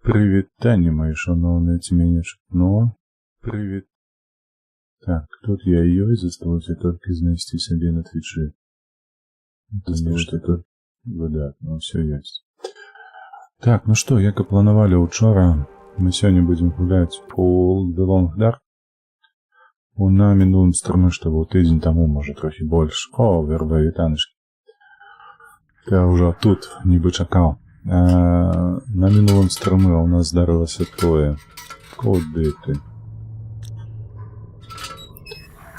Прывітанне, мои шановныя, ці мяне чутно? Прывіт. Так, тут я і ёсць, засталося толькі знайсці сабе на твічы. Нешта тут выдатна, ўсё ёсць. Так, ну што, як і планавалі учора, мы сёння будзем гуляць у The Long Dark. На мінулым струме, што быў тыдзень таму, можа, трохі больш. О, верба, вітанышкі. Я ўжо тут нібы чакаў. На мінулым струме у нас здарылася тое. Куды ты?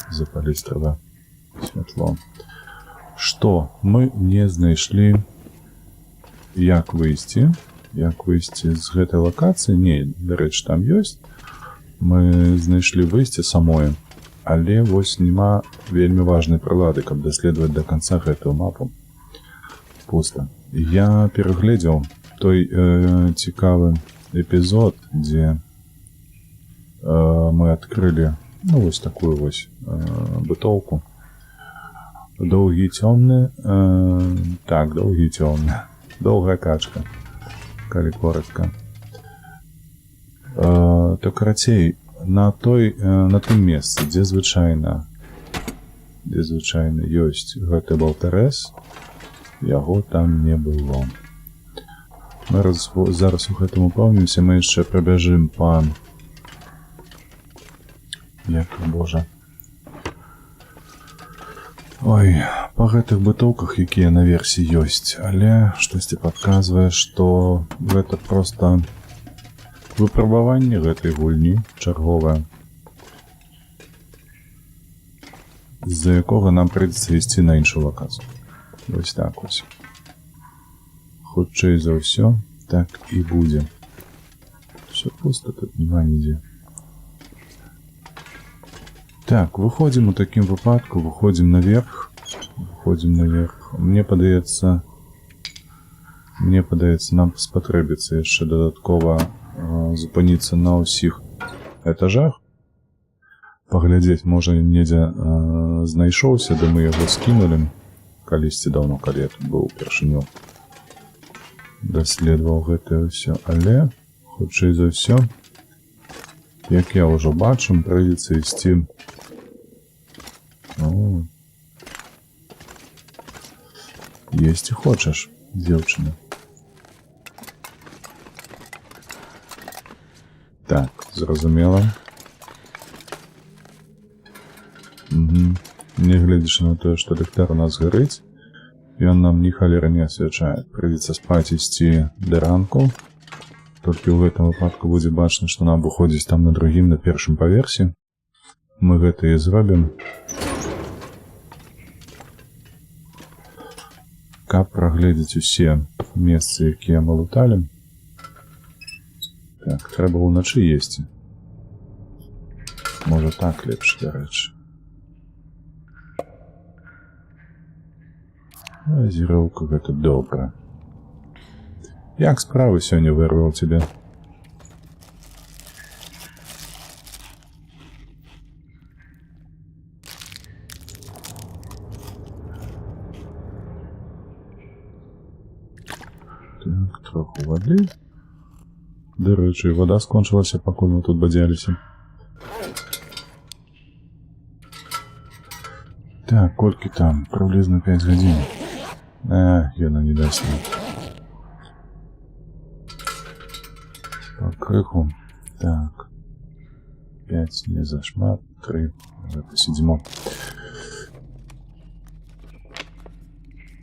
Запаліць трэба святло. Што мы не знайшлі, як выйсці з гэтай лакацыі. Не, дарэчы, там ёсць. Мы знайшлі выйсце самое, але вось няма вельмі важнай прылады, каб даследаваць да канца гэтую мапу. Пуста. Я перагледзеў той цікавы эпізод, дзе мы адкрылі вось такую вось бытоўку. Доўгі цёмны, так, доўгі цёмны, доўгая качка, калі коротка. То карацей, на тым месцы, дзе звычайна ёсць гэты болтарэс, яго там не было. Мы зараз у гэтым упэўнимся, мы яшчэ прабяжым па... Ой, па гэтых бытоўках, якія наверсе ёсць, але штосьці падказвае, што гэта проста выпрабаванне гэтай гульні чарговае, з-за якога нам прыйдзецца ісці на іншую лакацыю. Вось так вось. Хутчэй за ўсё, так і будзе. Всё пуста, тут няма нідзе. Так, выходзім у такім выпадку, выходзім наверх. Мне падаецца, нам спатрэбіцца яшчэ дадаткова зупыніцца на ўсіх этажах. Паглядзець, можа, недзе знайшоўся, да мы яго скінулі. Калісьці даўно, калі я тут быў упершыню. Даследаваў гэтае ўсё, але, хутчэй за ўсё, як я ўжо бачу, прыйдзецца ісці. Есці хочаш, дзеўчына? Так, зразумела. Нягледзячы на тое, што ліхтар у нас гарыць, ён нам ні халеры не асвячае. Прыйдзецца спаць ісці да ранку. Толькі ў гэтым выпадку будзе бачна, што нам выходзіць там на другім, на першым паверсе. Мы гэта і зробім. Каб прагледзець усе месцы, якія мы луталі. Так, трэба ўначы есці. Можа так лепш, дарэчы. Азіроўка, гэта добра. Як справы сёння вырваў цябе? Так, троху вады. Дарэчы, вада скончылася, пакуль мы тут бадзяліся. Так, колькі там? Прыблізна 5 гадзін. Яна не дасць нам. Пакрыху. Так. 5 не зашмат. 3. Пасидзімо.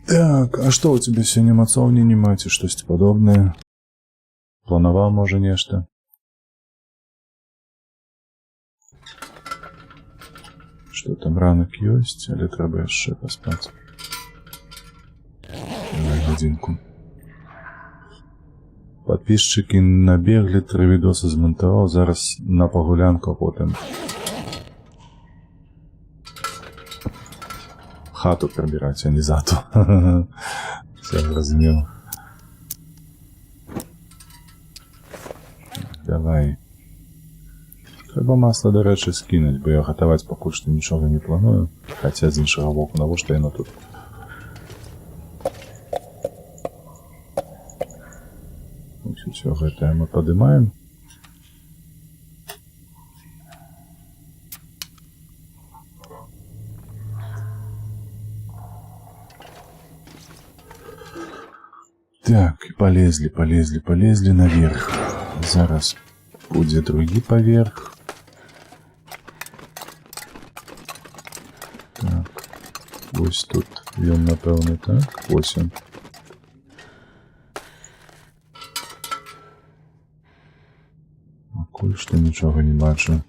Так, а што ў цябе сёння мацоўні не маці, штосьці падобнае? Планаваў, можа, нешта? Што там ранак ёсць, але трэба яшчэ паспаць. На гадзінку. Падпісчыкі набеглі, 3 відосы змантаваў, зараз на пагулянку, а потым хату прыбіраць, а не зату. Все зразумела. Давай. Трэба масла, дарэчы, скінуць, бо я гатаваць пакуль што нічога не планую. Хаця з іншага боку, навошта яно тут? Все Все это мы поднимаем. Так, полезли наверх. Зараз будет другий поверх. Так, ось тут він, напевно, так. Ось він. Кое-что нічого не бачу.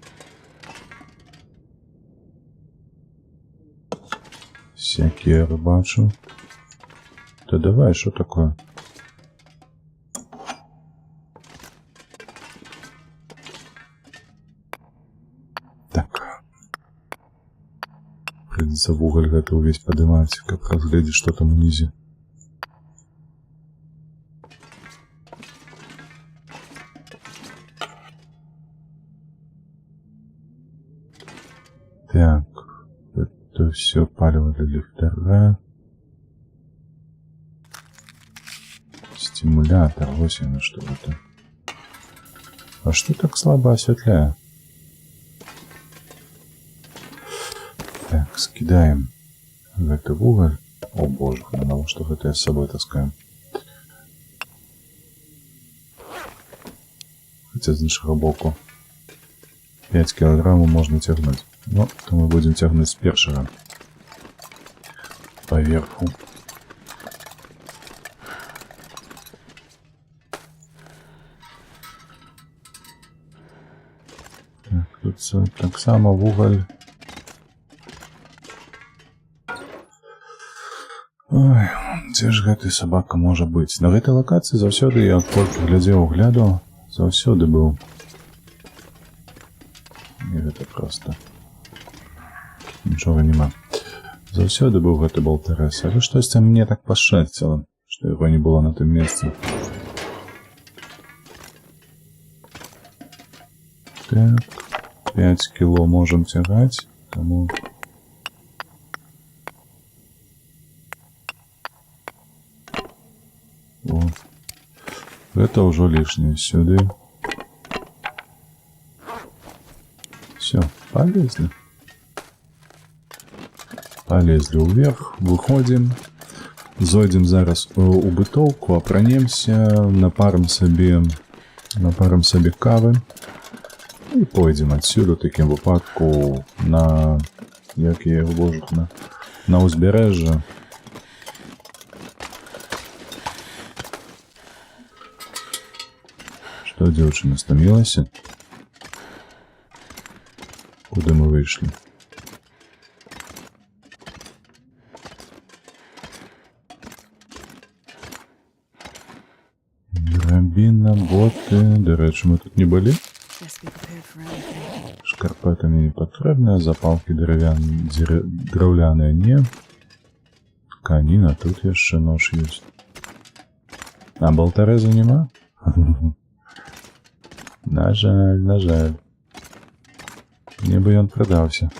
Всякие бачу. Да давай, что такое? Так. Придется в уголь это увесь поднимать, как разглядеть, что там внизе. Так, это все палево для лифтера. Стимулятор, вот оно что это. А что так слабо осветляю? Так, скидаем в это в уголь. О боже, хреново, что это я с собой таскаю. Хотя с нашего боку 5 килограммов можно тягнуть. Но то мы будем тягнуть с першера поверху. Так, тут так само в уголь. Ой, дзе ж гэты сабака можа быць? На гэтай лакацыі заўсёды я толькі глядзеў гляду, заўсёды быў. І гэта проста. Нічога няма. Заўсёды быў гэты Болтарэс, але штосьці мне так пашчасціла, што яго не было на тым месцы. Так, 5 кіло можам цягаць, таму... О, это уже лишнее сюда. Все, полезли. Полезли вверх, выходим. Зойдем зараз у бытовку, апранемся, напарим себе кавы и пойдем отсюда, в таким выпадку, на, як я его божу, на узбережжя. Что, девушка, стомилась? Куда мы вышли? Драбина, боты. До речі, мы тут не были. Шкарпеты мне не потрібні, запалки древляные не. Тканина, тут еще нож есть. А болтореза нема? На жаль, на жаль. Мне бы он продался.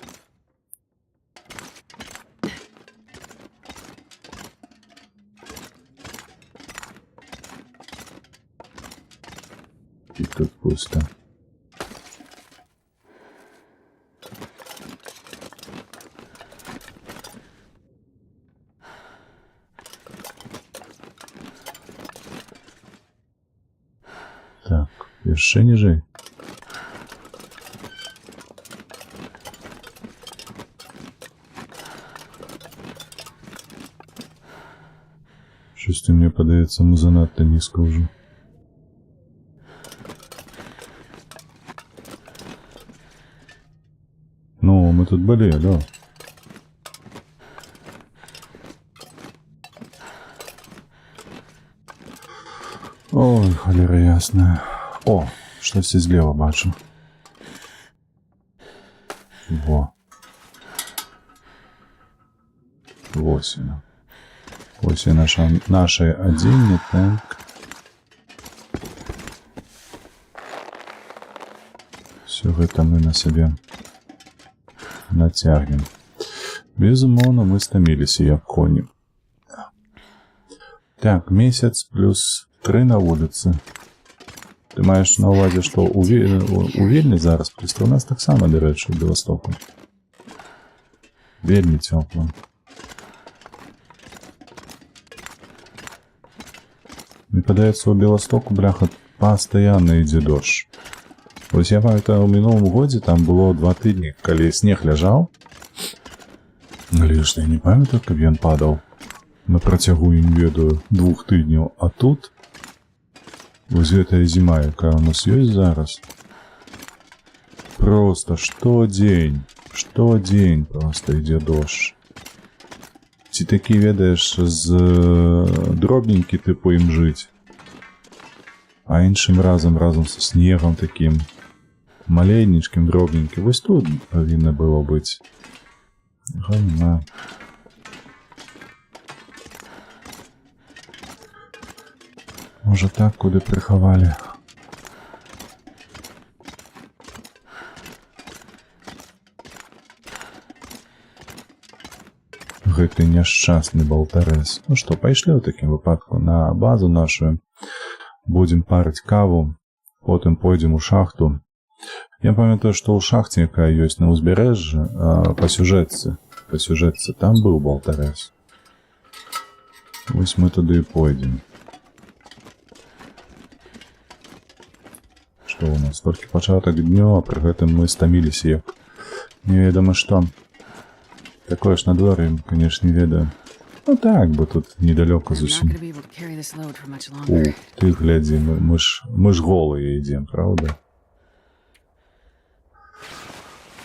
И тут пусто. Так, еще ниже. Щось мне подается, мы занадто низко уже. Ну, мы тут были, да. Ой, холера ясная. О, щось і зліва бачу. Во. Ось воно. Ось і наше одіння, так. Все это мы на себе натягнем. Безумовно, мы стомились, як коні. Так, месяц плюс 3 на улице. Ти маєш на увазі, що у Вільні зараз? Просто у нас так само, до речі, у Білостоку. Вельми тепло. Мне падаецца, у Беластоку, бляха, постоянно ідзе дождь. Вось я памятаю, у мінулым годзе там было 2 тыдні, калі снег ляжаў. Але ж я не памятаю, каб ён падаў на працягу, я не ведаю, 2 тыдняў. А тут вось гэтая зіма, якая у нас ёсць зараз, просто штодзень просто ідзе дождь. Ці такі, ведаеш, з дробненькі тыпу ім жыць, а іншым разам са снегам такім маленечкім, дробненькім. Вось тут павінна было быць. Ганна. Можа так, куды прыхавалі. Гэты няшчасны болтарэз. Ну што, пайшлі ў такім выпадку на базу нашу. Будзем парыць каву, потым пойдзем у шахту. Я памятаю, што ў шахце, якая ёсць на ўзбярэжжы, па сюжэтцы, там быў болтарэз. Вось мы туды і пойдзем. Што ў нас? Толькі пачатак дню, а пры гэтым мы стаміліся, як неведама што. Такое ж надвор'е, конечно, не ведаю. Ну так, бо тут недалёка зусім. Ты глядзі, мы ж голыя ідзем, правда?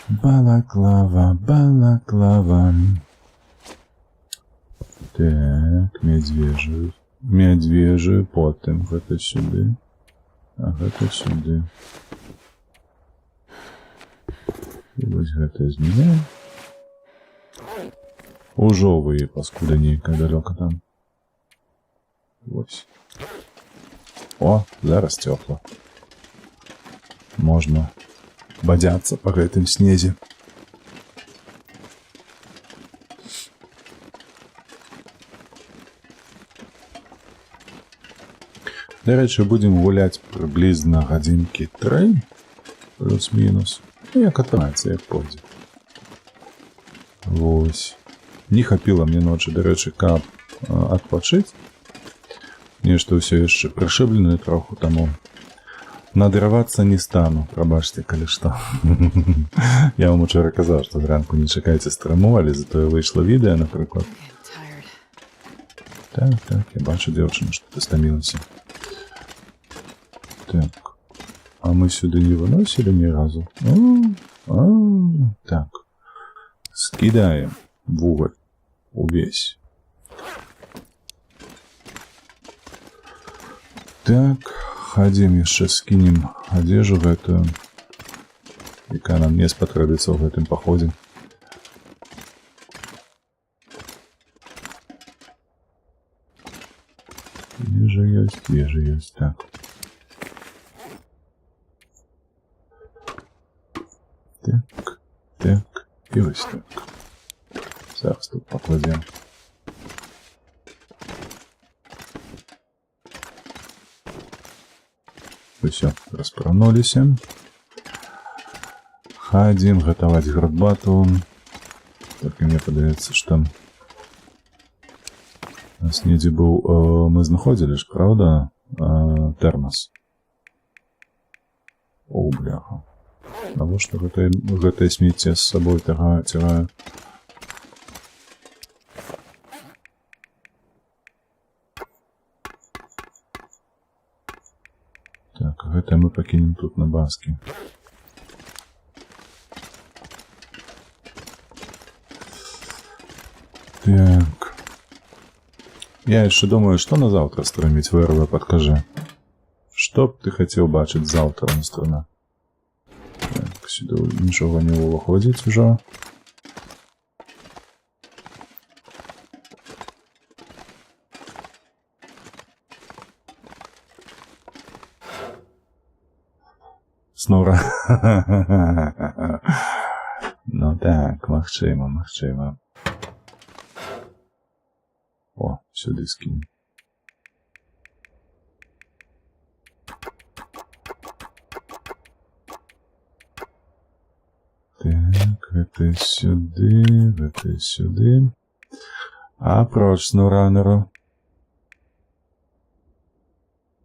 Балаклава. Так, медвежы, потым гэта сюды, а гэта сюды. І вось гэта змяняем. Ужо вы, паскуда нейкая далёка там. Вось. О, зараз тёпла. Можна бадзяцца па гэтым снезе. Да рэчы, будзем гуляць прыблізна гадзінкі 3, плюс-мінус. Ну, як атрымаецца, як пойдзе. Вось. Не хапіла мне ночы, да рэчы, каб адпачыць. Нешта ўсё яшчэ прышыбленае троху, таму надрывацца не стану, прабачце, калі што. Я вам учора казаў, што зранку не чакайце стрыму, але затое выйшла відэа, напрыклад. Так, я бачу, дзяўчына, што ты стамілася. Так, а мы сюды не выносілі ні разу? Так, скідаем вугаль увесь. Так, хадзім яшчэ скінем адзежу гэтую, якая нам не спатрэбіцца ў гэтым паходзе. Ежа ёсць, так. Так, і вось так. Зараз тут покладем. Все, распрануліся. Хадзім гатаваць гарбату. Только мне падаецца, што у нас недзе быў, мы знаходзілі ж, правда, тэрмас. О, бляха. Навошта гэтае смецце з сабой цягаю? Так, гэта мы пакінем тут на баскі. Так. Я яшчэ думаю, што на заўтра стрыміць, вырва, падкажы. Што б ты хацеў бачыць заўтра на стрыме? Так, сюды нічога не ўваходзіць ужо. Снова. Ну так, магчыма. О, сюды скінь. гэтае сюды. Апроч снуранеру.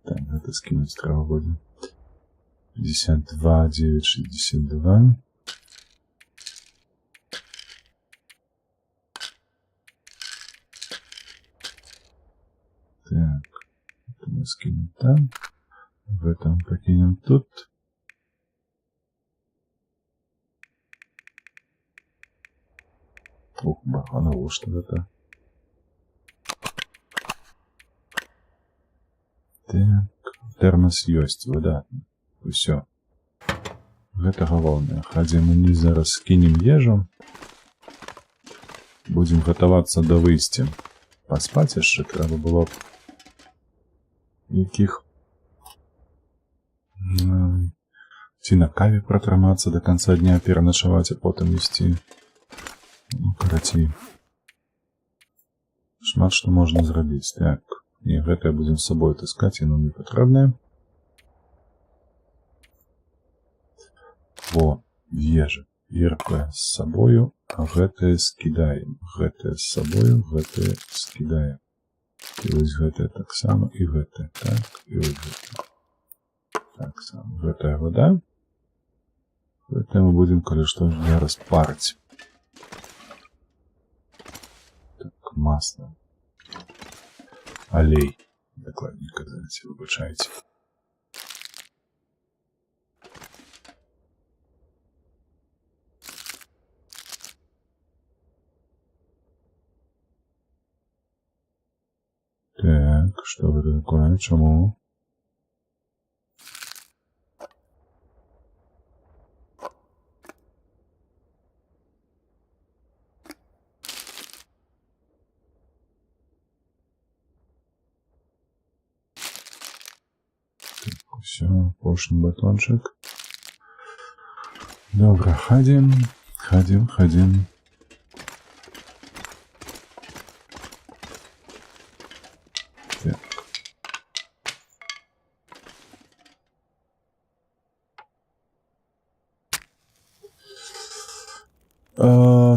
Так, гэта скінуць трэба будзе. 52, 9, 62. Так, это мы скинем там. В этом покинем тут. Ух, баханово, что это. Так, термос есть, выдатно. Все. Гэта галоўнае. Хадзім уніз, зараз скінем ежу. Будзем гатавацца да выйсця. Паспаць яшчэ трэба было б. Якіх? Ці на каве пратрымацца да канца дня, пераначаваць, а потым ісці. Ну, карацей. Шмат што можна зрабіць. Так. Не, гэтае будзем з сабой таскаць, яно не патрэбнае. Во, ежа. Іркае з сабою, а гэтае скідаем. Гэтае з сабою, гэтае скідаем. І вось гэтае таксама, і гэтае. Так, і вось гэтае. Так само. Гэтая вода. Гэтае мы будзем, калі што, зараз парыць. Так, масло. Алей. Дакладней казаць, выбачайце. Так, что это такое? Чему? Так, все, пошли батончик. Добре, ходим.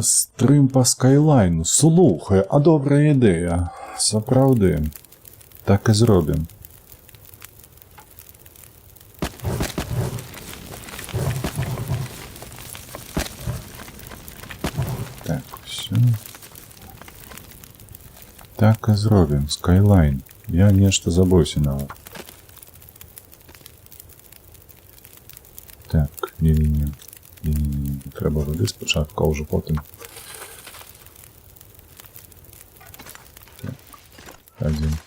Стрим по Скайлайну. Слухай, а добра ідея. Сапраўды. Так і зробім. Так, все. Так і зробім. Скайлайн. Я нешта забыўся нават. Так, не. Треба води спочатку, а вже потім. Так, ходім.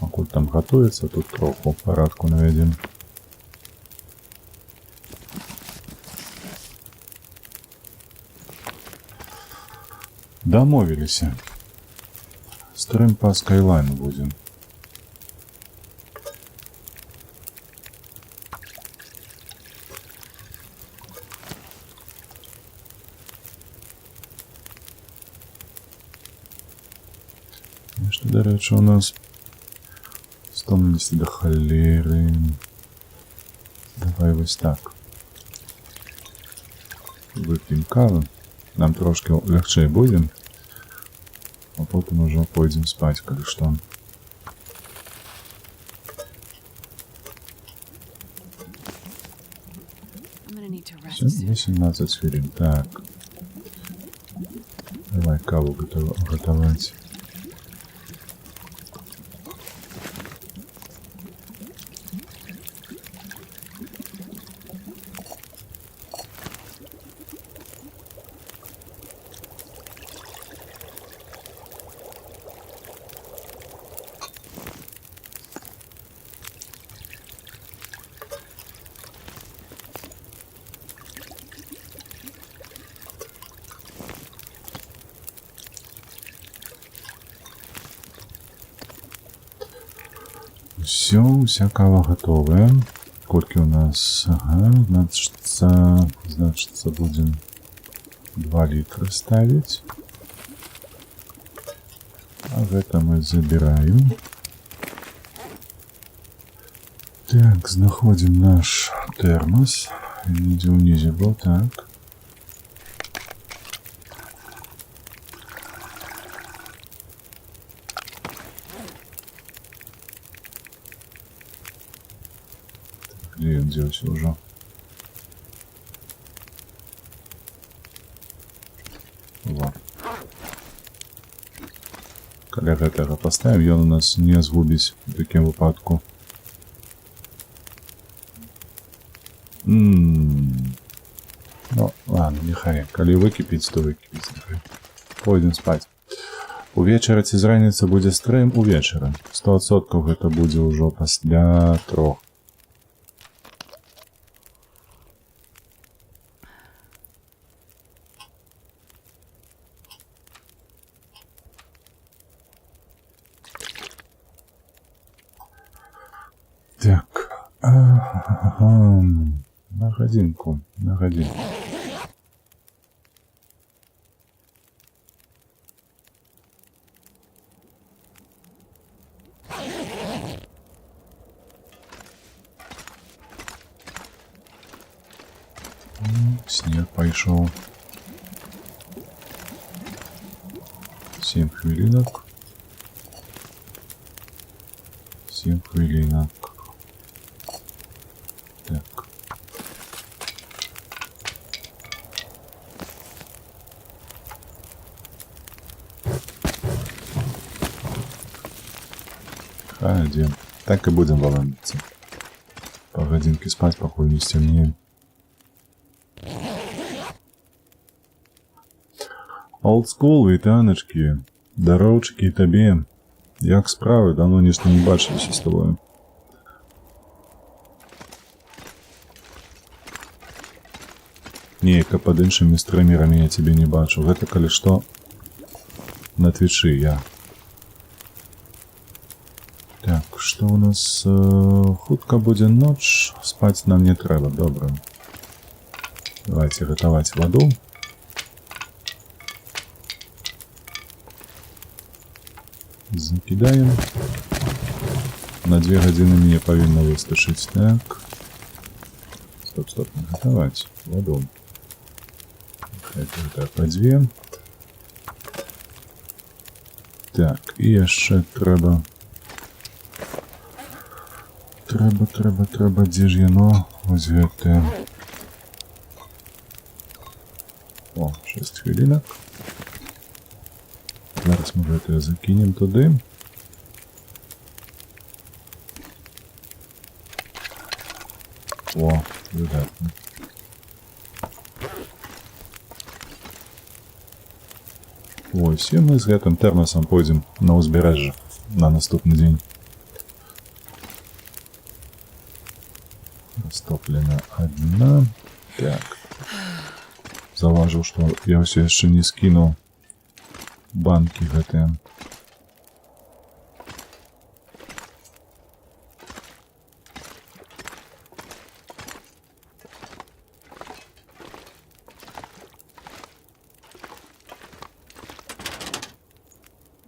Покуль там готується, тут трохи порядку наведем. Домовились. Стрим по Скайлайну будем. Что, до речі, у нас стомились до холери. Давай ось так. Выпьем каву. Нам трошки легче буде. А потім уже пойдем спать, коли що. Все, 18 хвилин. Так. Давай каву готовить. Все, вся кава готовая. сколько у нас? Ага, значит, будем 2 литра ставить. А в это мы забираем. Так, знаходим наш термос. Ніде унізе был, так. Где он делся уже? Во. Каля гэтага поставим, ён у нас не згубіць у такім выпадку. Ну, ладно, нехай. Калі выкіпіць, то выкіпіць. Нехай. Пойдем спаць. Увечары ці з раніцы будзе стрым? Увечары. 100% гэта будзе ўжо пасля 3. Так. На годинку. Снег пошел. 7 хвилинок. 7 хвилинок. Так. Один. Так и будем волноваться. По годинке спать, покуль не стемнеет. Олдскул, вітаночки, дарочки табе. Як справи? Давно нічто не бачилися з тобою. Неяка пад іншымі стрымерамі я тебе не бачу. Гэта калі што на твічы я. Так, што у нас? Хутка будзе ноч, спаць нам не трэба, добра. Давайте гатаваць ваду. Закидаем. На 2 гадзіны мне павінна выстачыць. Так. Стоп, гатаваць ваду. Это по 2. Так, і яшчэ трэба. Трэба, дзе ж яно? Вось гэтае. О, 6 хвилинок. Зараз мы гэтае закінем туды. О, выдатна. Ось, і мы з гэтым тэрмасам пойдзем на ўзбярэжжа на наступны дзень. Растоплена 1. Так. Заўважыў, што я ўсё яшчэ не скінуў банкі гэтыя.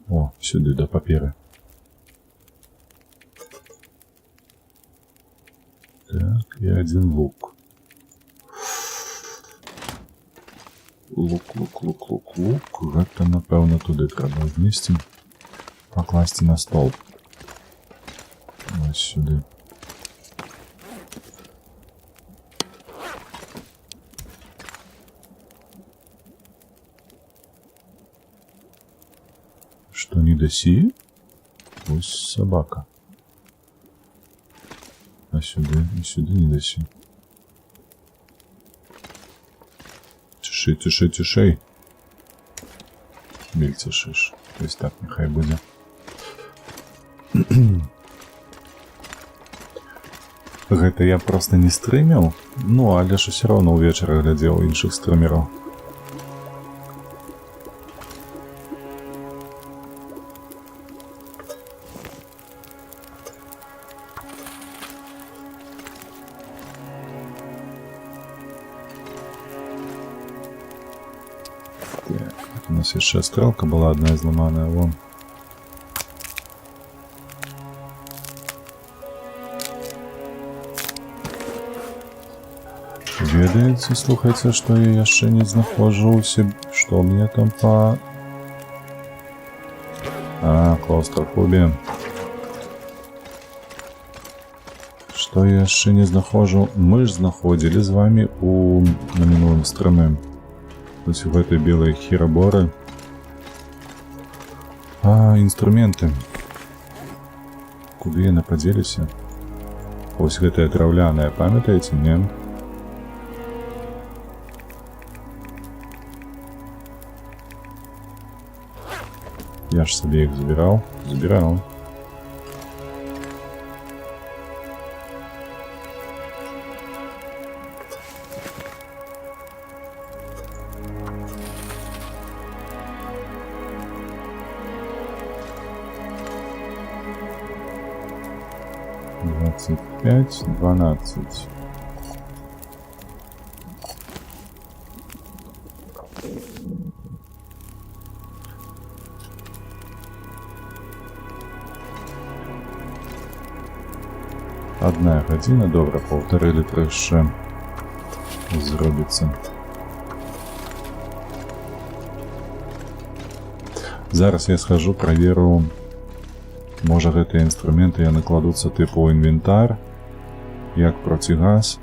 О, сюды да паперы. Так, і 1 лук. Лук. Гэта, напэўна, туды трэба знесці. Пакласці на стол. Ось сюды. Што не дасі? Ось собака. А сюды не дасі. Цішэй. Мельце шиш. Ось так нехай будзе. Гэта я проста не стрыміў, ну, але ж усё роўна ўвечары глядзеў іншых стрымераў. Так, у нас еще стрелка была одна изломанная, вон. Ведаеце, слухайце, што я яшчэ не знаходжу ў сябе, што ў мяне там па... клаустрофобія. Што я яшчэ не знаходжу? Мы ж знаходзілі з вами на мінулым стриме. Ось у гэтай белай хіраборы. Інструменты. Куды яны падзеліся? Ось гэтая драўляная, памятаеце, не? Я ж сабе іх забіраў. Двадцать пять, 12. Одна гадзіна, добра, 1,5 літра яшчэ зробіцца. Зараз я схожу, праверу, можа гэтыя інструменты яны кладуцца тыпу ў інвентар, як процігаз,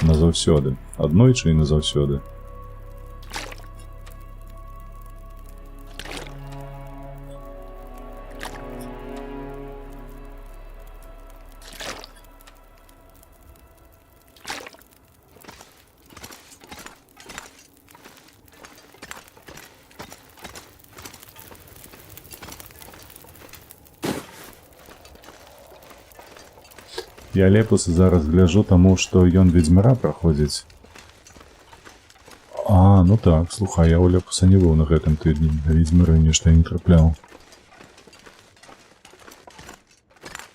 назаўсёды. Аднойчы і назаўсёды. Я Лепуса зараз гляжу, таму што ён ведзьмара праходзіць. Ну так, слухай, я ў Лепуса не быў на гэтым тыдні, на ведзьмары нешта не трапляў.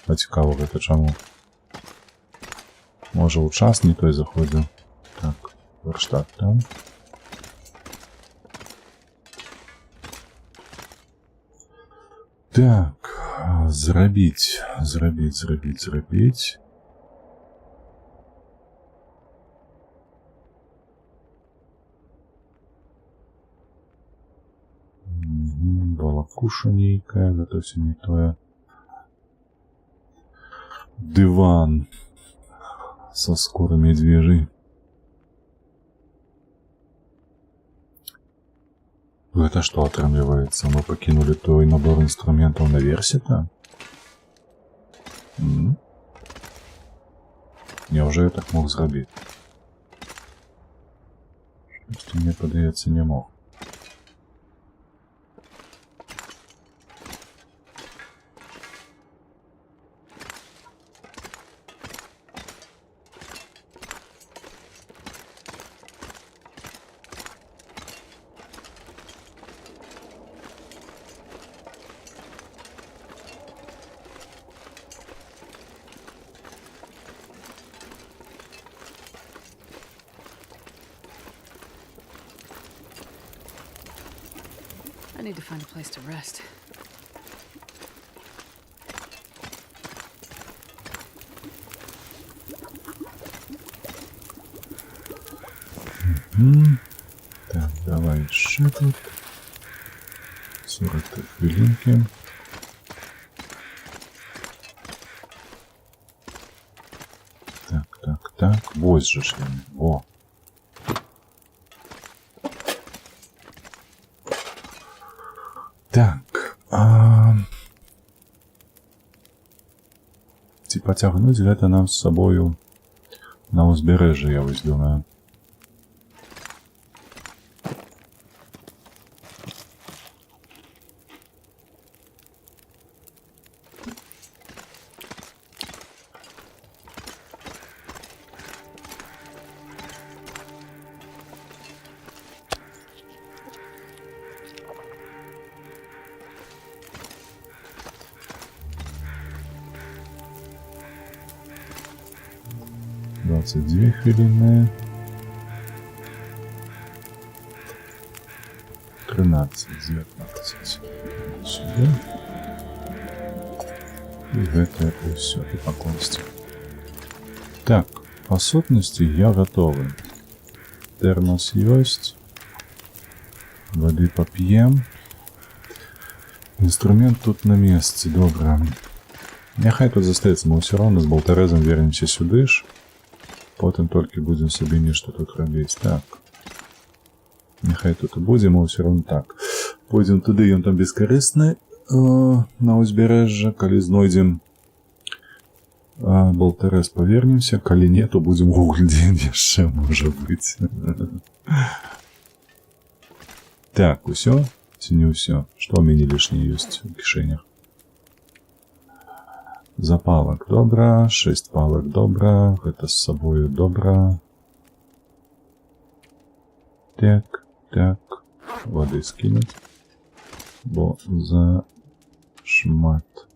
Цікава гэта чаму? Можа, у час не той заходзіў. Так, варштат там. Так, зрабіць. Волокуша нейкая, зато все не тое. Диван со скурой медвежий. Это что отрабливается? Мы покинули той набор инструментов наверсе-то? Неужели я так мог зробить? Что мне подается не мог. I need to find a place to rest. Так, давай еще тут. 43 хвилинки. Так. Вось же ж яны. Во. Так, ці пацягнуць гэта нам з сабою на ўзбярэжжа, я вось думаю. Две хвилины. 13, 19. Сюда. И это все и покласти. Так, по сутности я готовы. Термос есть. Воды попьем. Инструмент тут на месте, добре. Нехай тут застається, ми все одно з болторезом вернемося сюди ж. Потім тільки будемо собі нечто тут робити. Так. Нехай тут і будемо, все одно так. Пойдемо туди, він там безкорисний на узбережжя. Коли знайдемо болторез, повернемося. Коли ні, то будемо гуглити, де ще може бути. Так, усе? Чи не все? Что у меня лишнее есть в кишенях? Запалок добра, 6 палок добра, это с собой добра. Так, так, воды скинуть, бо за шмат.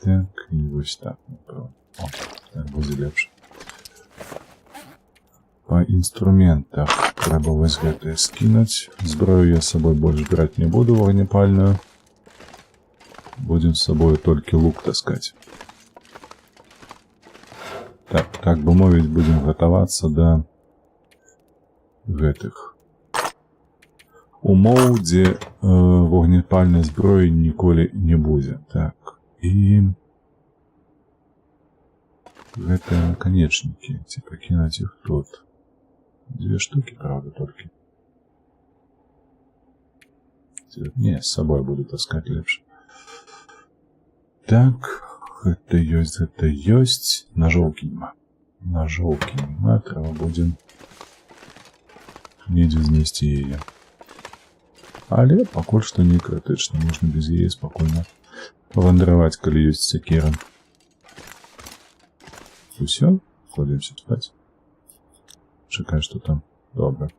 Так, и вот так, напевно. О, так буде лепше. По инструментах треба вось гэтае скинуть. Зброю я с собой больше брать не буду, вогнепальную. Будем с собой только лук таскать. Так бы мовить, будем готоваться до гэтых умоў, дзе вогнепальной зброі ніколі не будзе. Так, и гэтыя наконечники, ці пакінуць іх тут. 2 штуки, правда, только. Не, с собой буду таскать лепше. Так, это есть. Ножовки нема. Ножовки нема, треба будем недзе знести ее. Але пакуль что не критично, можно без яе спокойно вандровать, коли есть секера. И все, кладемся спать. Чекай, что там. Добре.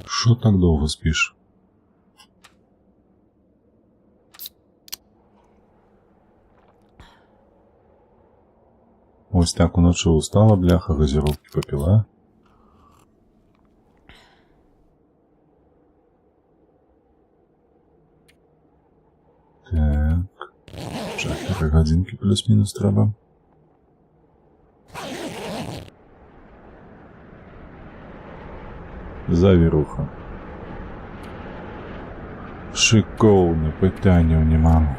Що так довго спиш? Ось так уночі устала, бляха, газировки попила. Так. 4 годинки плюс-мінус треба. Завіруха. Шиковне питання нема.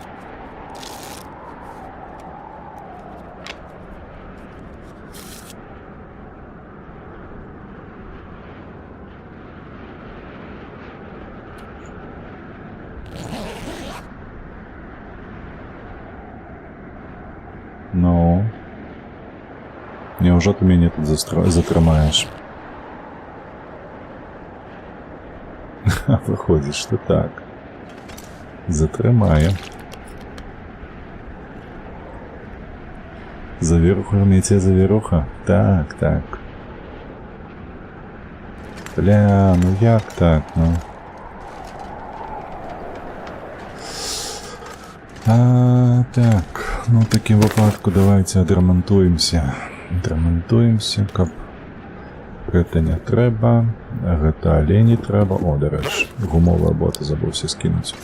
Ну, неужели ты меня тут затримаешь? А выходит, что так. Затримаю. Завируха, имейте завируха. Так, так. Бля, ну як так, ну? Так. Ну, в таким випадку давайте адремонтуємося. Адремонтуємося, каб гэта не трэба, гэта олені трэба. О, до речі, гумовые боты забывся скинуть.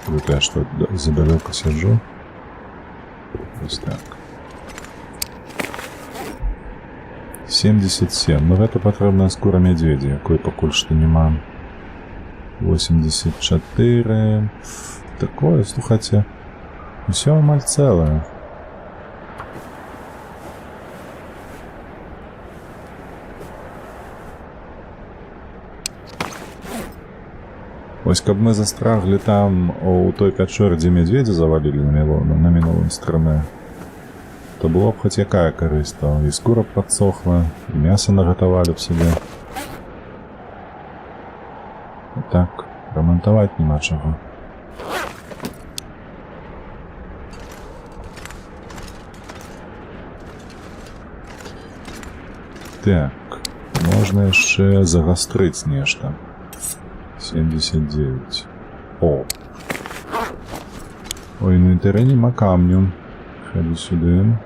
Вот я что, задалеко сижу. Вот так. 77. Ну, это потребная скура медведя, якой пакуль што нема. 84. Такое, слухайте. Усё амаль цэлае. Ось каб мы застрагли там у той пячоры, дзе медведя завалілі на мінулым струме, то было б хоць якая карысць, то і скура б падсохла, і мяса нагатавалі б сабе. Так, рамантаваць няма чаго. Так, можна яшчэ загастрыць нешта. 79. О! У інвентары нема камню. Хадзі сюды.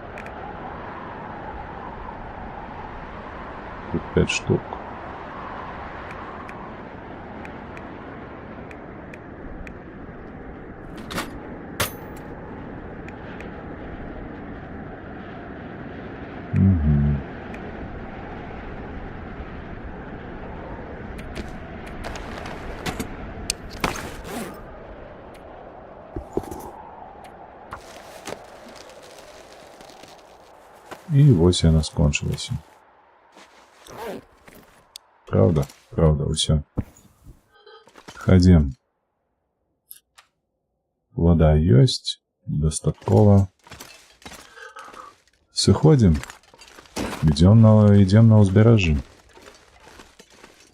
Тут 5 штук. І вось яна скончылася. Правда? Правда, усё. Ходим. Вода ёсць, дастаткова. Сыходзім. Идем на ўзбярэжжа.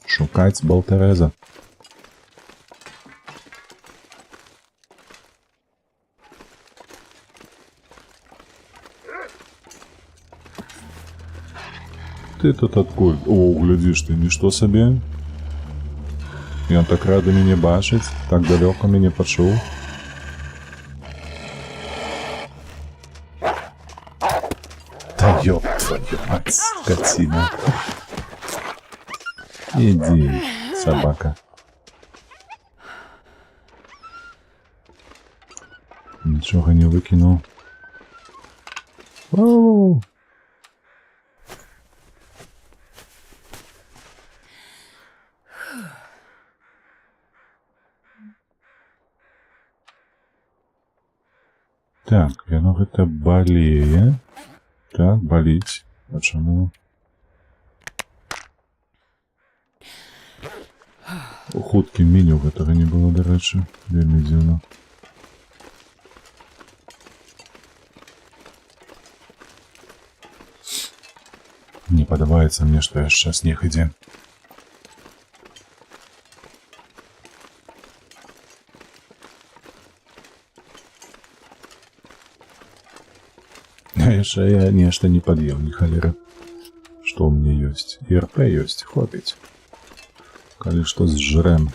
Шукаць Болтереза. Ты тут адкуль? О, глядзіш ты, нішто сабе. Ён так рады мяне бачыць, так далёка мяне пачуў. Та ёб твою мать, скотина. Иди, собака. Нічога не выкінуў. Оу! Так, яно гэта балее. Так, баліць. А чаму? У хуткім меню гэтага не было, дарэчы. Вельмі дзіўна. Не падабаецца мне, што яшчэ снег ідзе. А яшчэ я нешта не пад'еў, ні халера. Што ў мне ёсць? РП ёсць, хопіць. Калі што зжрэм.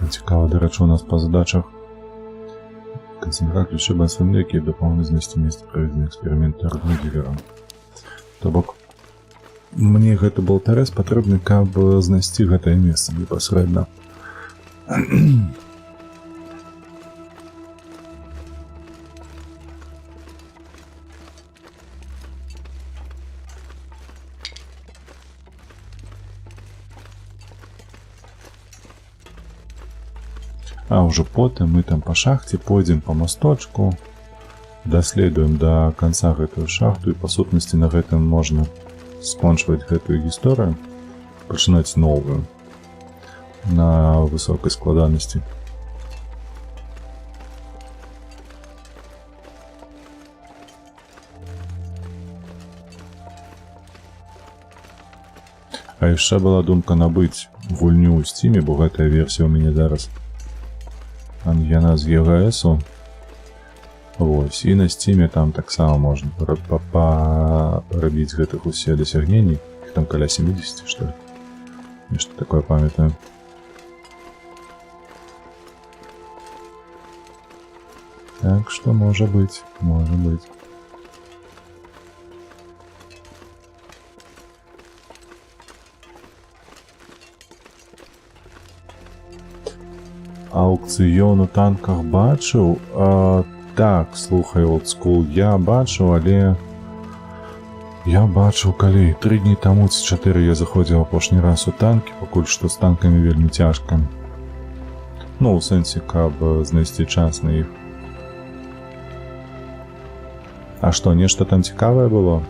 Цікаво, до речі, у нас по задачах концентрат ключі БСМД, які допомогли знайти місце проведення експерименту Рудмігілера. То бок, мне гэты болтарез патрэбны, каб знайсці гэтае месца непасрэдна. А ўжо потым мы там па шахце пойдзем па масточку, даследуем да канца гэтую шахту, і па сутнасці на гэтым можна скончваць гэтую гісторыю, пачынаць новую на высокай складанасці. А яшчэ была думка набыць гульню ў Steam, бо гэтая версія ў мяне зараз. Яна з ЕГСу. Вось, і на Steam там таксама можна парабіць гэтых усе дасягненні. Іх там каля 70, што ли? Нешта такое памятаю. Так што можа быць, можа быць. Аукцыён у танках бачыў? Так, слухай, олдскул, я бачыў, але... Я бачыў, калі 3 дні таму ці 4 я заходзіў апошні раз у танкі, пакуль што з танкамі вельмі цяжка. Ну, у сэнсе, каб знайсці час на іх. А што, нешта там цікавае было?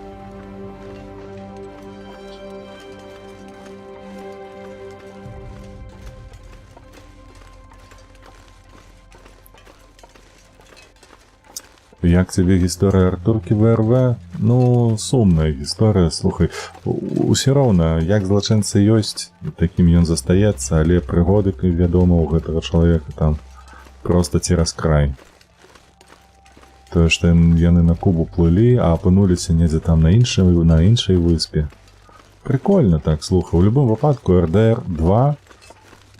Як тебе гісторыя Артуркі ВРВ? Ну, сумная гісторыя, слухай. Усё роўна, як злачынца ёсць, такім ён застаецца, але прыгоды, вядома, у гэтага чалавека там проста цераз край. Тое, што яны на Кубу плылі, а апынуліся недзе там на іншай выспе. Прикольна так, слухай. У любым выпадку РДР 2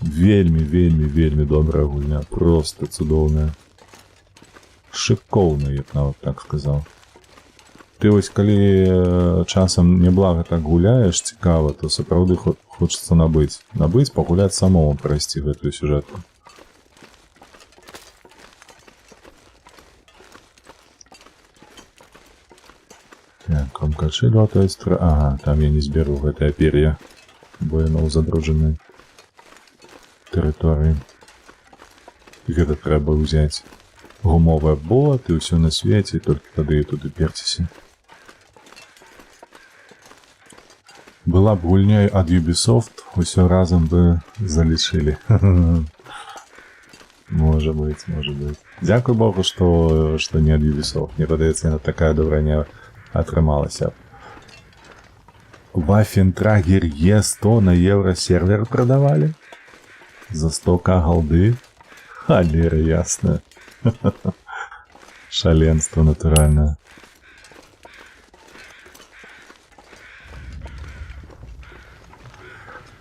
вельмі добрая гульня, проста цудоўная. Шыкоўна, я б нават так сказаў. Ты вось калі часам няблага так гуляеш, цікава, то сапраўды хочацца набыць, пагуляць самому, прайсці гэтую сюжэтку. Так, камкачы лётаюць, ага, там я не зберу гэтае пер'е, бо яно ў задруджанай тэрыторыі. Гэта трэба ўзяць. Гумовая бола, ты ўсё на свеце, толькі тады і туды перціся. Была б гульня ад Ubisoft, усё разам бы залічылі. Можа быць. Дзякуй Богу, што не ад Ubisoft. Мне падаецца, яна такая добрая не атрымалася. Waffentrager E100 на евросервер прадавалі? За 100к голды? Халера ясная. Шаленство натуральное.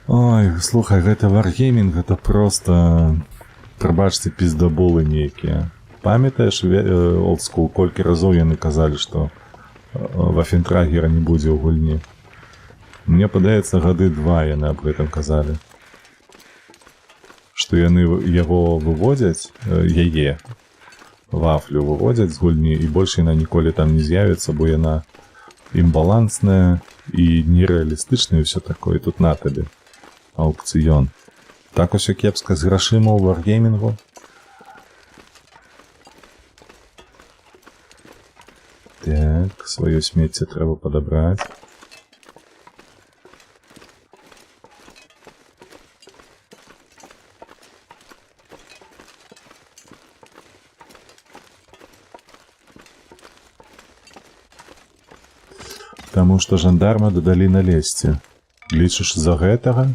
Ой, слухай, гэта Wargaming, гэта просто, прабачце, пиздаболы нейкія. Памятаеш, олдскул, колькі разоў яны казалі, што Waffentragera не будзе ў гульні. Мне падаецца, гады 2 яны аб гэтым казалі. Што яны яго выводзяць, яе, вафлю выводзяць з гульні, і больш яна ніколі там не з'явіцца, бо яна імбалансная і нереалістычная, і ўсё такое. Тут на табе аукцыён. Так усё кепска з грашыма ў Wargamingу. Так, сваё смецце трэба падабраць. Таму што жандарма дадалі на лесце. Лічыш з-за гэтага?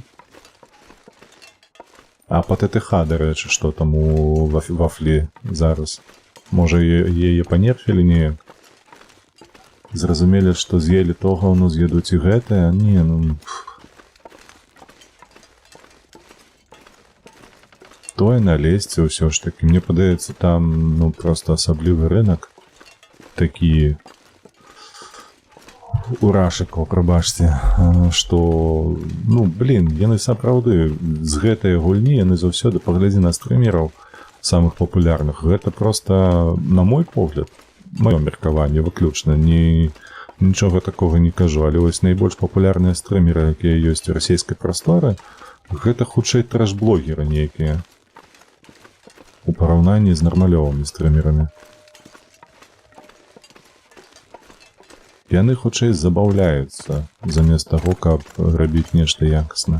А па ТТХ, дарэчы, што там у вафлі зараз? Можа, яе панерфілі неяк? Зразумелі, што з'елі тога, ну з'едуць і гэтае? Не, ну... Тое на лесце ўсё ж такі. Мне падаецца, там, ну, проста асаблівы рынак. Такі... урашыкаў, прабачце, што, ну, блін, яны сапраўды з гэтай гульні, яны заўсёды, паглядзі на стрымераў самых папулярных, гэта проста, на мой погляд, маё меркаванне выключна, нічога такога не кажу, але вось найбольш папулярныя стрымеры, якія ёсць у расійскай прасторы, гэта хутчэй трэш-блогеры нейкія у параўнанні з нармалёвымі стрымерамі. Яны хутчэй забаўляюцца, замест таго, каб рабіць нешта якасна.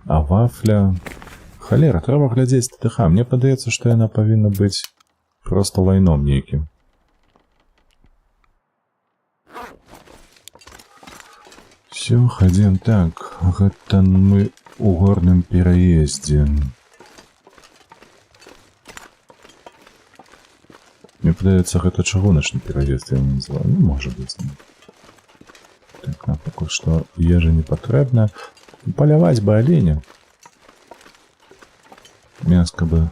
А вафля... Халера, трэба глядзець ТТХ. Мне падаецца, што яна павінна быць проста лайном нейкім. Всё, хадзім так. Гэта мы... у горным пераездзе. Мне падаецца, гэта чыгуначны пераезд, я не называю. Ну, можа быць. Так, нам пакуль што ежа не патрэбна. Паляваць бы аленя. Мяска бы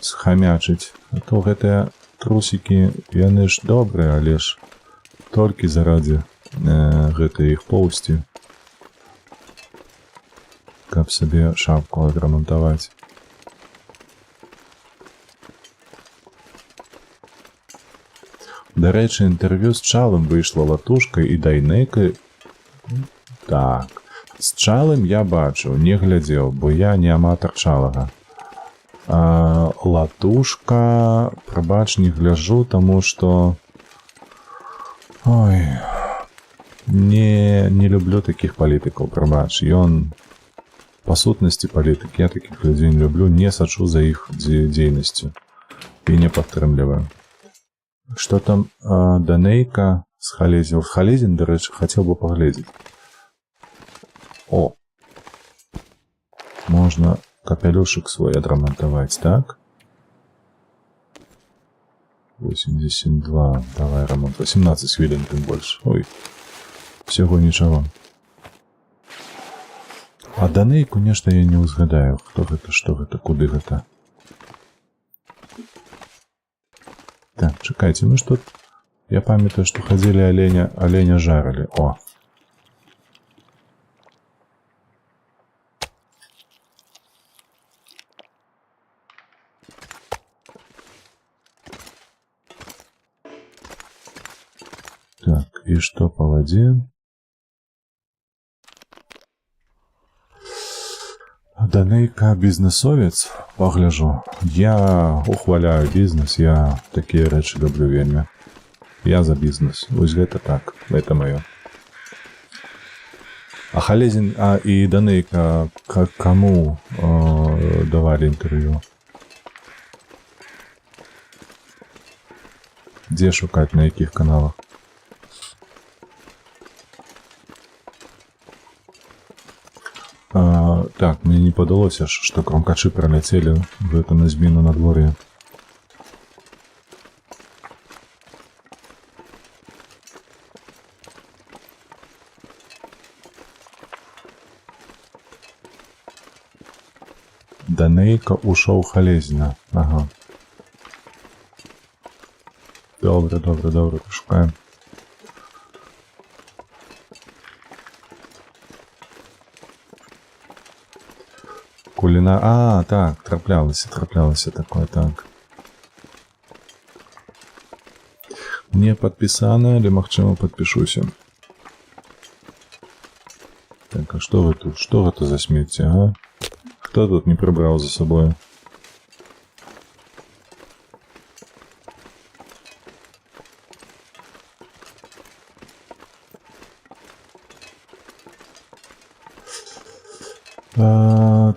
схамячыць. А то гэтыя трусікі, яны ж добрыя, але ж толькі зарадзе гэтай іх поўсці. Каб сабе шапку адрамантаваць. Дарэчы, інтэрв'ю з Чалым выйшла Латушкай і Дайнекай. Так. З чалым я бачыў, не глядзеў, бо я не аматар чалага. Латушка, прабач, не гляжу, таму што... Ой... Не люблю такіх палітыкаў, прабач. Ён... Па сутнасці палітык, я такіх людзей не люблю, не сачу за іх дзейнасцю. І не падтрымліваю. Што там Данейка з Халезін? Халезін, дарэчы, хацеў бы паглядзець. О! Можна капялюшык свой адрамантаваць, так? 82. Давай рамонт. 18 хвілін, тым больш. Ой. Всяго нічого. А Данейку нешта я не ўзгадаю. Хто гэта, што гэта, куды гэта? Так, чакайце, мы ж тут... Я памятаю, што хадзілі аленя жарылі. О! Так, і што па вадзе? Данейка бізнесовец, пагляжу. Я ухваляю бізнес, я такія рэчы люблю вельмі. Я за бізнес. Вось гэта так, гэта маё. А Халезін, і Данейка каму давалі інтэрв'ю? Дзе шукаць, на якіх каналах? Так, мне не падалося, што кромкачы праляцелі гэта на змену надвор'я. Данейка ушоў Халезіна. Ага. Добре, пошукаем. Куліна... так, траплялася такое, так. Не падпісана, але, магчыма, падпішуся. Так, а што вы тут? Што гэта за смецце, ага? Хто тут не прыбраў за сабою?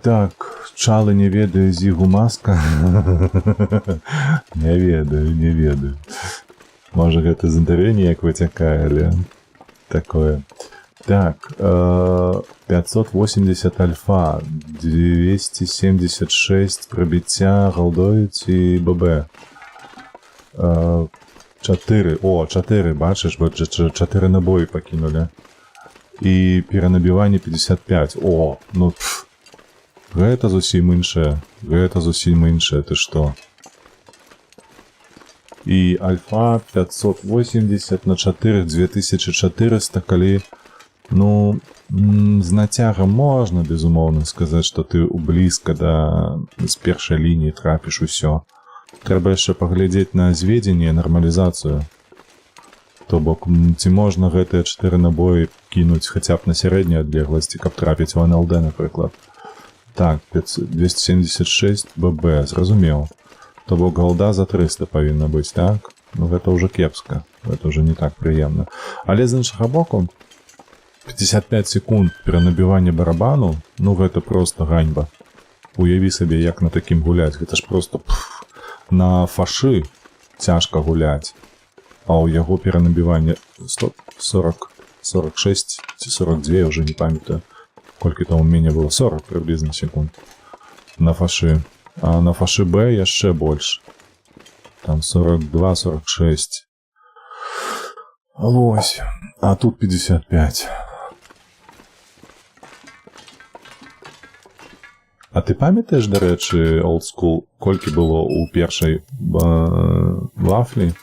Так, чалы не ведаю Зігу Маска. Не ведаю. Можа, гэта з інтэрв'ю неяк выцякае, але такое. Так, 580 альфа, 276 прабіцця, галдоюць і ББ. 4, бачыш, 4 набоі пакінулі. І перанабіванне 55. О, ну, гэта зусім іншае, ты што? І альфа 580 на 4, 2400, калі, ну, з нацягам можна, безумоўна, сказаць, што ты блізка з першай лініі трапіш усё. Трэба яшчэ паглядзець на зведзенне, нармалізацыю. То бок, ці можна гэтыя 4 набоі кінуць хаця б на сярэдняй адлегласці, каб трапіць у НЛД, напрыклад. Так, 276 ББ, зразумеў. То бок голда за 300 павінна быць, так? Ну, гэта ўжо кепска, гэта ўжо не так прыемна. Але з іншага боку, 55 секунд перанабівання барабану, ну, гэта просто ганьба. Уяві сабе, як на такім гуляць, гэта ж просто на фашы цяжка гуляць. А ў яго перанабіванне 46 ці 42, уже не памятаю, колькі там у мяне было, 40 приблизно секунд на фашы. А на фашы Б яшчэ больш. Там 42-46. Вось. А тут 55. А ты памятаеш, дарэчы, Old School, колькі было ў першай вафлі?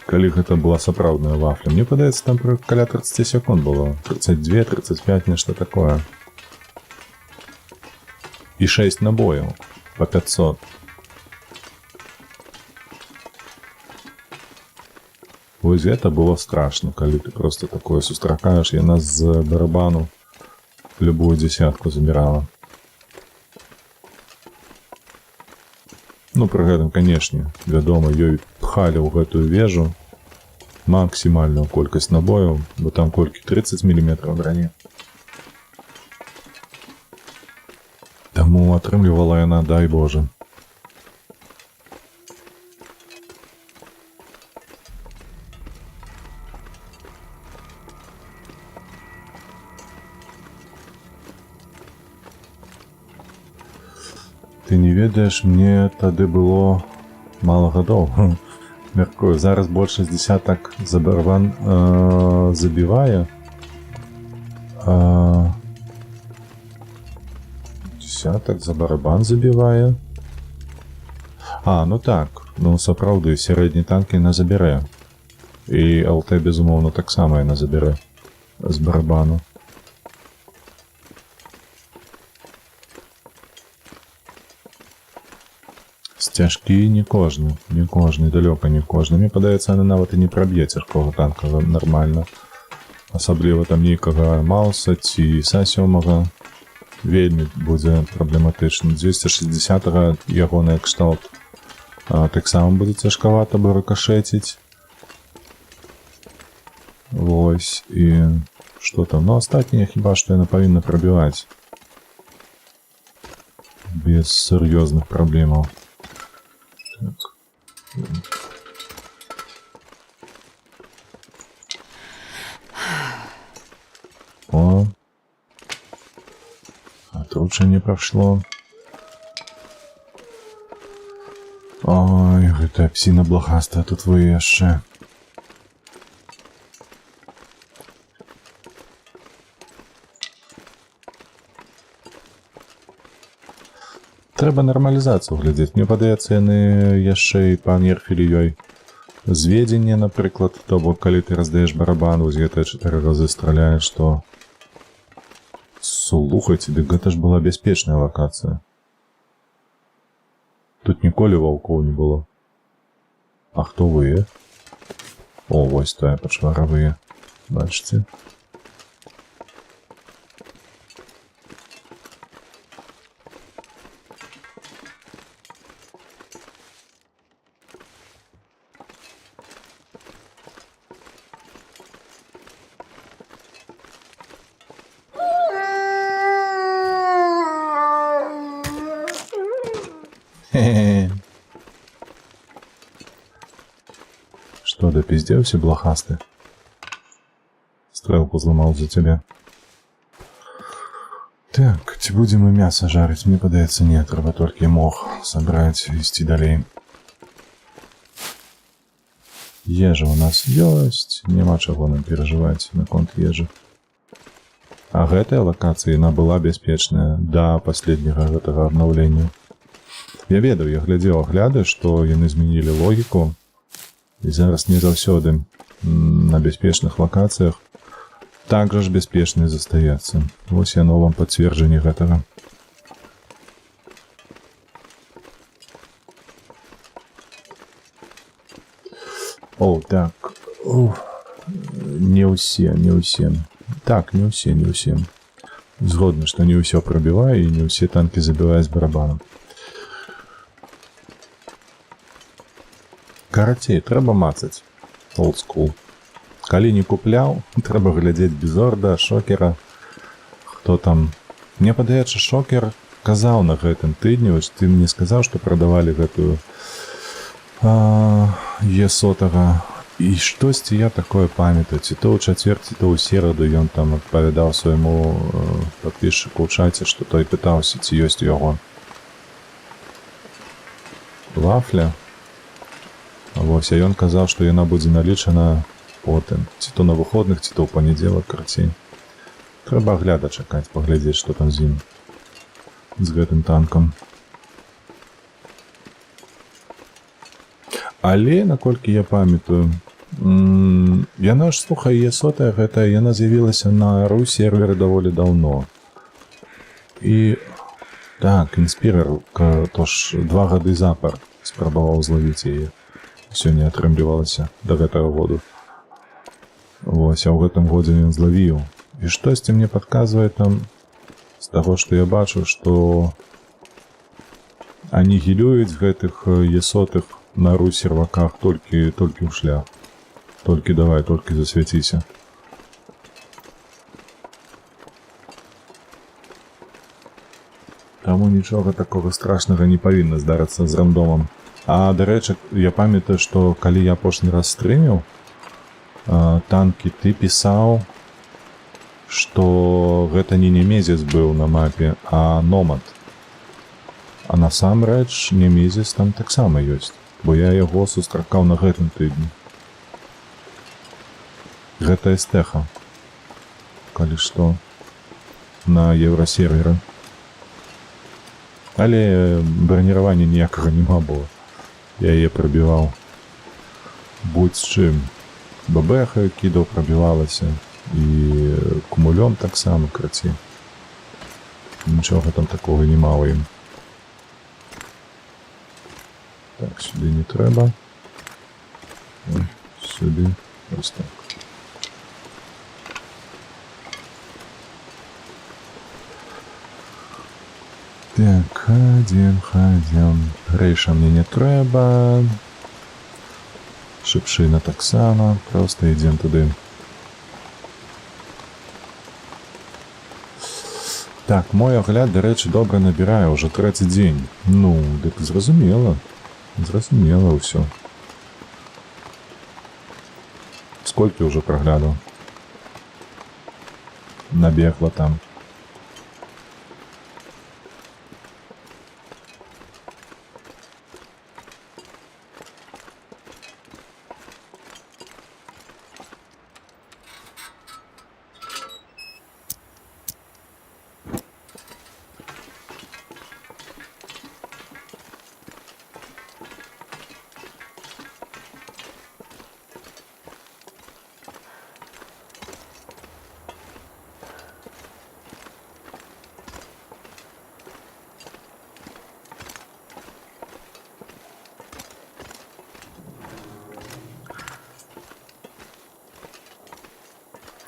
Калі гэта была сапраўдная вафля. Мне падаецца, там каля 30 секунд было. 32, 35, нешта такое. І 6 набояў по 500. Вось гэта было страшно, калі ты просто такое сустракаеш, яна з барабану любую дзесятку забірала. Ну, пры гэтым, канешне, вядома, ёй пхалі ў гэтую вежу максімальную колькасць набояў, бо там колькі 30 мм брані. Таму атрымлівала яна, дай Боже. Ты не ведаеш, мне тады было мала гадоў. Мяркую, зараз больш 60 за барабан забівае. Десятак за барабан забівае. Ну так, ну сапраўды, сярэдні танк яна забярэ. І ЛТ, безумоўна, таксама яна забярэ з барабану. Цяжкі не кожны, далёка не кожны. Мне падаецца, яна нават і не праб'е цяжкога танка нармальна. Асабліва там нейкага Мауса ці Са-7 вельмі будзе праблематычна. 260-га ягоны кшталт таксама будзе цяжкавата бы рыкашэціць. Вось, і што там? Ну, астатнія хіба што яна павінна прабіваць. Без сур'ёзных праблемаў. О, отручение прошло. Ой, гэта псіна блахастая тут вы яшчэ. Трэба нармалізацыю глядзець. Мне падаецца, яны яшчэ і панерфілі ёй зведзенне, напрыклад. То бок, калі ты раздаеш барабан, вось гэтыя 4 разы страляеш, то... Слухайце, дык гэта ж была бяспечная лакацыя. Тут ніколі ваўкоў не было. А хто вы? О, вось тая пачваравыя. Бачыце? Что, допиздеўся, блахасты? Стрэлку зламаў за цябе. Так, ці будзем мы мяса жарыць? Мне падаецца, не, трэба толькі мох сабраць і ісці далей. Ежа у нас ёсць, няма чаго нам перажываць наконт ежы. А гэтая лакацыя, яна была бяспечная да паследняга гэтага абнаўлення. Я ведаю, я глядзеў агляды, што яны змянілі логіку, і зараз не заўсёды на бяспечных лакацыях так жа ж бяспечнай застаецца. Вось яно вам пацверджанне гэтага. О, так. Не ўсе. Так, не ўсе. Згодны, што не ўсё прабівае і не ўсе танкі забівае з барабаном. Карацей, трэба мацаць. Old school. Калі не купляў, трэба глядзець Бізорда, Шокера. Хто там? Мне падаецца, Шокер казаў на гэтым тыдні, вось ты мне сказаў, што прадавалі гэтую Е100-га. І штосьці я такое памятаю. Ці то ў чацвер, ці то ў сераду ён там адпавядаў свайму падпісчыку ў чаце, што той пытаўся, ці ёсць у яго вафля. Вось, а ён казаў, што яна будзе налічана потым. Ці то на выходных, ці то ў панядзелак, карацей. Трэба агляда чакаць, паглядзець, што там з ім. З гэтым танкам. Але, наколькі я памятаю, яна ж, слухай, Е100, гэта яна з'явілася на RU серверы даволі даўно. І, так, Інспірер, то ж 2 гады запар спрабаваў злавіць яе. Всё не атрымлівалася да гэтага году. Вось, а ў гэтым годзе ён злавіў. І штосьці мне падказвае там, з таго, што я бачу, што анігілююць гэтых есотых на ру-серваках толькі ў шлях. Толькі давай, толькі засвяціся. Таму нічога такога страшнага не павінна здарыцца з рандомам. А, дарэчы, я памятаю, што калі я апошні раз стрыміў танкі, ты пісаў, што гэта не Немезіс быў на мапе, а Номад. А насамрэч Немезіс там таксама ёсць, бо я яго сустракаў на гэтым тыдні. Гэта Эстэха, калі што, на еўрасерверы. Але браніравання ніякага нема было. Я яе прабіваў будь з чым. Бабэха кідаў, прабівалася. І кумулём таксама, крацей. Нічога там такога нема ў ім. Так, сюды не трэба. Сюды. Ось так. Так, ходзім. Рэйша мне не трэба. Шыпшына таксама. Проста ідзем туды. Так, мой агляд, дарэчы, добра набірае ўжо 3-й дзень. Ну, дык зразумела. Зразумела ўсё. Сколькі ўжо праглядаў? Набегла там.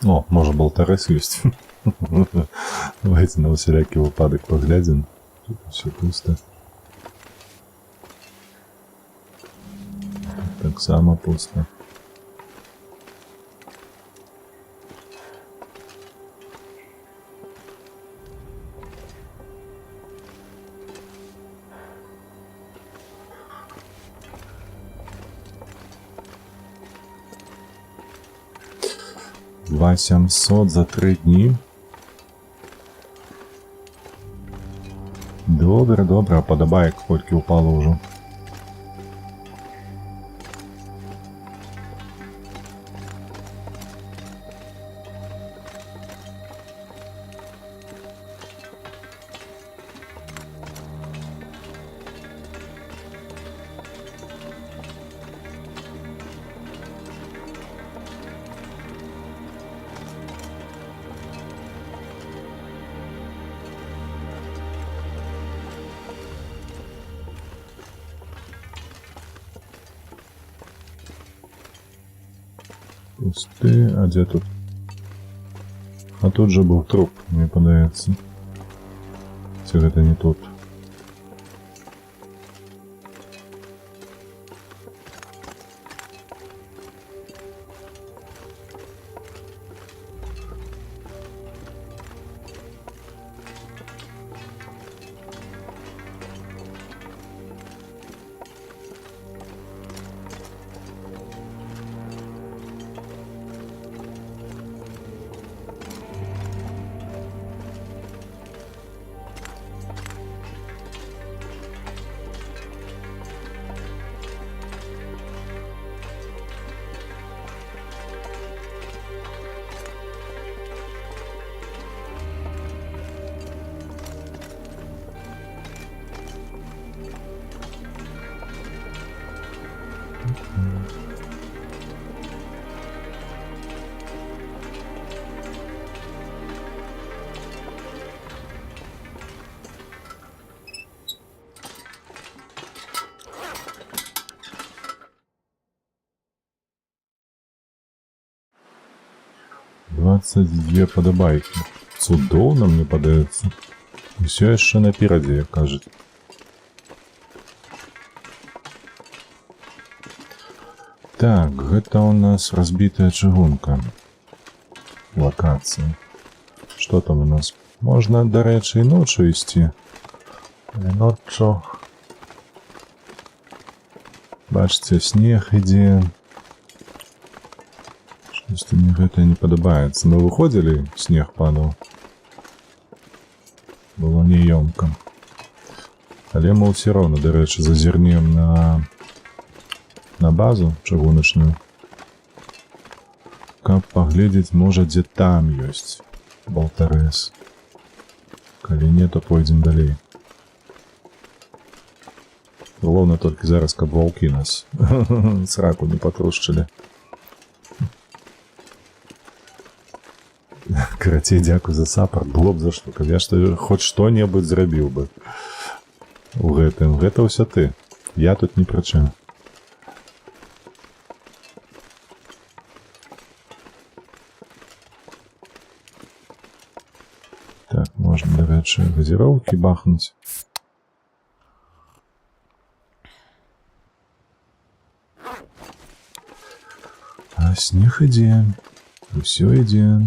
О, можа болтарэс ёсць. Давайте на усялякі выпадак паглядзім. Тут усё пуста. Таксама пуста. $800 за 3 дні. Добре, добре, а падабаек колькі упало ўжо. Пусты, а дзе тут? А тут жа быў труп, мне падаецца. Ці гэта не тут? 22 падабайкі. Цудоўна, мне падаецца. Усё яшчэ наперадзе, як кажуць. Так, гэта у нас разбітая чыгунка. Лакацыя. Што там у нас? Можна, дарэчы, і ноччу ісці. Але ноччу... Бачыце, снег ідзе. Штосьці мне гэта не падабаецца. Мы выходзілі, снег падаў. Было няёмка. Але мы ўсё роўна, дарэчы, зазірнем на базу чыгуначную. Каб паглядзець, можа, дзе там ёсць Болтарэс. Калі не, то пойдзем далей. Галоўна толькі зараз, каб ваўкі нас сраку не патрушчылі. Карацей, дзякуй за сапарт, было б за што. Каб я хоць што-небудзь зрабіў бы у гэтым. Гэта ўсё ты. Я тут ні пры чым. Так, можна, дарэчы, газіроўкі бахнуць. А снег ідзе. Усё ідзе.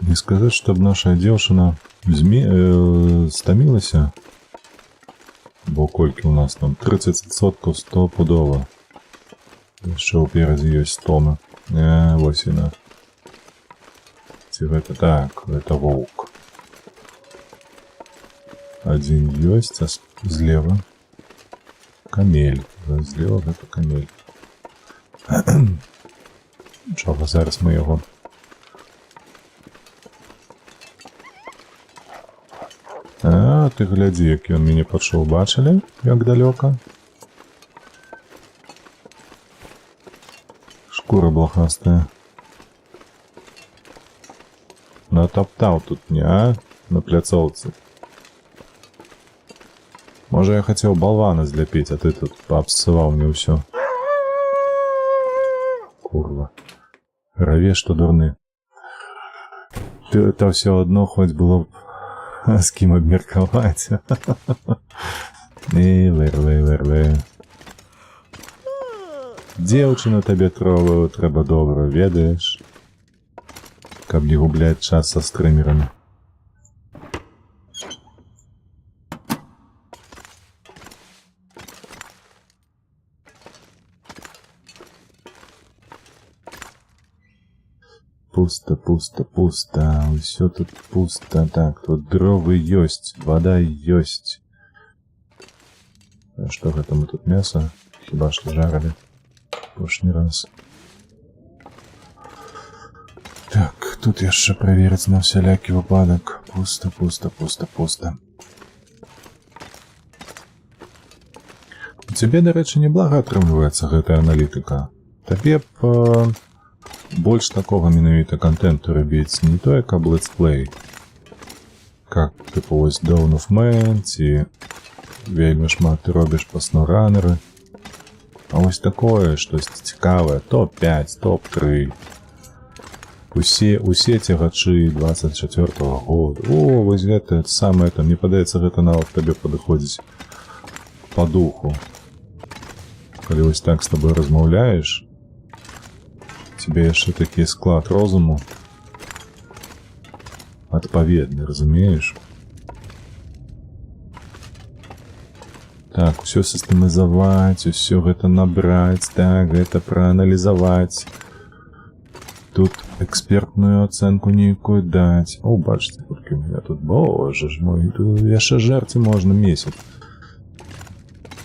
Не сказаць, чтоб наша дзеўчына стамілася, бо колькі у нас там 30% стопудова. Яшчэ ўперадзе ёсць стома. Вось яна. Ці гэта так, гэта воўк. Адзін ёсць, а злева камель. Злева гэта камель. Чого, зараз мы яго... А, ты глядзі, які ён мяне пачуў. Бачылі, як далёка? Шкура блохастая. Натоптаў тут не, а? На пляцоўцы. Можа, я хацеў балвана зляпіць, а ты тут паабсцываў мне ўсё. Курва. Раве, што дурны. Ты-то ўсё адно хоць было б з кім абмеркаваць. Лыр. Дзеўчыну табе тровую трэба добра, ведаеш? Каб не губляць час са стрымерамі. Пусто. Усё тут пусто. Так, тут дровы ёсць, вода ёсць. А што гэта мы тут мяса? Хіба што жарылі. Апошні раз. Так, тут яшчэ праверыць на всялякі выпадак. Пусто. У цябе, дарэчы, неблага атрымліваецца гэтая аналітыка. Табе б... больш такога менавіта контенту рабіць, не тое, каб летсплей. Как, типу, вось Dawn of Man, ці вельмі шмат ты робіш па SnowRunner. А вось такое, штосьці цікавае, топ-5, топ-3. Усе цягачы 24-го года. О, вось гэта самае там, мне падаецца, гэта нават табе падыходзіць па духу. Калі вось так з табой размаўляеш, тебе яшчэ такі склад розуму адпаведны, разумееш? Так, усё сістэмізаваць, усё гэта набраць, так, гэта прааналізаваць. Тут экспертную ацэнку нейкую даць. О, бачыце, колькі у меня тут, боже ж мой, тут яшчэ жерці можна месяц.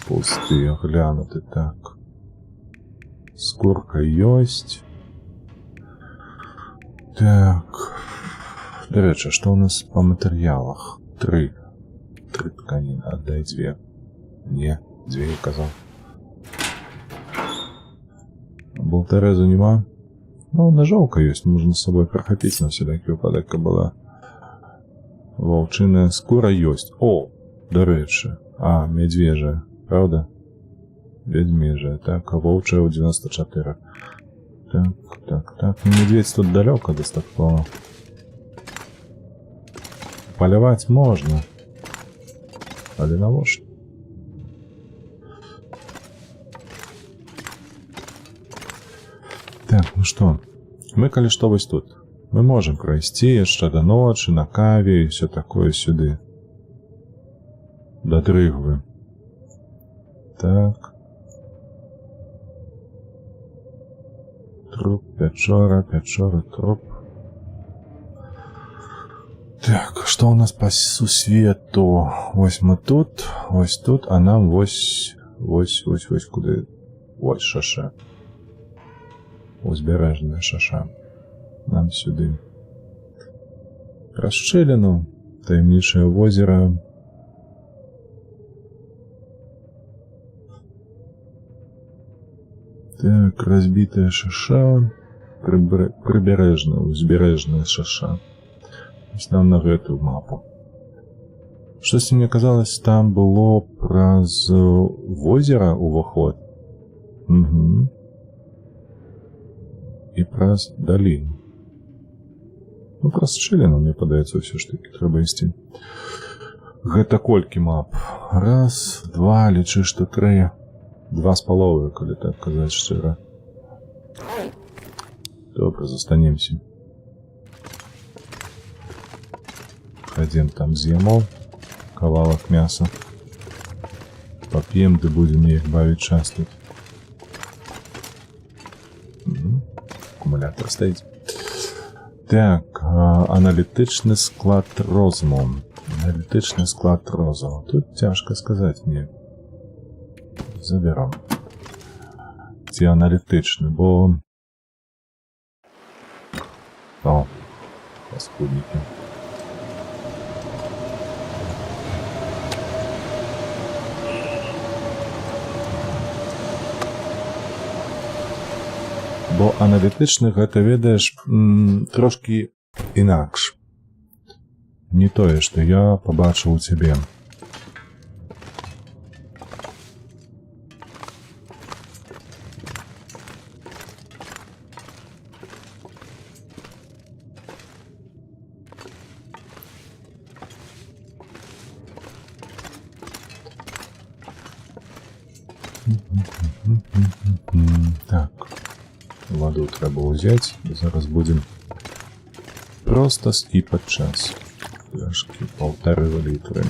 Пусты, аглянуты, так. Скурка ёсць. Так, дарэчы, што ў нас па матэрыялах? 3 тканіны, аддай 2. Не, 2 я казаў. болтарезу нема. Ну, ножовка есть, можно с собой прохопить на всякий выпадок, была. Вовчиная скура есть. О, до речі. А, медвежья, правда? Ведмежья. Так, а вовчая у 94. Так. Ну, медведь тут далеко достаточно. Поливать можно. Але навошта? Так, ну что, мы, калі што, вось тут. Мы можем пройсці яшчэ до ночи на каве и все такое сюды. До дрыгвы. Так. Труп, пячора, труп. Так, что у нас по сусвету? Вось мы тут, а нам вось, куды? Вось шаша. Узбережная шаша. Нам сюды. Расшчыліну, таямнічае возера. Так, разбитая шаша. Прибережная, узбережная шаша. Нам на гэтую мапу. Штосьці мне казалось, там было праз возера уваход. Угу. І праз даліну. Ну, праз шчыліну, мне падаецца, ўсё ж такі трэба ісці. Гэта колькі мап? Раз, два, лічы, што 3. 2,5, калі так казаць шчыра. Добра, застанемся. Пойдем там з'їмо кавалок мяса. Поп'ем, ды будем неяк бавіць час тут. Акумулятор стоїть. Так, аналітичний склад розуму. Аналітичний склад розуму. Тут тяжко сказати мне. Заберем. Ці аналітичний, бо... О, паскудники. Бо аналітычны гэта, ведаеш, трошки інакш. Не тое, што я пабачыў у цябе. Так. Воду трэба ўзяць, зараз будем просто скіпаць час. Пляшки 1,5 літры.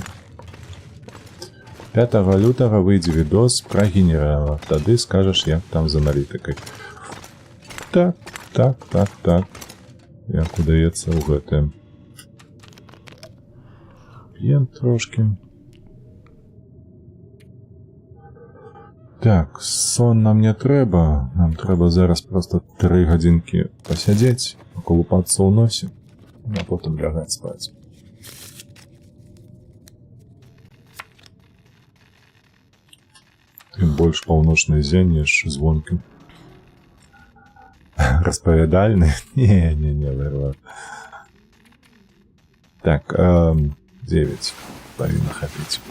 5 лютага выйдзе відос пра генерала. Тады скажаш, як там з аналітыкай. Так. Як удаецца ў гэтым. П'ем трошки. Так, сон нам не трэба. Нам трэба зараз просто 3 гадзінкі пасядзець, паколупацца ў носе, а потым лягаць спаць. Тым больш паўночны дзень, ніж звонкі. Распавядальны? Не, вырва. Так, 9 павінна хапіць.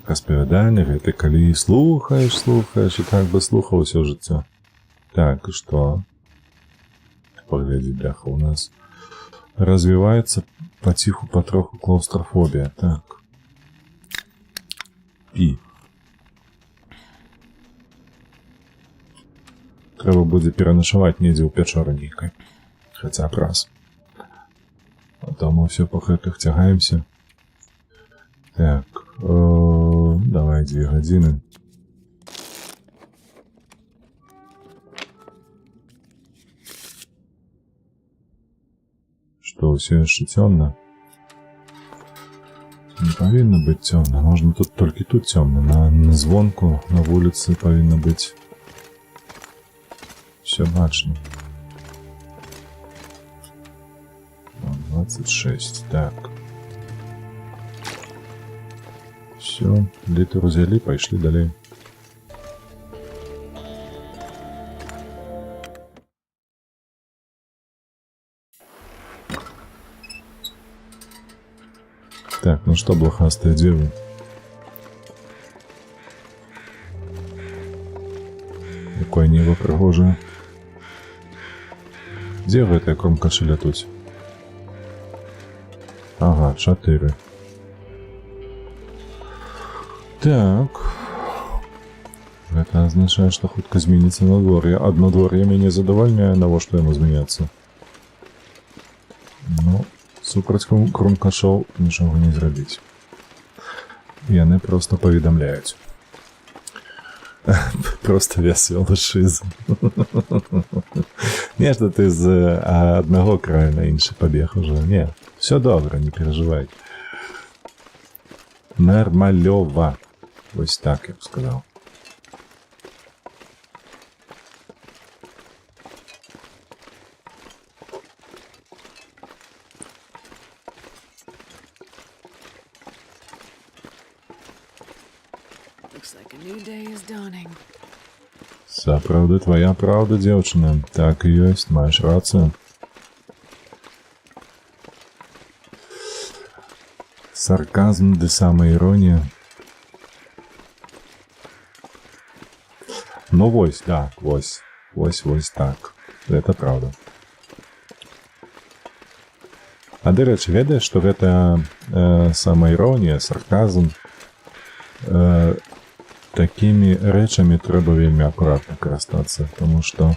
Распавядальны гэта калі слухаеш і так бы слухаў усё жыццё. Так, і што? Паглядзі, бляха, у нас развіваецца паціху патроху клаўстрафобія. Так. Пі. Трэба будзе пераначаваць недзе ў пячоры нейкай. Хаця б раз. А то мы ўсё па гэтых цягаемся. Так. Давай 2 гадзіны. Што, ўсё яшчэ цёмна? Не павінна быць цёмна. Можна тут толькі тут цёмна. На звонку, на вуліцы павінна быць всё бачна. 26. Так. Все, літр узялі, пайшлі далей. Так, ну что, блохастые, где вы? Какое небо пригожее. Где в этой кромкаши летуть? Ага, 4. Так. Гэта азначае, што хутка зменіцца надвор'е. Аднадвор'е мяне задавальняе, навошта яму змяняцца. Ну, супраць кромкашоў нічога не зрабіць. Яны проста паведамляюць. Просто веселый шизм. Не, что ты з одного края на інший побег уже. Не, все добре, не переживай. Нормальово. Ось так я б сказав. Looks like a new day is dawning. Сапраўды твоя правда, дзяўчына. Так і ёсць, маеш рацыю. Сарказм ды самаіронія. Ну вось, так, вось. Вось так. Гэта правда. А дарэчы, ведаеш, што гэта самаіронія, сарказм, такімі рэчамі трэба вельмі акуратна карыстацца, тому што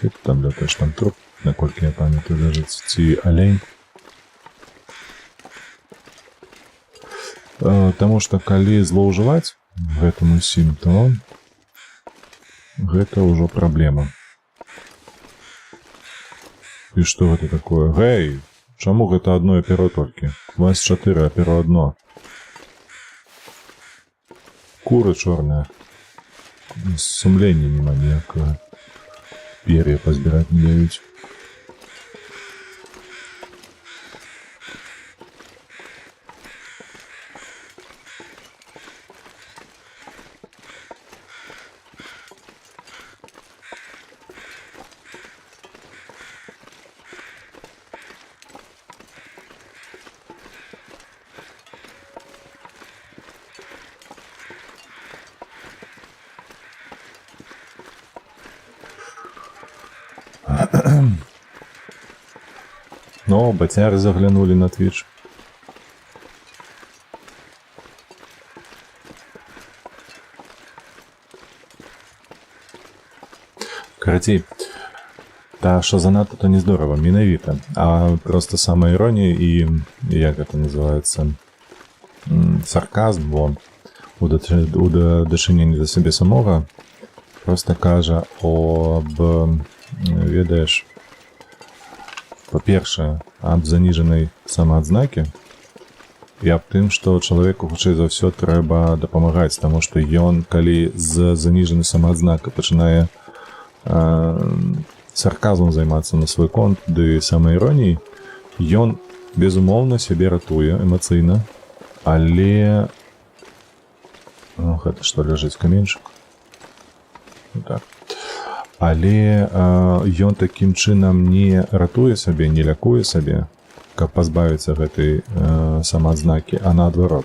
ці там лётаеш, там труп, наколькі я памятаю, ляжыць, ці алень. Таму што калі злоўжываць гэтым усім, то гэта ўжо праблема. І што гэта такое? Гэй, чаму гэта адно перо толькі? У вас 4, а перо одно. Куры чорныя. Сумлення нема ніякага. Пер'я пазбіраць не даюць. Но батяры заглянули на Twitch. Карацей, та що занадто, то не здорово, менавіта. А просто самоирония и, як это называется, сарказм, вон, у дачыненні за сябе самога, просто кажа об, ведаеш, па-першае, аб заніжанай самаадзнакі і аб тым, што чалавеку хутчэй за ўсё трэба дапамагаць, таму што ён, калі з заніжанай самаадзнакай пачынае сарказмам займацца на свой конт ды самаіроніяй, ён, безумоўна, сябе ратуе эмацыйна, але... Гэта што, ляжыць каменьчык? Так. Але ён такім чынам не ратуе сабе, не лякуе сабе, каб пазбавіцца гэтай самаадзнакі, а наадварот,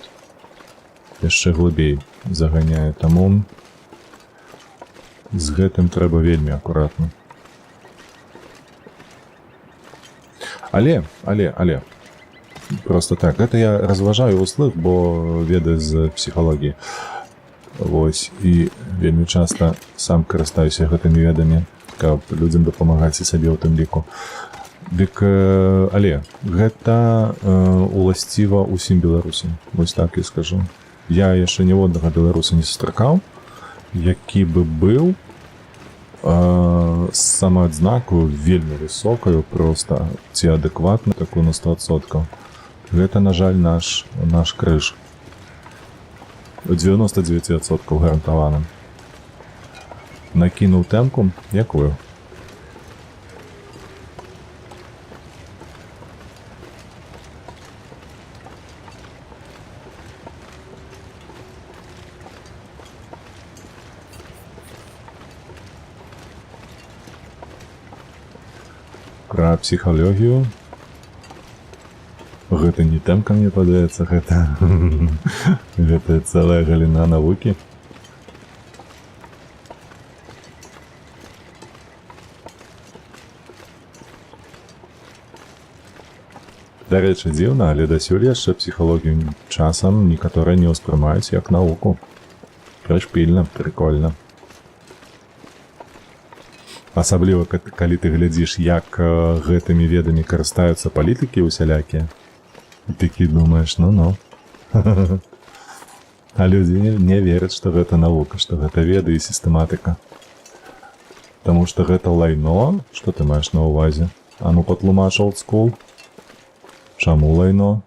яшчэ глыбей заганяе. Таму з гэтым трэба вельмі акуратна. Але, просто так, гэта я разважаю ўслых, бо ведаю з псіхалогіі. Вось, і вельмі часта сам карыстаюся гэтымі ведамі, каб людзям дапамагаць і сабе ў тым ліку. Дык, але, гэта уласціва ўсім беларусам, вось так і скажу. Я яшчэ ніводнага беларуса не сустракаў, які бы быў з самаадзнакою вельмі высокаю, проста, ці адэкватна такую на 100%. Гэта, на жаль, наш крыж. 99% гарантаваным. Накінуў тэмку, якую? Пра псіхалогію Гэта не тэмка, мне падаецца, гэта... гэта цэлая галіна навукі. Дарэчы, дзіўна, але дасюль яшчэ псіхалогію часам некаторыя не ўспрымаюць як навуку. Прышпільна, прикольна. Асабліва, калі ты глядзіш, як гэтымі ведамі карыстаюцца палітыкі усялякія. І такі думаеш, ну-ну. А людзі не вераць, што гэта навука, што гэта веды і сістэматыка. Таму што гэта лайно, што ты маеш на ўвазе? А ну патлумач old school. Чаму лайно?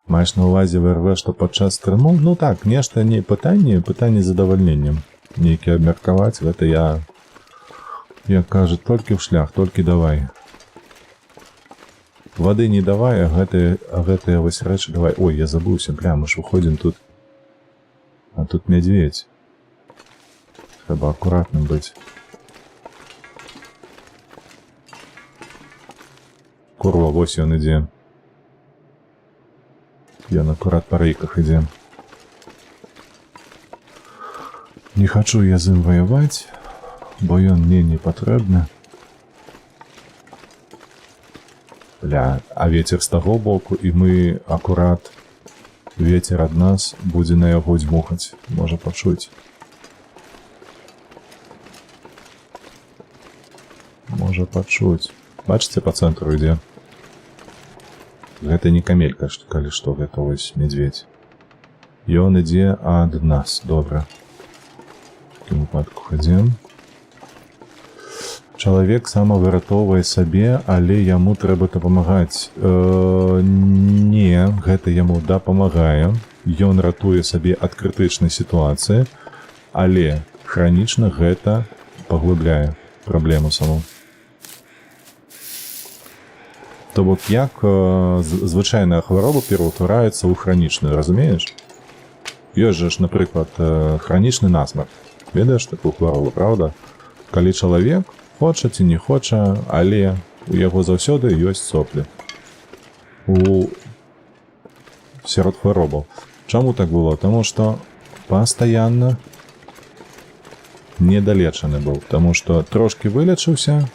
Маеш на ўвазе ВРВ, што падчас стрыму? Ну так, нешта не пытанне задавальненнем. Нейкі абмеркаваць, гэта я, як кажа, толькі ў шлях, толькі давай. Вады не давай, а гэтыя вось рэчы давай. Ой, я забыўся, бля, мы ж выходзім тут. А тут мядзведь. Трэба акуратным быць. Курва, вось ён ідзе. Ён акурат па рэйках ідзе. Не хачу я з ім ваяваць, бо ён мне не патрэбны. Бля, а вецер з таго боку, і мы акурат вецер ад нас будзе на яго дзьмухаць. Можа пачуць. Можа пачуць. Бачыце, па цэнтру ідзе. Гэта не камелька, калі што, гэта вось мядзведь. Ён ідзе ад нас, добра. В такім выпадку хадзім. Чалавек самавыратоўвае сабе, але яму трэба дапамагаць. Не, гэта яму дапамагае. Ён ратуе сабе ад крытычнай сітуацыі, але хранічна гэта паглыбляе праблему саму. То бок, як звычайная хвароба пераўтвараецца ў хранічную, разумееш? Ёсць жа ж, напрыклад, хранічны насмарк. Ведаеш такую хваробу, правда? Калі чалавек хоча ці не хоча, але у яго заўсёды ёсць соплі. Сярод хваробаў. Чаму так было? Таму што пастаянна недалечаны быў. Таму што трошкі вылечыўся,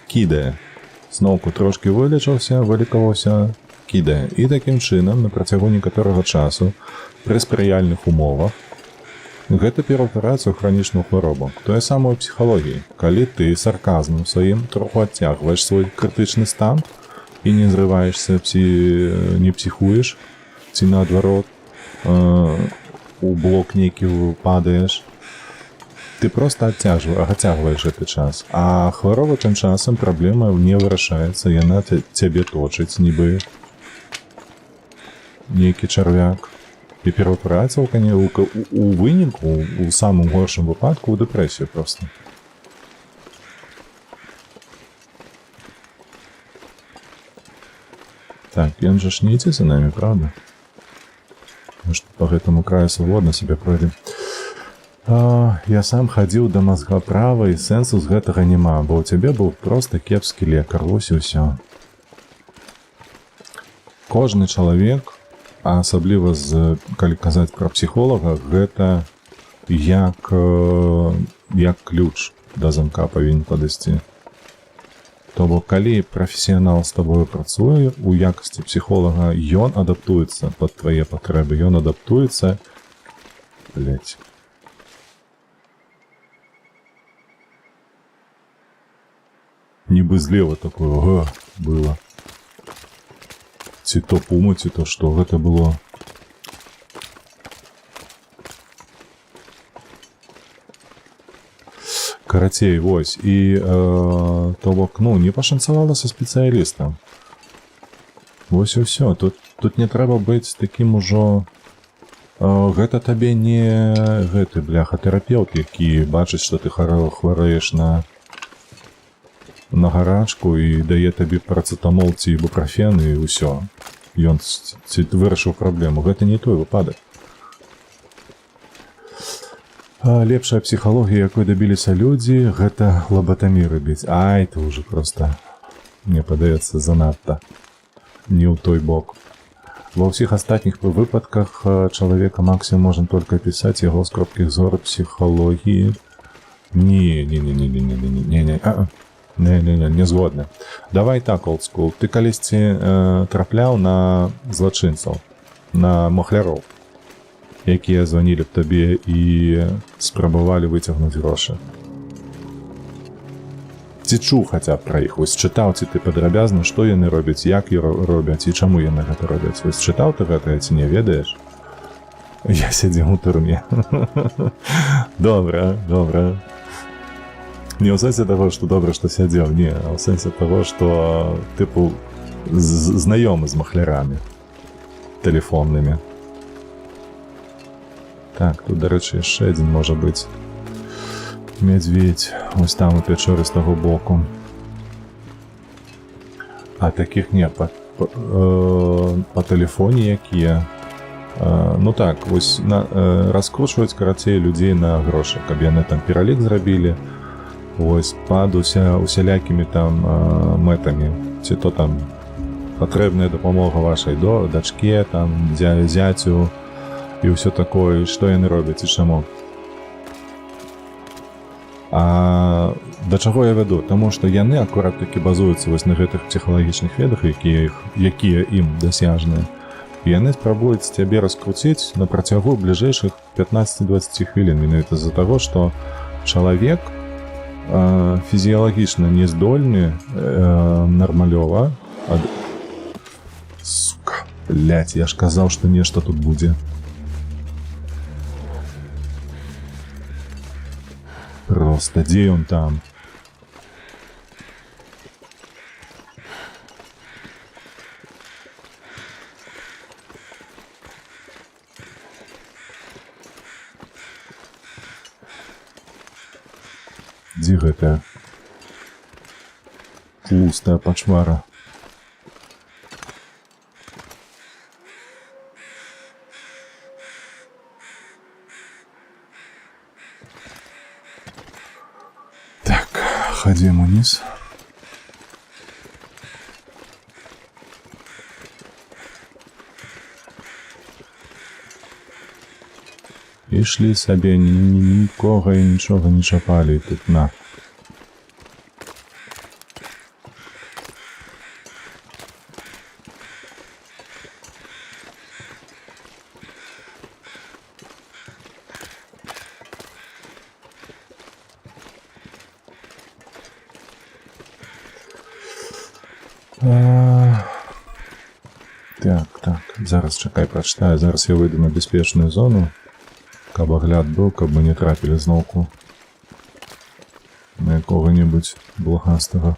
кідае. Зноўку трошкі вылечыўся, вылікаваўся, кідае. І такім чынам, на працягу некаторага часу, пры спрыяльных умовах, гэта пераўтвараецца ў хранічную хваробу. Тое самае ў псіхалогіі. Калі ты сарказмам сваім троху адцягваеш свой крытычны стан і не зрываешся, не псіхуеш, ці наадварот у блок нейкі падаеш, ты проста адцягваеш гэты час. А хвароба тым часам праблема не вырашаецца, яна цябе точыць, нібы нейкі чарвяк. І пераўтвараецца у выніку, у самым горшым выпадку, у дэпрэсію проста. Так, ён жа ж не ідзе за намі, правда? Может, по гэтаму краю свабодна себе пройдзе. Я сам хадзіў да мазгаправа, і сэнсу з гэтага няма, бо ў цябе быў проста кепскі лекар, вось і ўсё. Кожны чалавек, а асабліва калі казаць пра псіхолага, гэта як ключ да замка павінен падысці. То бок, калі прафесіянал з табою працуе, у якасці псіхолага ён адаптуецца пад твае патрэбы, ён адаптуецца, нібы злева такое было. Ці то пума, ці то што гэта было. Карацей, вось. І то бок, не пашанцавала са спецыялістам. Вось і ўсё. Тут не трэба быць такім ужо... Гэта табе не гэты, бляха-тэрапеўт, які бачыць, што ты хварэеш на гарачку і дае табе парацетамол ці ібупрафен і ўсё. Ён вырашыў праблему. Гэта не той выпадак. Лепшая псіхалогія, якой дабіліся людзі, гэта лабатамію рабіць. Ай, ты ўжо проста, мне падаецца, занадта не ў той бок. Ва ўсіх астатніх выпадках чалавека максимум можна толькі пісаць яго з кропкі зору псіхалогіі. Не згодны. Давай так, олдскул. Ты калісьці трапляў на злачынцаў, на махляроў, якія званілі б табе і спрабавалі выцягнуць грошы. Ці чуў хаця б пра іх? Вось чытаў ці ты падрабязна, што яны робяць, як робяць і чаму яны гэта робяць? Вось чытаў ты гэта, ці не ведаеш? Я сядзеў у турме. Добра. Не ў сэнсе таго, што добра, што сядзеў, не, а ў сэнсе таго, што, тыпу, знаёмы з махлярамі тэлефоннымі. Так, тут, дарэчы, яшчэ адзін можа быць медведь, ось там у пячоры з таго боку. А такіх не, па тэлефоне якія. Ну так, вось раскручваюць, карацей, людзей на грошы, каб яны там пералік зрабілі, вось пад усялякімі там мэтамі, ці то там патрэбная дапамога вашай дачке, там зяцю і ўсё такое, што яны робяць і чаму. А да чаго я вяду? Таму што яны акурат такі базуюцца вось на гэтых псіхалагічных ведах, якія ім дасяжныя. І яны спрабуюць цябе раскруціць на працягу бліжэйшых 15-20 хвілін, менавіта з-за таго, што чалавек фізіялагічна не здольны нармалёва. Сука, блядь, я ж казаў, што нешта тут будзе. Просто, дзе ён там? Дзе гэтая тлустая пачвара? Ходим униз. І йшли собі, нікого і нічого не чапали тут на. Так, зараз чакай, прачытаю, зараз я выйду на бяспечную зону, каб агляд быў, каб мы не трапілі зноўку на якога-небудзь блохастага.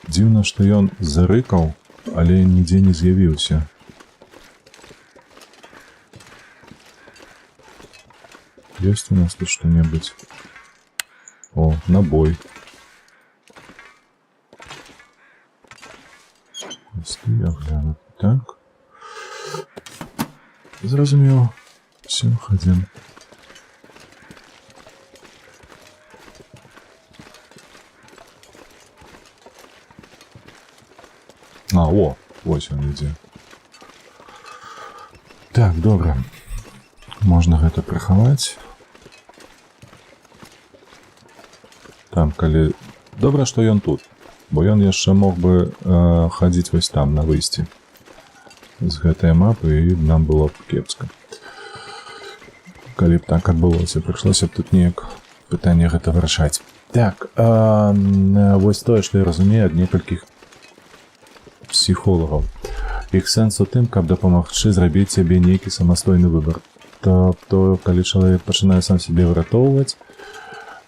Дзіўна, што ён зарыкаў, але нідзе не з'явіўся. Ёсць у нас тут што-небудзь? О, набой. Я гляну. Так. Зразумеў. Все, ходим. Ось он ідзе. Так, добра. Можна гэта прахаваць. Там, калі... Добра, што ён тут. Бо ён яшчэ мог бы хадзіць вось там, на выйсці з гэтай мапы, і нам было б кепска. Калі б так адбылося, прыйшлося б тут неяк пытанне гэта вырашаць. Так, вось тое, што я разумею ад некалькіх псіхолагаў. Іх сэнс у тым, каб дапамагчы зрабіць сябе нейкі самастойны выбар. Тобто, калі чалавек пачынае сам сябе выратоўваць,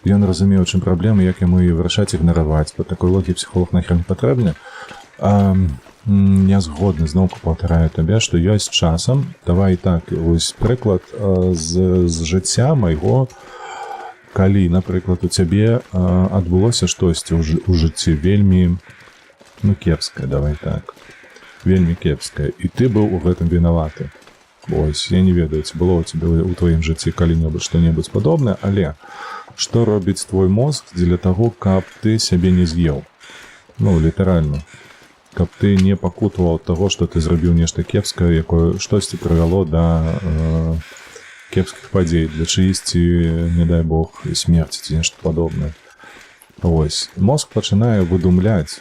ён разумее, у чым праблема, як яму і вырашаць, ігнараваць. Па такой логіі псіхолог нахер не патрэбны. Я згодны, зноўку паўтараю табе, што ёсць часам, давай так, вось прыклад з жыцця майго, калі, напрыклад, у цябе адбылося штосьці ў жыцці вельмі, кепскае, давай так, вельмі кепскае, і ты быў у гэтым вінаваты. Ось, я не ведаю, ці было ў цябе ў тваім жыцці калі-небудзь што-небудзь падобнае, але што робіць твой мозг дзеля таго, каб ты сябе не з'еў? Ну, літаральна. Каб ты не пакутаваў ад таго, што ты зрабіў нешта кепскае, якое штосьці прывяло да кепскіх падзей, для чыісьці, не дай Бог, смерці ці нешта падобнае. Ось. Мозг пачынае выдумляць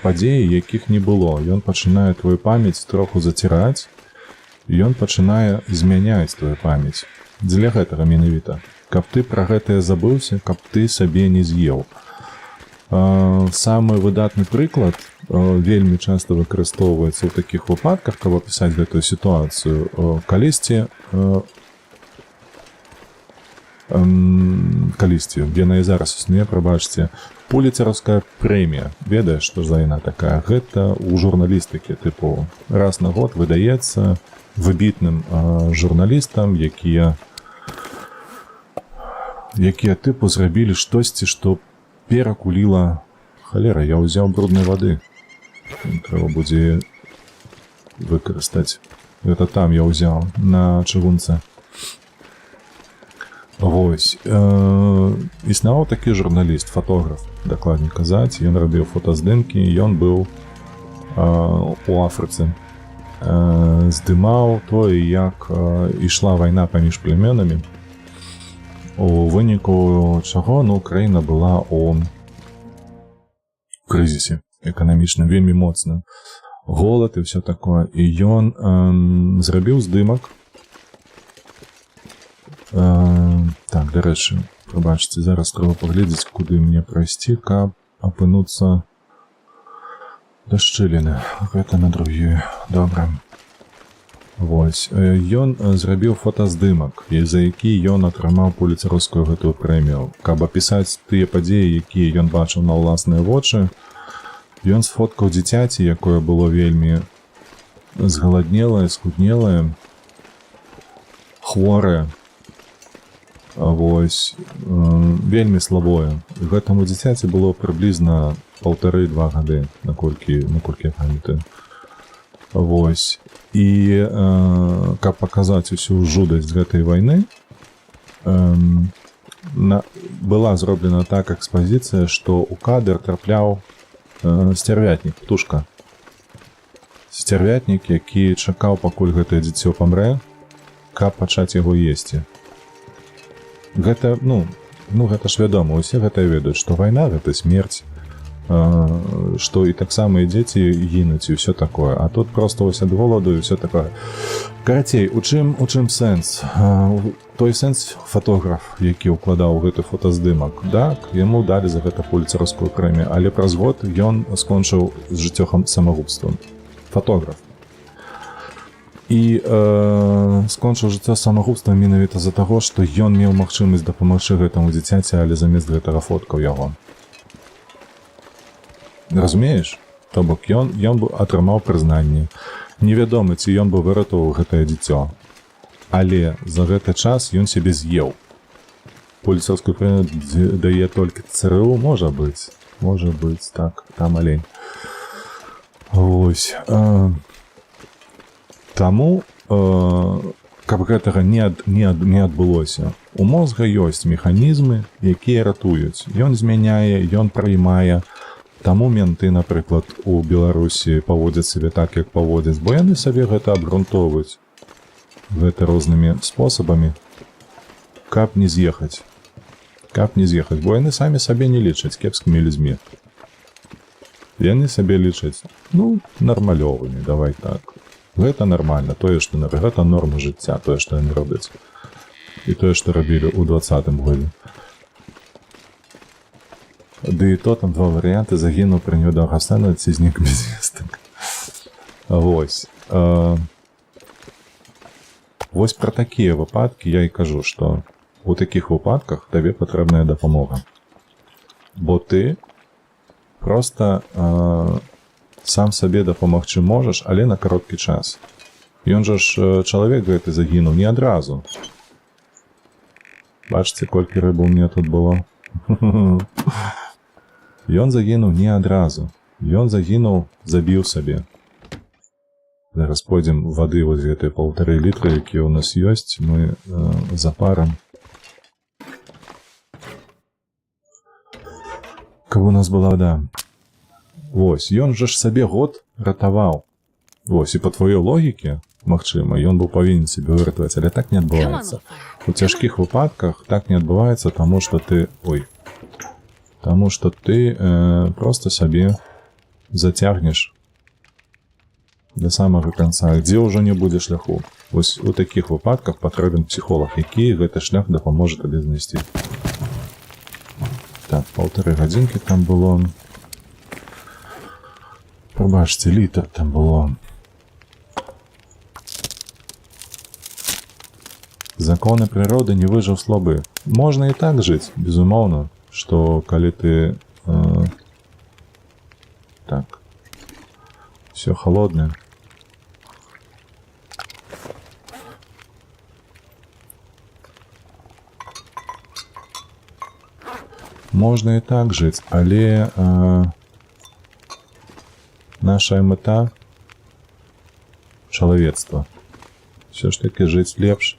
падзеі, якіх не было. Ён пачынае твою памяць троху заціраць, ён пачынае змяняць твою памяць. Дзеля гэтага менавіта. Каб ты пра гэтае забыўся, каб ты сабе не з'еў. Самы выдатны прыклад вельмі часта выкарыстоўваецца ў такіх выпадках, каб апісаць гэтую сітуацыю. Калісьці, яна і зараз існуе, прабачце, Пуліцераўская прэмія. Ведаеш, што за яна такая? Гэта ў журналістыкі, тыпу, раз на год выдаецца выбітным журналістам, якія тыпу зрабілі штосьці, што перакуліла... Халера, я ўзяў бруднай вады. Трэба будзе выкарыстаць. Гэта там я ўзяў, на чыгунцы. Вось. Існаваў такі журналіст, фотограф, дакладней казаць. Ён рабіў фотаздымкі, ён быў у Афрыцы. Здымаў тое, як ішла вайна паміж племёнамі. У выніку чаго, ну, краіна была у крызісе эканамічным, вельмі моцным. Голад і ўсё такое. І ён зрабіў здымак. Так, дарэчы, прабачце, зараз трэба паглядзець, куды мне прайсці, каб апынуцца да шчыліны. Гэта на другі. Добра. Вось. Ён зрабіў фотаздымак, за які ён атрымаў пуліцераўскую гэтую прэмію. Каб апісаць тыя падзеі, якія ён бачыў на ўласныя вочы, ён сфоткаў дзіцяці, якое было вельмі згаладнелае, скуднелае, хворае. Вось, вельмі слабое. Гэтаму дзіцяці было прыблізна 1,5-2 гады, наколькі я памятаю. Вось. І каб паказаць усю жудасць гэтай вайны, была зроблена так экспазіцыя, што ў кадр трапляў сцярвятнік, птушка. Сцярвятнік, які чакаў, пакуль гэтае дзіцё памрэ, каб пачаць яго есці. Гэта, гэта ж вядома, усе гэта ведаюць, што вайна — гэта смерць, што і таксама і дзеці гінуць, і ўсё такое. А тут проста вось ад голаду і ўсё такое. Карацей, у чым сэнс? Той сэнс фотограф, які ўкладаў гэты фотаздымак, так, яму далі за гэта пуліцераўскую прэмію, але праз год ён скончыў з жыццём самагубствам. Фотограф. І скончыў жыццё самагубствам менавіта з-за таго, што ён меў магчымасць дапамагчы гэтаму дзіцяці, але замест гэтага фоткаў яго. Разумееш? То бок ён атрымаў прызнанне. Невядома, ці ён бы выратаваў гэтае дзіцё. Але за гэты час ён сябе з'еў. Пуліцераўскую прэмію дае толькі ЦРУ, можа быць, так, там алень. Вось. Таму, каб гэтага не адбылося, у мозга ёсць механізмы, якія ратуюць. Ён змяняе, ён прыймае. Таму менты, напрыклад, у Беларусі паводзяць сябе так, як паводзяць, бо яны сабе гэта абгрунтоўваюць. Гэта рознымі спосабамі, каб не з'ехаць. Бо яны самі сабе не лічаць кепскімі людзьмі. Яны сабе лічаць, нармалёвымі, давай так. Гэта нармальна, гэта норма жыцця, тое, што яны робяць. І тое, што рабілі ў 20-м годзе. Ды і то там два варыянты: загінуў пры неўдаўгастане ці знік без вестак. Вось. Вось пра такія выпадкі я і кажу, што у такіх выпадках табе патрэбная дапамога. Бо ты проста сам сабе дапамагчы можаш, але на кароткі час. Ён жа ж, чалавек гэты загінуў не адразу. Бачце, колькі рыбы ў мне тут было? Ён загінуў не адразу. Ён загінуў, забіў сабе. зараз пойдзем вады вот гэтай 1,5 літра, якія ў нас ёсць, мы запарам. Каб у нас была вода. Вось, ён жа ж сабе год ратаваў. Вось, і па твоёй логіке, магчыма, ён быў павінен сябе выратаваць, але так не адбываецца. У цяжкіх выпадках так не адбываецца, таму што ты... Таму што ты проста сабе зацягнеш да самага канца, дзе ўжо не будзе шляху. Вось у такіх выпадках патрэбен псіхолог, які гэты шлях дапаможа табе знайсці. Так, 1,5 гадзінкі там было. Прабачце, літр там было. Законы прыроды не выжыў слабы. Можна і так жыць, безумоўна, што калі ты... Так. Всё холодное. Можна і так жыць, але наша мэта чалавецтва. Всё ж таки жыць лепш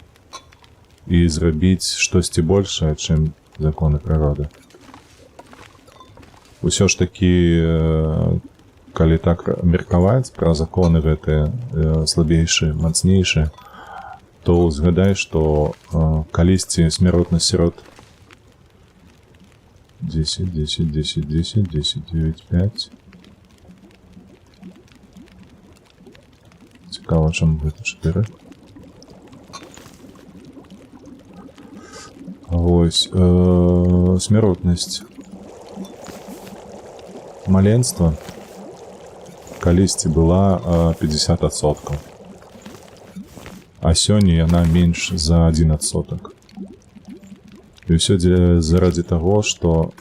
і зрабіць штосьці большае, чым законы прыроды. Усё ж таки, калі так меркаваць пра законы гэтыя слабейшыя, мацнейшыя, то згадай, што калісьці смяротнасць сярод 10, 10, 10, 10, 10, 9, 5. Цікава, чаму гэта 4. Вось, смяротнасць маленства калісьці была 50%. А сёння яна менш за 1%. І ўсё заради таго, што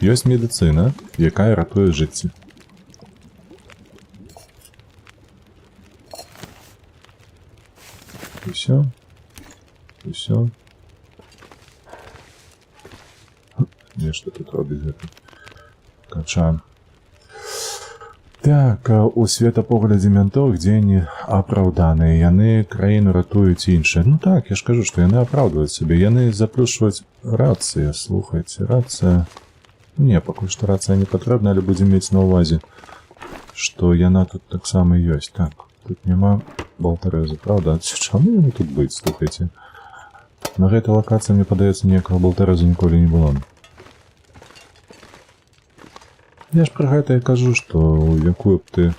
ёсць медыцына, якая ратуе жыцці. І ўсё. І ўсё. Нешта тут робіць гэта. Кача. Так, у светапоглядзе ментоў дзеянні апраўданыя. Яны краіну ратуюць іншыя. Ну так, я ж кажу, што яны апраўдваюць сабе. Яны заплюшваюць рацыя. Слухайце, рацыя... Не, пакуль што рацыя не патрэбна, але будзем мець на ўвазе, што яна тут таксама ёсць. Так, тут няма болтарэза, правда? Чаму яны тут быць, слухайце? На гэтай лакацыі, мне падаецца, ніякага болтарэза ніколі не было. Я ж пра гэта і кажу, што якую б ты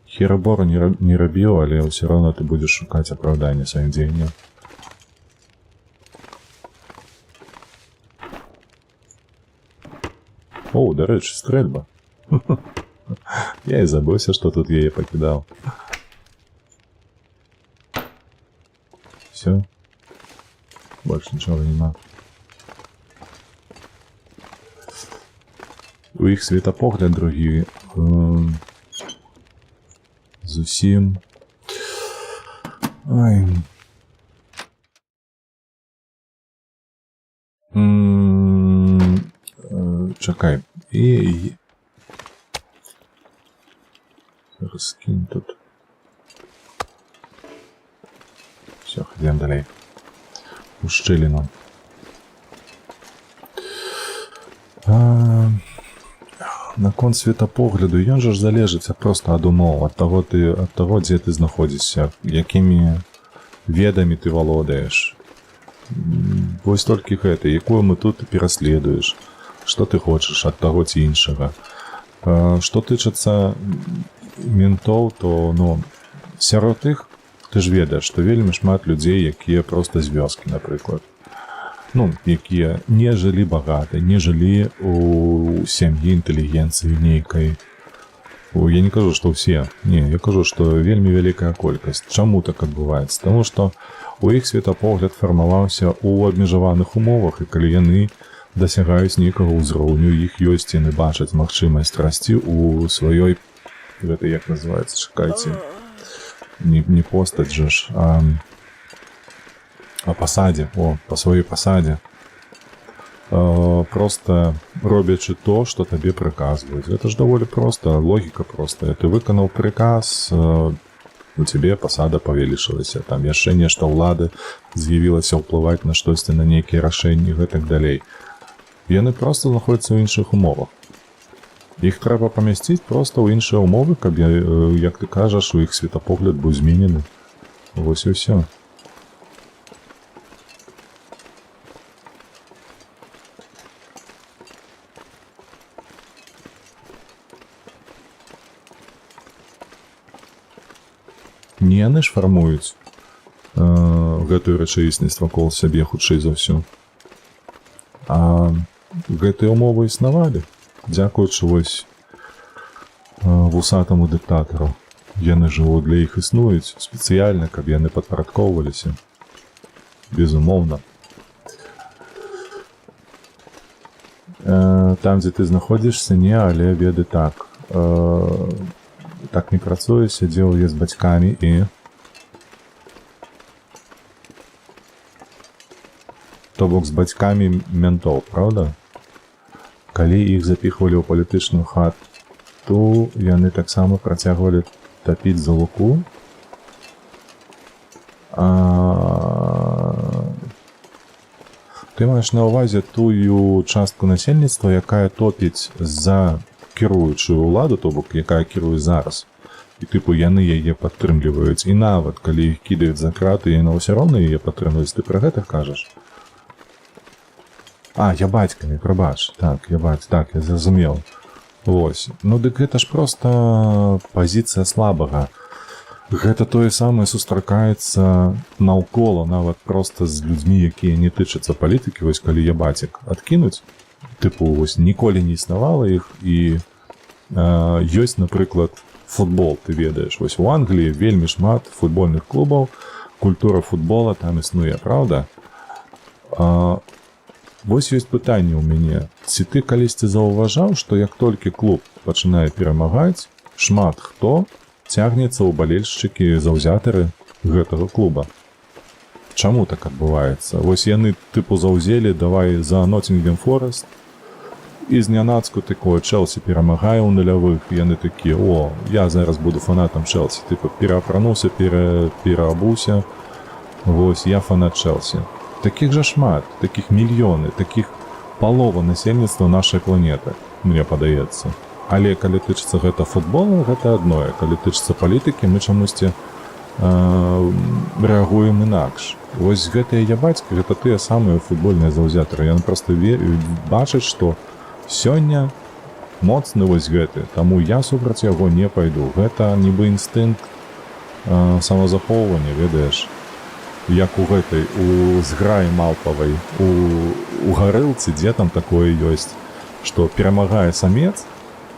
херабору не рабіў, але ўсё роўна ты будзеш шукаць апраўданне сваім дзеянням. О, дарэчы, стрэльба. Я і забыўся, што тут яе пакідаў. Всё. Больш нічога няма. У іх светапогляд другі. Зусім. Ой. Чакай. І... Раскинь тут. Все, ходім далей. У шчыліну. Наконт светапогляду, ён жа ж залежыць проста ад умоў, ад таго, дзе ты знаходзішся, якімі ведамі ты валодаеш. Вось толькі гэта, якую мы тут пераследуеш, што ты хочаш ад таго ці іншага. Што тычыцца ментоў, то, ну, сярод іх ты ж ведаеш, што вельмі шмат людзей, якія проста з вёскі, напрыклад. Ну, якія не жылі багата, не жылі у сям'і інтэлігенцыі нейкай. Я не кажу, што ўсе. Не, я кажу, што вельмі вялікая колькасць. Чаму так адбываецца? Таму што у іх светапогляд фармаваўся ў абмежаваных умовах, і калі яны дасягаюць нейкага ўзроўню, іх ёсць, яны бачаць магчымасць расці ў сваёй, гэта як называецца, чакайце, не постаць жа ж, а пасадзе, па сваёй пасадзе. просто робячы то, што табе прыказваюць. Гэта ж даволі проста, логіка простая. Ты выканаў прыказ, у цябе пасада павелічылася, там яшчэ нешта ўлады з'явілася ўплываць на штосьці, на нейкія рашэнні, гэтак далей. Яны проста знаходзяцца ў іншых умовах. Іх трэба памясціць проста ў іншыя умовы, каб, як ты кажаш, у іх светапогляд быў зменены. Вось і ўсё. Не яны ж фармуюць гэтую рэчаіснасць вакол сябе, хутчэй за ўсё. А гэтыя умовы існавалі, дзякуючы вось вусатаму дыктатару. Яны жыву для іх існуюць спецыяльна, каб яны падпарадкоўваліся. Безумоўна. Там, дзе ты знаходзішся, не, але веды так. Так не працуе, сядзеў я з бацькамі і... То бок з бацькамі ментоў, правда? Калі іх запіхвалі ў палітычную хату, яны таксама працягвалі тапіць за луку. Ты маеш на ўвазе тую частку насельніцтва, якая топіць за кіруючую ўладу, то бок якая кіруе зараз. І тыпу яны яе падтрымліваюць. І нават калі іх кідаюць за краты, яны ўсё роўна яе падтрымліваюць. Ты пра гэта кажаш? Я бацькамі, прабач. Так, я зразумеў. Вось. Ну дык гэта ж проста пазіцыя слабага. Гэта тое самае сустракаецца наўкола, нават проста з людзьмі, якія не тычацца палітыкі. Вось калі я бацік адкінуць, тыпу, вось ніколі не існавала іх, і ёсць, напрыклад, футбол, ты ведаеш. Вось у Англіі вельмі шмат футбольных клубаў, культура футбола там існуе, правда? Вось ёсць пытанне ў мяне. Ці ты калісьці заўважаў, што як толькі клуб пачынае перамагаць, шмат хто цягнецца ў балельшчыкі, заўзятары гэтага клуба? Чаму так адбываецца? Вось яны тыпу заўзелі, давай за Ноттингем Форест, і знянацку такое Чэлсі перамагае ў нулявых, яны такія, я зараз буду фанатам Чэлсі, тыпу пераапрануўся, пераабуўся, вось я фанат Чэлсі. Такіх жа шмат, такіх мільёны, такіх палова насельніцтва нашай планеты, мне падаецца. Але калі тычыцца гэта футбола, гэта адное. Калі тычыцца палітыкі, мы чамусьці рэагуем інакш. Вось гэтыя я бацькі, гэта тыя самыя футбольныя заўзятары. Яны проста бачаць, што сёння моцны вось гэты, таму я супраць яго не пайду. Гэта нібы інстынкт самазахоўвання, ведаеш. Як у гэтай, у зграі малпавай, у гарэлцы, дзе там такое ёсць, што перамагае самец,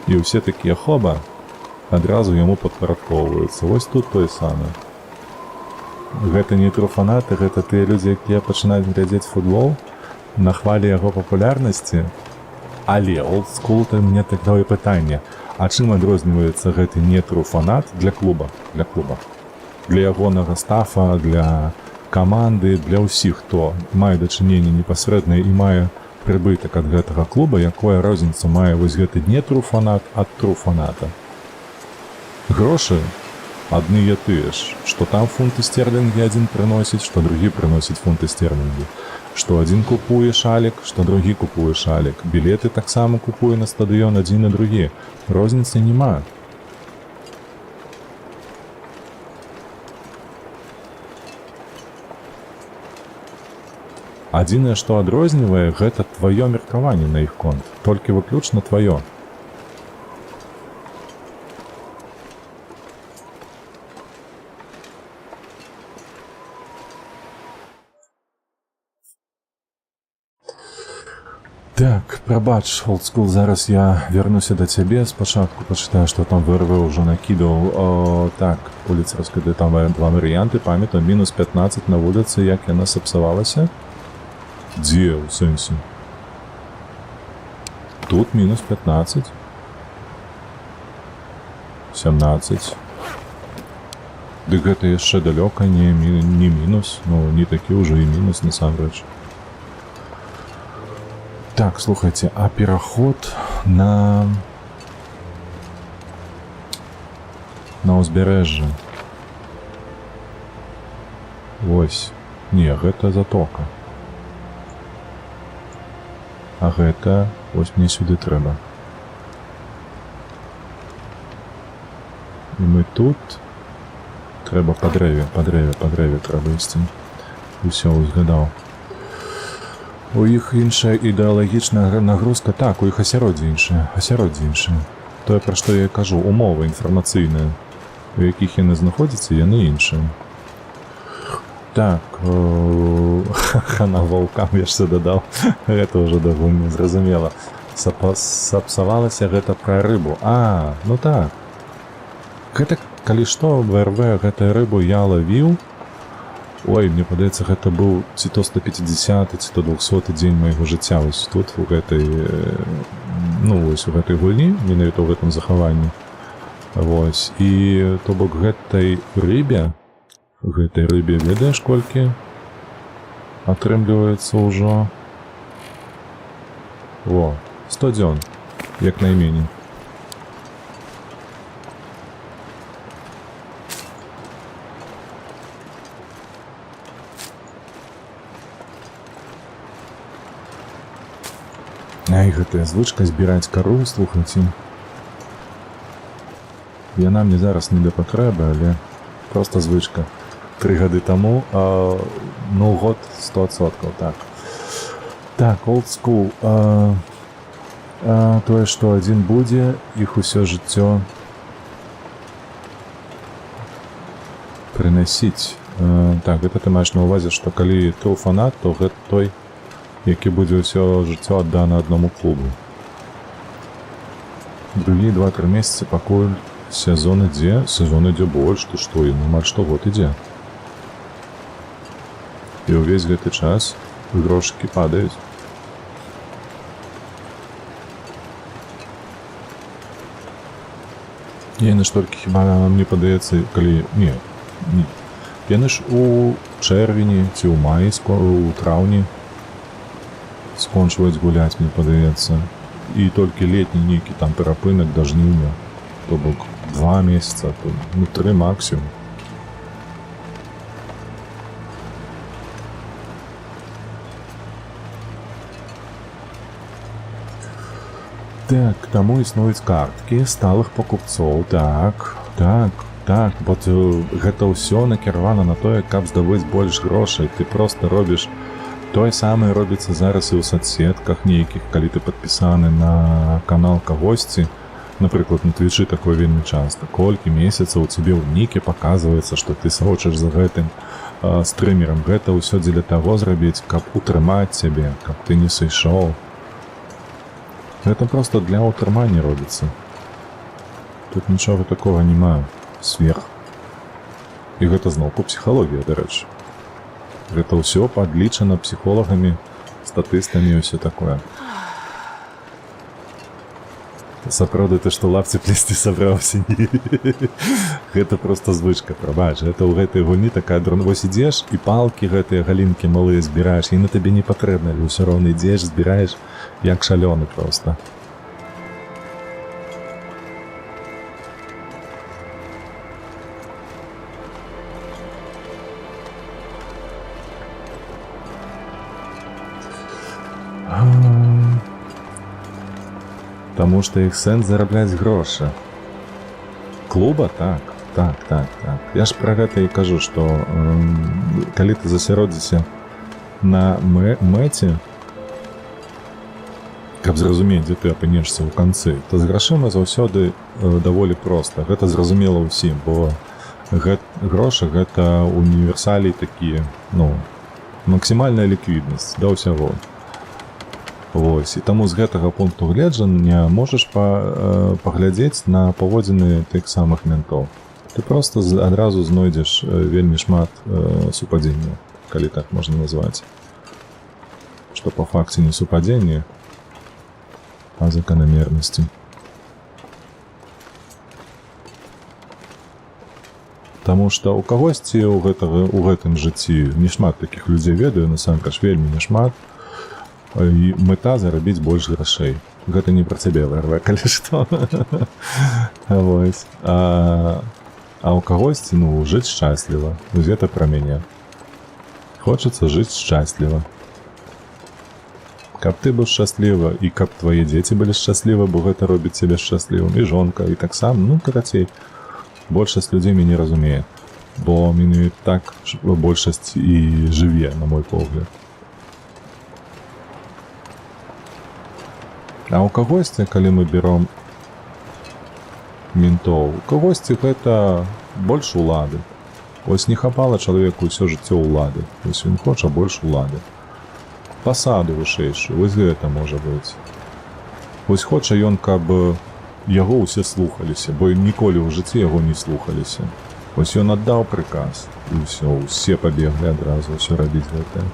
і ўсе такія хоба, адразу яму падпарадкоўваюцца. Вось тут тое самае. Гэта не труфанаты, гэта тыя людзі, якія пачынаюць глядзець футбол на хвалі яго папулярнасці. Але олдскул, то мне такое пытанне. А чым адрозніваецца гэты не труфанат для клуба? Для ягонага стафа, для каманды, для ўсіх, хто мае дачыненне непасрэдна і мае прыбытак ад гэтага клуба, якое розніцу мае вось гэты не труфанат ад труфаната. Грошы адныя тыя ж, што там фунты стерлінгі адзін прыносіць, што другі прыносіць фунты стерлінгі, што адзін купуе шалік, што другі купуе шалік, білеты таксама купуе на стадыён адзін і другі, розніцы няма. Адзінае, што адрознівае, гэта тваё меркаванне на іх конт, толькі выключна тваё. Так, прабач, олдскул, зараз я вернуся да цябе, спачатку пачытаю, што там ВРВ ўжо накідаў. Так, уліцарская, там два варыянты, памятаю, мінус 15 на вуліцы, як яна сапсавалася. Дзе, у сэнсе? Тут мінус 15. 17. Дык гэта яшчэ далёка, не мінус, ну, не такі ўжо і мінус, насамрэч. Так, слухайте, а пераход на ўзбярэжжа. Вось. Не, гэта затока. А гэта, вось мне сюды трэба. І мы тут трэба па дрэве трэба ісці. Усё, узгадаў. У іх іншая ідэалагічная нагрузка. Так, у іх асяроддзе іншае. Тое, пра што я кажу, умовы інфармацыйныя, у якіх яны знаходзяцца, яны іншыя. Так, хана ваўкам яшчэ дадаў. Гэта ўжо даволі зразумела. Сапсавалася гэта пра рыбу. А, ну так. Гэта, калі што, в РВ гэтую рыбу я лавіў. Ой, мне падаецца, гэта быў ці то 150, ці то 200 дзень майго жыцця. Вось тут, у гэтай, вось у гэтай гульні, менавіта ў гэтым захаванні. Вось. І, то бок, гэтай рыбе, ведаеш, колькі атрымліваецца ўжо? 100 дзён, як найменей. Ай, гэтая звычка збіраць кару, слухайце. Яна мне зараз не да патрэбы, але проста звычка. 3 гады таму, год 100%, так. Так, old school. Тое, што адзін будзе, іх усё жыццё прынасіць. Так, гэта ты маеш на ўвазе, што калі ты фанат, то гэта той, які будзе ўсё жыццё аддана аднаму клубу. Другі 2-3 месяцы, пакуль сезон ідзе больш, ты што, і амаль штогод ідзе. І ўвесь гэты час грошыкі падаюць. Яны ж толькі, хіба мне падаецца, калі... Не. Яны ж у чэрвені ці ў маі, у траўні скончваюць гуляць, мне падаецца. І толькі летні нейкі там перапынак да жніўня. То бок 2 месяца, 3 максімум. Так, таму існуюць карткі сталых пакупцоў. Так. Бо гэта ўсё накіравана на тое, каб здабыць больш грошай. Ты проста робіш тое самае робіцца зараз і ў соцсетках нейкіх, калі ты падпісаны на канал кагосьці. Напрыклад, на Твічы такое вельмі часта. Колькі месяцаў у цябе ў ніке паказваецца, што ты сочыш за гэтым стрымерам. Гэта ўсё дзеля таго зрабіць, каб утрымаць цябе, каб ты не сышоў. Гэта проста для ўтрымання робіцца. Тут нічога такога няма сверх. І гэта зноўку псіхалогія, дарэчы. Гэта ўсё падлічана псіхолагамі, статыстамі і ўсё такое. Сапраўды, ты што лапці плесці сабраўся? Гэта проста звычка, прабач. Гэта ў гэтай гульні такая дрон. Вось ідзеш, і палкі гэтыя галінкі малыя збіраеш, і на табе не патрэбна, але ўсё роўна ідзеш, збіраеш, як шалёны проста. Таму што іх сэнс зарабляць грошы. Клуба? Так. Я ж пра гэта і кажу, што калі ты засяродзіся на мэце, каб зразумець, дзе ты апынешся ў канцы, то з грашыма заўсёды даволі проста. Гэта зразумела ўсім, бо грошы гэта універсалій такія, максімальная ліквіднасць да ўсяго. Вось, і таму з гэтага пункту гледжання можаш паглядзець на паводзіны тых самых ментоў. Ты проста адразу знойдзеш вельмі шмат супадзення, калі так можна назваць. Што па факце не супадзенне, а заканамернасці. Таму што ў кагосьці ў гэтым жыцці не шмат такіх людзей ведаю, насамрэч вельмі не шмат. І мэта зарабіць больш грашэй. Гэта не пра цябе, ВРВ, калі што. Вось. А ў кагосьці, ну, жыць шчасліва. Вось гэта пра мяне. Хочацца жыць шчасліва. Каб ты быў шчасліва, і каб твае дзеці былі шчаслівы, бо гэта робіць цябе шчаслівым, і жонка, і таксама, ну, карацей, большасць людзей мяне разумее, бо менавіта так большасць і жыве, на мой погляд. А ў кагосьці, калі мы берём ментоў, у кагосьці гэта больш улады. Вось не хапала чалавеку ўсё жыццё улады. Вось ён хоча больш улады. Пасаду вышэйшую, вось гэта можа быць. Вось хоча ён, каб яго ўсе слухаліся, бо ніколі ў жыцці яго не слухаліся. Вось ён аддаў прыказ, і ўсё, усе пабеглі адразу ўсё рабіць гэтае.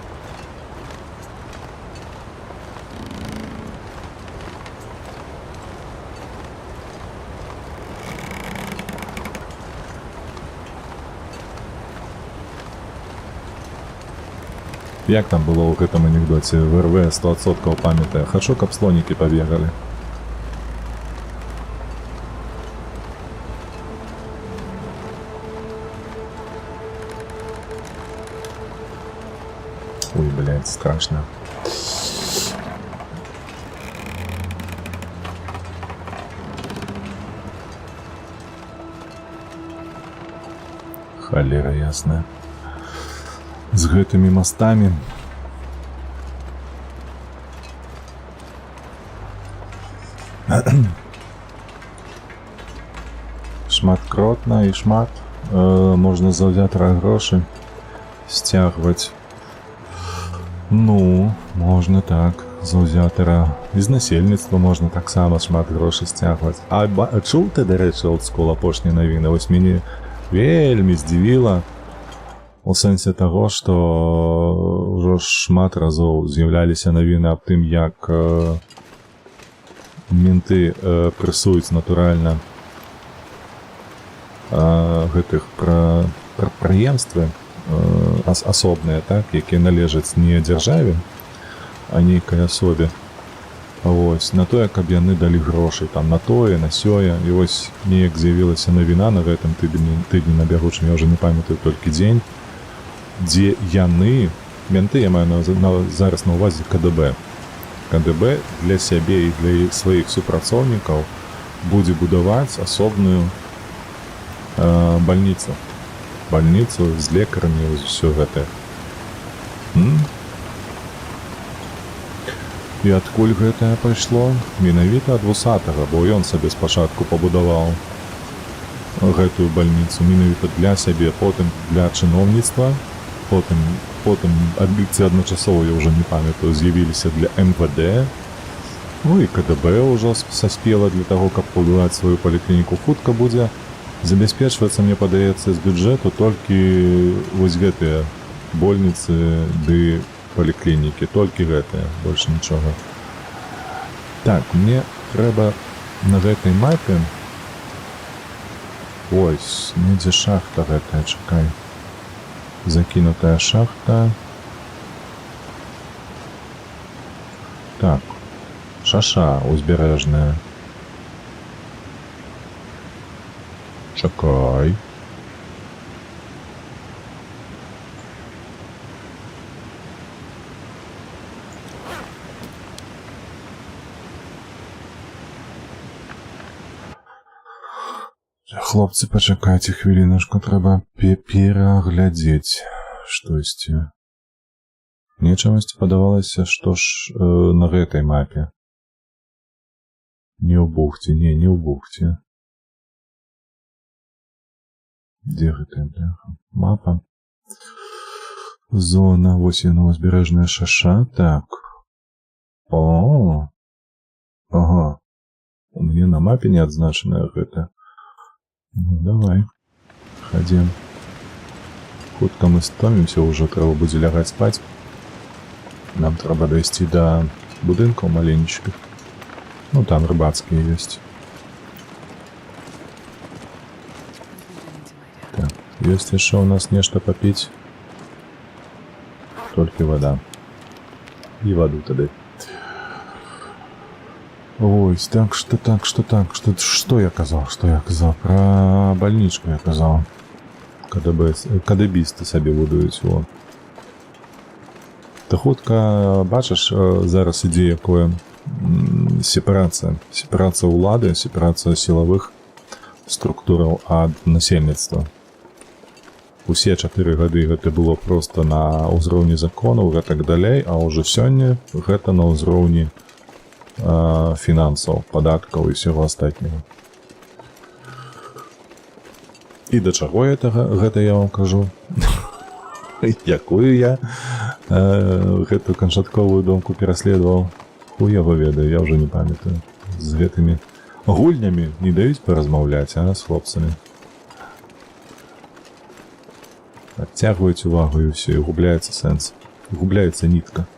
Як там было ў гэтым анекдоце? ВРВ 100% памятае. Хачу, каб слонікі пабегалі. Ой, блядь, страшно. Холера ясная. З гэтымі мастамі. Шматкротна і шмат можна заўзятара грошы сцягваць. Ну, можна так, заўзятара. З насельніцтва можна таксама шмат грошай сцягваць. А чуў ты, дарэчы, олдскул апошняя навіна? Вось мяне вельмі здзівіла. У сэнсе таго, што ўжо шмат разоў з'яўляліся навіны аб тым, як менты прэсуюць натуральна гэтых прадпрыемствы асобныя, так, якія належаць не дзяржаве, а нейкай асобе. Вось, на тое, каб яны далі грошай, там, на тое, на сёе. І вось неяк з'явілася навіна на гэтым тыдні на бягучым, я ўжо не памятаю толькі дзень, дзе яны, менты, я маю зараз на ўвазе КДБ. КДБ для сябе і для сваіх супрацоўнікаў будзе будаваць асобную бальніцу. Бальніцу з лекарамі, ўсё гэтае. І адкуль гэтае пайшло? Менавіта ад Вусатага, бо ён сабе спачатку пабудаваў гэтую бальніцу менавіта для сябе, потым для чыноўніцтва, потым адбіцца адначасова, я ўжо не памятаю, з'явіліся для МВД, ну і КДБ ўжо саспела для таго, каб пабудаваць сваю паліклініку. Хутка будзе забяспечвацца, мне падаецца, з бюджэту толькі вось гэтыя больніцы ды паліклінікі, толькі гэтыя, больш нічога. Так, мне трэба на гэтай мапе, ось, недзе шахта гэтая, чакай. Закінутая шахта. Так, шаша узбярэжная. Чакай. Хлопцы, пачакайце хвілінашку, трэба пераглядзець штосьці. Мне чамусьці падавалася, што ж на гэтай мапе. Не ў бухце, не ў бухце. Дзе гэтая бляха? Мапа. Зона, вось яна, узбярэжная шаша, так. О, ага. У мяне на мапе не адзначаная гэта. Ну, давай, ходим. Хутка мы стомимся, уже трэба будзе лягаць спаць. Нам трэба дайсці да будынкаў маленечкіх. Ну, там рыбацкія ёсць. Так, ёсць яшчэ у нас нешта папіць. Толькі вада. І ваду тады. Ой, что я казал? Про больничку я казал. КДБісти собі будують. О. Та хутка, бачиш, зараз ідзе якое сепарацыя. Сепарацыя ўлады, сепарацыя сілавых структураў ад насельніцтва. Усе 4 гады гэта было просто на ўзроўні законаў, гэтак далей, а ўжо сёння гэта на ўзроўні фінансаў, падаткаў і ўсяго астатняга. І да чаго гэта я вам кажу? Якую я гэту канчатковую думку пераследаваў? Хуй яго ведаю, я ўжо не памятаю. З гэтымі гульнямі не даюць паразмаўляць, а з хлопцамі. Адцягваюць увагу і ўсё, і губляецца сэнс. Губляецца нітка.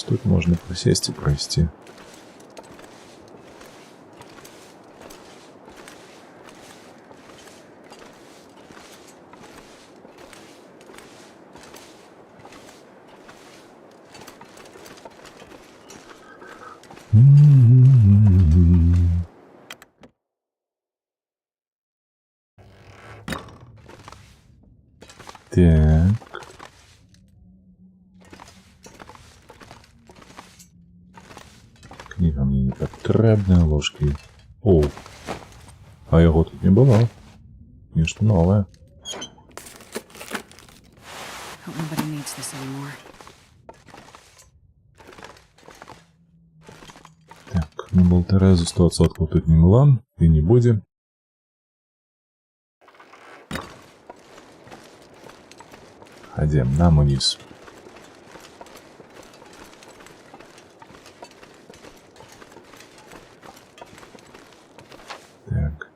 Тут можна прысесці, прайсці. Так. Книга мне не патрэбная, ложки. О, а яго тут не было. Нешта новое. Так, на болтерезу 100% тут не было и не будет. Ходим нам вниз. Так.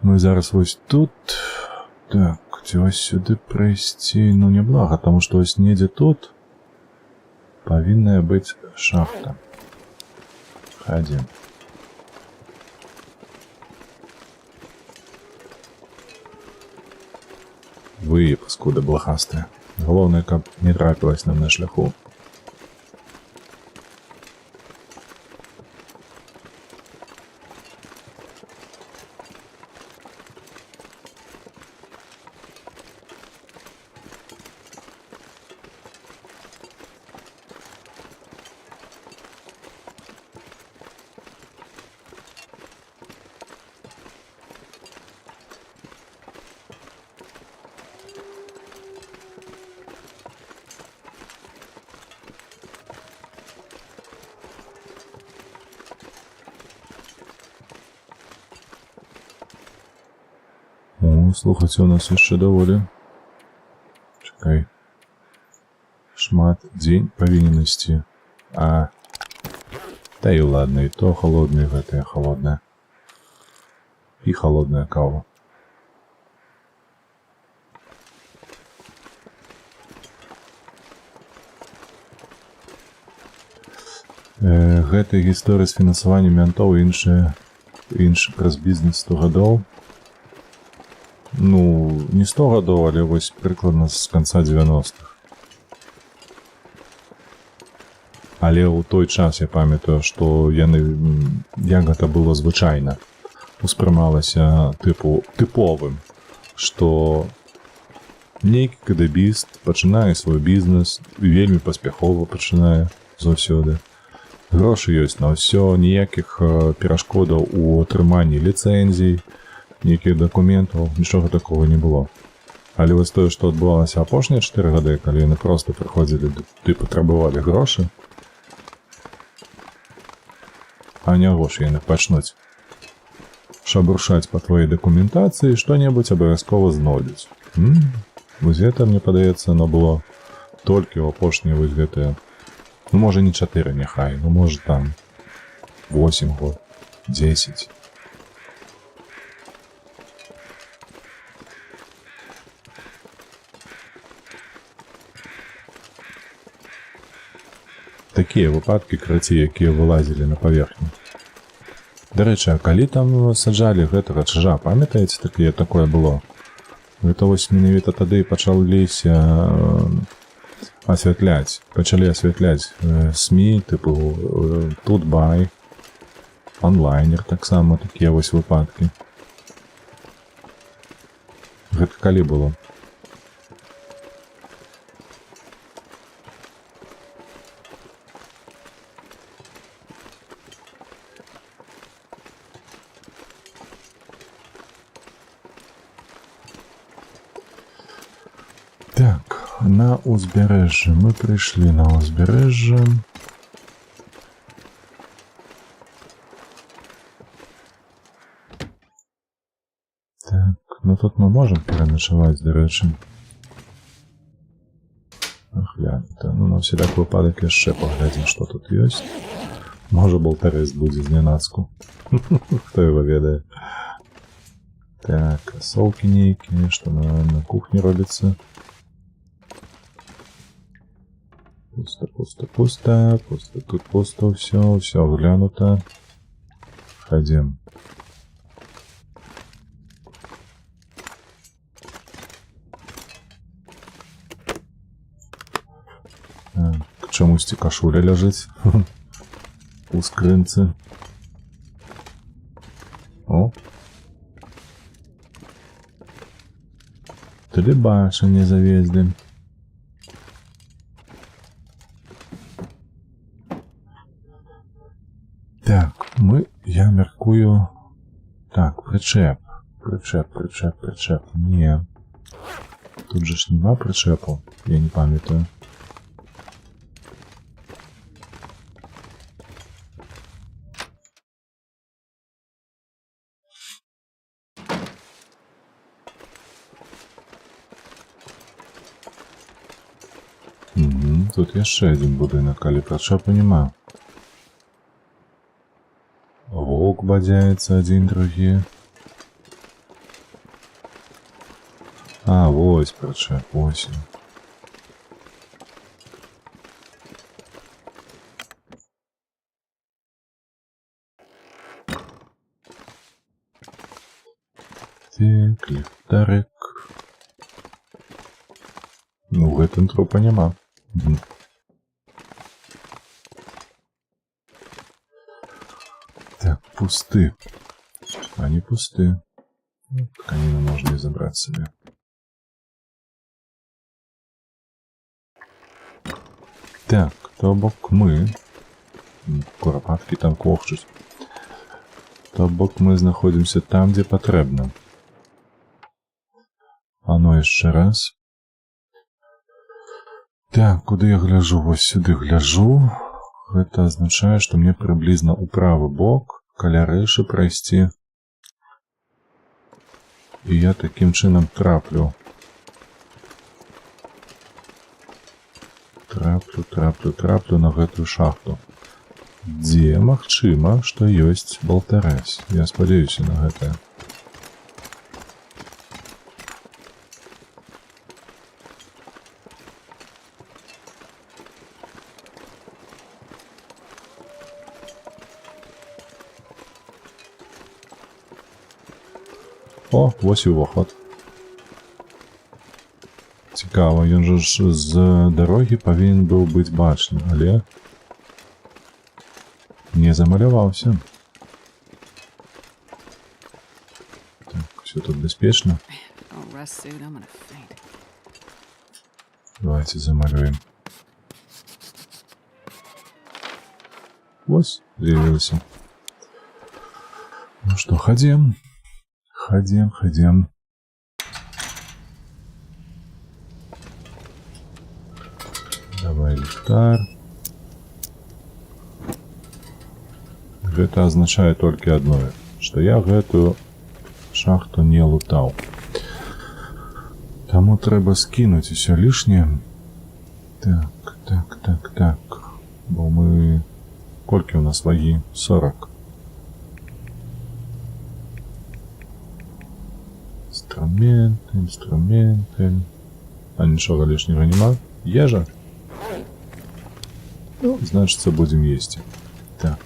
Ну і зараз ось тут. Так, ось сюди пройти, ну не благо, потому что ось недзе тут повинна быть шахта. Ходим. Вы, паскуда блохастая. Головне, каб не трапилась нам на шляху. Слухаць, у нас яшчэ даволі. Чакай. Шмат дзень павінен ісці. А. Та і ладно, і то холодная, гэтая холодная. І холодная кава. Гэта гісторыя з фінансаваннем мянтоў і іншы праз бізнес 100 гадоў. Ну, не 100 гадоў, але вось прыкладна з канца 90-х. Але ў той час я памятаю, што як гэта было звычайна успрымалася тыповым, што нейкі кадабіст пачынае свой бізнес, вельмі паспяхова пачынае заўсёды. Грошы ёсць на ўсё, ніякіх перашкодаў у атрыманні ліцэнзій, нейкіх дакументаў, нічога такого не было. Але вось тое, што адбывалася апошнія 4 гады, калі яны проста прыходзілі і патрабавалі грошы, а не грошы яны пачнуць шабуршаць па твоей дакументацыі, што-небудзь абавязкова знойдуць. Вось гэта, мне падаецца, оно было толькі ў апошнія вось гэтыя, ну, можа, не 4 няхай, ну, можа, там 8 год, 10. Такія выпадкі, карацей, якія вылазілі на паверхню. Дарэчы, а калі там саджалі гэтага чыжа, памятаеце, такое было? Гэта вось менавіта тады пачаліся асвятляць. Пачалі асвятляць СМІ, типу Тутбай, онлайнер таксама, такія вось выпадкі. Гэта калі было? Так, на узбярэжжа. Мы прыйшлі на узбярэжжа. Так, ну тут мы можем пераначаваць, дарэчы. Гляньте, ну на всяк выпадак яшчэ паглядзім, што тут ёсць. Можа болтарэс будзе знянацку. Хто его ведае. Так, солки нейкія, што на кухні робіцца. Пусто, пусто, пусто, пусто, тут пусто, все глянуто. Ходим. К чамусьці кашуля ляжыць у скрынцы. О! Тэлебачанне завезлі. Так, я мяркую... Так, прычэп. Не. Тут же ж нема прычэпу. Я не памятаю. Тут яшчэ адзін будынак, але прычэпу няма. Воўк бадзяецца адзін, другі. А, вось прычэп, вось. Так, ліхтарык. Ну, у гэтым трупа няма. Так, пусты. Они пусты. Тканину можно и забрать себе. Так, то бок мы. Куропатки там квохчуць. То бок мы знаходзімся там, дзе патрэбна. А ну яшчэ раз. Так, куды я гляжу? Вось сюды гляжу. Гэта азначае, што мне прыблізна ў правы бок каля рэшы прайсці. І я такім чынам траплю. Траплю на гэтую шахту. Дзе магчыма, што ёсць болтарэс. Я спадзяюся на гэтае. О, вось і ўваход. Цікава, ён жа ж з дарогі павінен быў быць бачны, але не замаляваўся. Так, все тут бяспечна. Давайте замалюем. Вось, з'явілася. Ну што, ходім. Ходим. Давай ліхтар. Гэта азначае толькі адное, што я гэтую шахту не лутаў. Таму трэба скінуць усё лішняе. Так. Бо мы... Колькі ў нас вагі? 40. Инструменты. А нічога лишнего нема? Ежа? Ну, значит, будем есть. Так.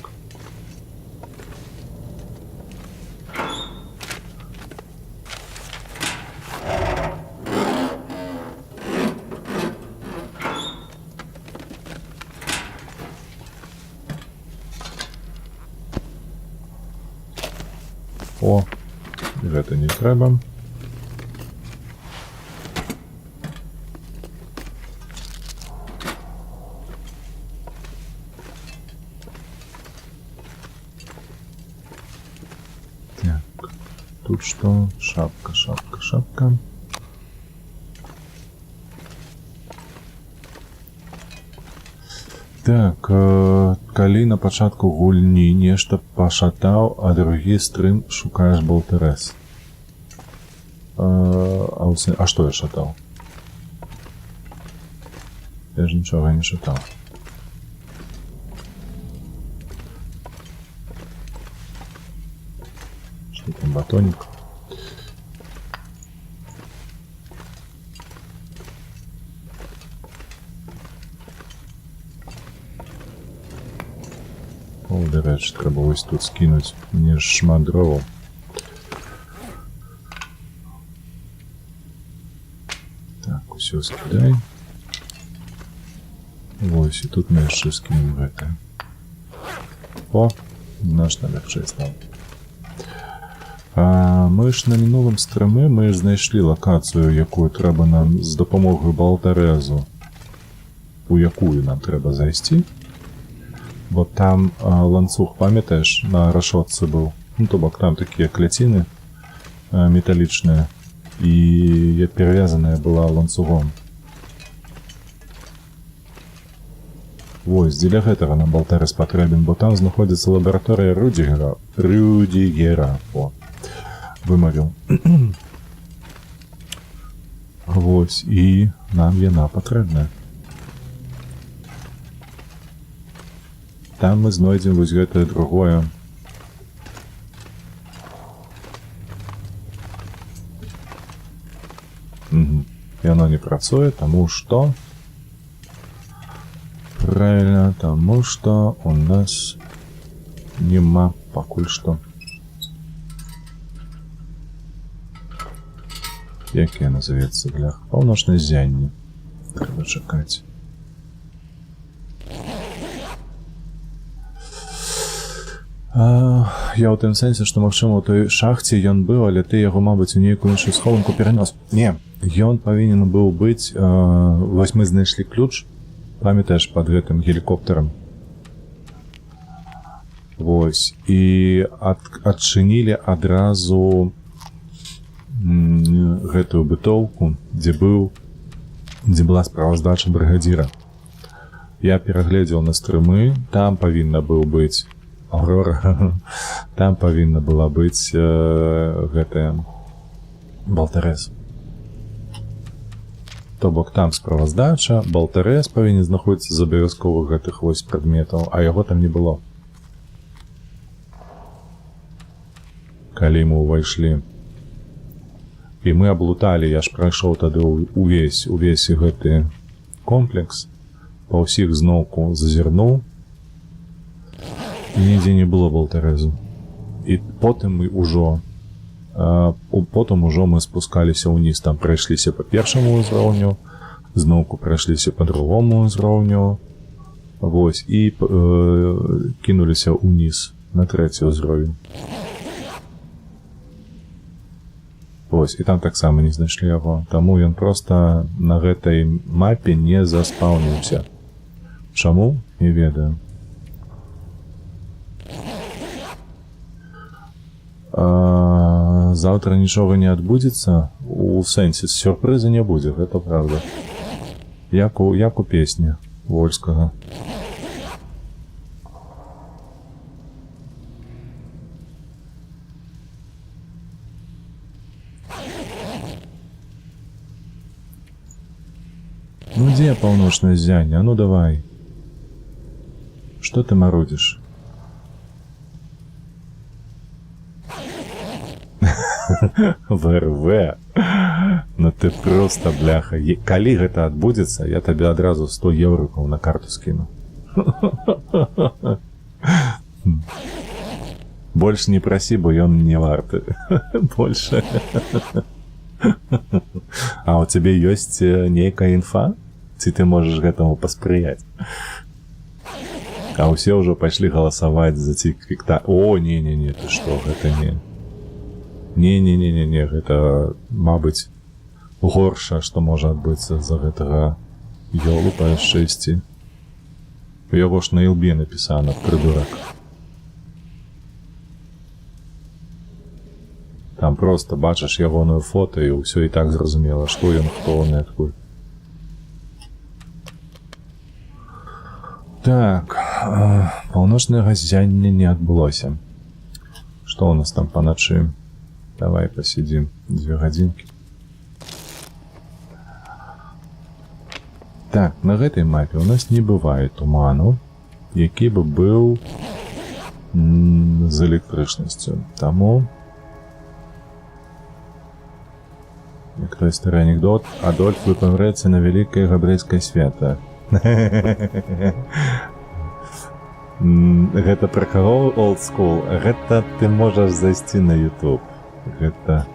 гэта не трэба. Так, тут что? Шапка, шапка, шапка. Так, калі на пачатку гульні нешта пашатаў, а другі стрым шукаеш болтарэз. А што я шатаў? Я ж нічога не шатаў. Што там, батонік? О, дарэчы, трэба вось тут скінуць. Мне ж шмат дроваў. Так, усё скідай. Вось, і тут мы яшчэ скінем гэтае. О, значна лягчэй стала. Мы ж на мінулым стрымы мы знайшлі лакацыю, якую трэба нам з дапамогай болтарэзу, у якую нам трэба зайсці. Вот там ланцуг, памятаеш, на рашотцы быў. Ну, то бок там такія кляціны металічныя, і перавязаная была ланцугом. Вось, дзеля гэтага нам болтарэз патрэбен, бо там знаходзіцца лабараторыя Рюдігера. О, вымавіў. Вось, і нам яна патрэбная. Там мы знойдзем вось гэтае другое. Яно не працуе, таму што... Правильно, таму што у нас няма пакуль што. Як я назовецца, блях? Паўночнае ззянне. Трэба чакаць. Я ў тым сэнсе, што, магчыма, у той шахце ён быў, але ты яго, мабыць, у нейкую іншую схованку перанёс. Не, ён павінен быў быць... Вось мы знайшлі ключ, памятаеш, пад гэтым гелікоптарам. Вось, і адчынілі адразу гэтую бытоўку, дзе была справаздача брыгадзіра. Я перагледзеў на стрымы, там павінна быў быць Аврора, там павінна была быць гэтая болтарэз. То бок там справаздача, болтарэз павінен знаходзіцца з абавязковых гэтых вось прадметаў, а яго там не было. Калі мы ўвайшлі. І мы аблуталі, я ж прайшоў тады увесь гэты комплекс, па ўсіх зноўку зазірнуў, і нідзе не было болтарэзу. І потым мы ўжо мы спускаліся ўніз, там прайшліся па першаму ўзроўню, зноўку прайшліся па другому ўзроўню, вось, і кінуліся ўніз на трэці ўзровень. Вось, і там таксама не знайшлі яго, таму ён проста на гэтай мапе не заспаўніўся. Чаму? Не ведаю. Заўтра нічога не адбудзецца, у сэнсе сюрпрыза не будзе, гэта правда. Як у песні Вольскага. Ну дзе паўночнае ззянне? А ну давай. Што ты марудзіш? ВРВ, ну ты просто бляха. Калі гэта адбудзецца, я табе адразу 100 еўрыкаў на карту скіну. Больш не прасі, бо ён не варты. Больше. А у цябе ёсць нейкая інфа? Ці ты можаш гэтаму паспрыяць? А ўсе ўжо пайшлі галасаваць за ці квікта. О, не, ты што, гэта не. Не, гэта, мабыць, горша, што можа адбыцца з-за гэтага ёлупа яшчэ ісці. У яго ж на ілбе напісана, прыдурак. Там проста бачыш ягоную фота і ўсё і так зразумела, што ён, хто он і адкуль. Так, паўночнае газзянне не адбылося. Што ў нас там паначы? Давай пасядзім 2 гадзінкі. Так, на гэтай мапе у нас не бывае туману, які бы быў з электрычнасцю. Таму, як той стары анекдот, Адольф вы памрэце на вялікае габрэйскае свята. Гэта пра каго old school? Гэта ты можаш зайсці на YouTube. Гэта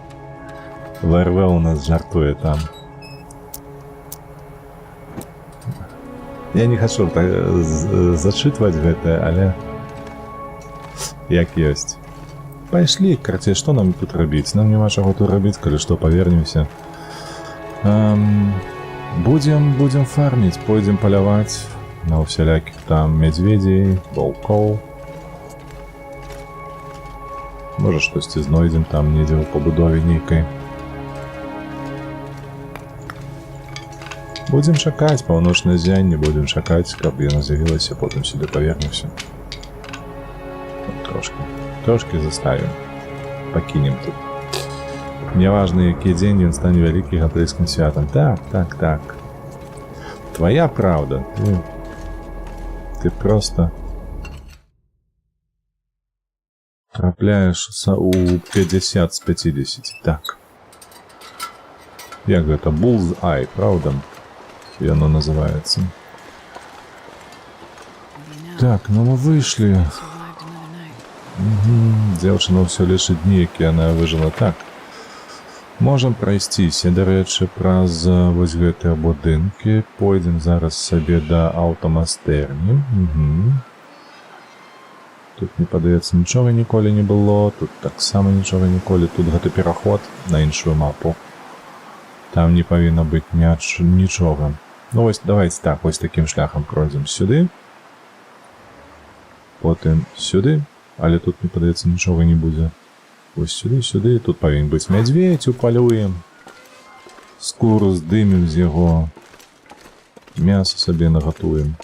ВРВ у нас жартуе там. Я не хачу зачытваць гэта, але як ёсць. Пайшлі, карацей, што нам тут рабіць? Нам няма чаго тут рабіць, калі што, павернемся. Будем фарміць, пойдзем паляваць на ўсялякіх там мядзведзей, ваўкоў. Можа, штосьці знойдзем там недзе ў пабудове нейкай. Будзем чакаць паўночнае ззянне, будзем чакаць, каб яно з'явілася, потым сюды павернемся. Трошкі заставім. Пакінем тут. Няважна, які дзень ён стане вялікім габрэйскім святам. Так. Твоя правда. Ты просто трапляеш у 50 з 50. Так. Як гэта? Bull's-eye, правда? Яно называецца. Так, ну мы выйшлі. Дзяўчына ўсё лічыць дні, які яна выжыла. Так. Можам прайсціся, дарэчы, праз вось гэтыя будынкі. Пойдзем зараз сабе да аўтамастэрні. Тут, мне падаецца, нічога ніколі не было. Тут таксама нічога ніколі. Тут гэты пераход на іншую мапу. Там не павінна быць нічога. Ну вось, давайте так, вось такім шляхам пройдзем сюды. Потым сюды. Але тут, мне падаецца, нічога не будзе. Вось сюды. Тут павінен быць мядзведзь, упалюем. Скуру здымем з яго. Мяса сабе нагатуем.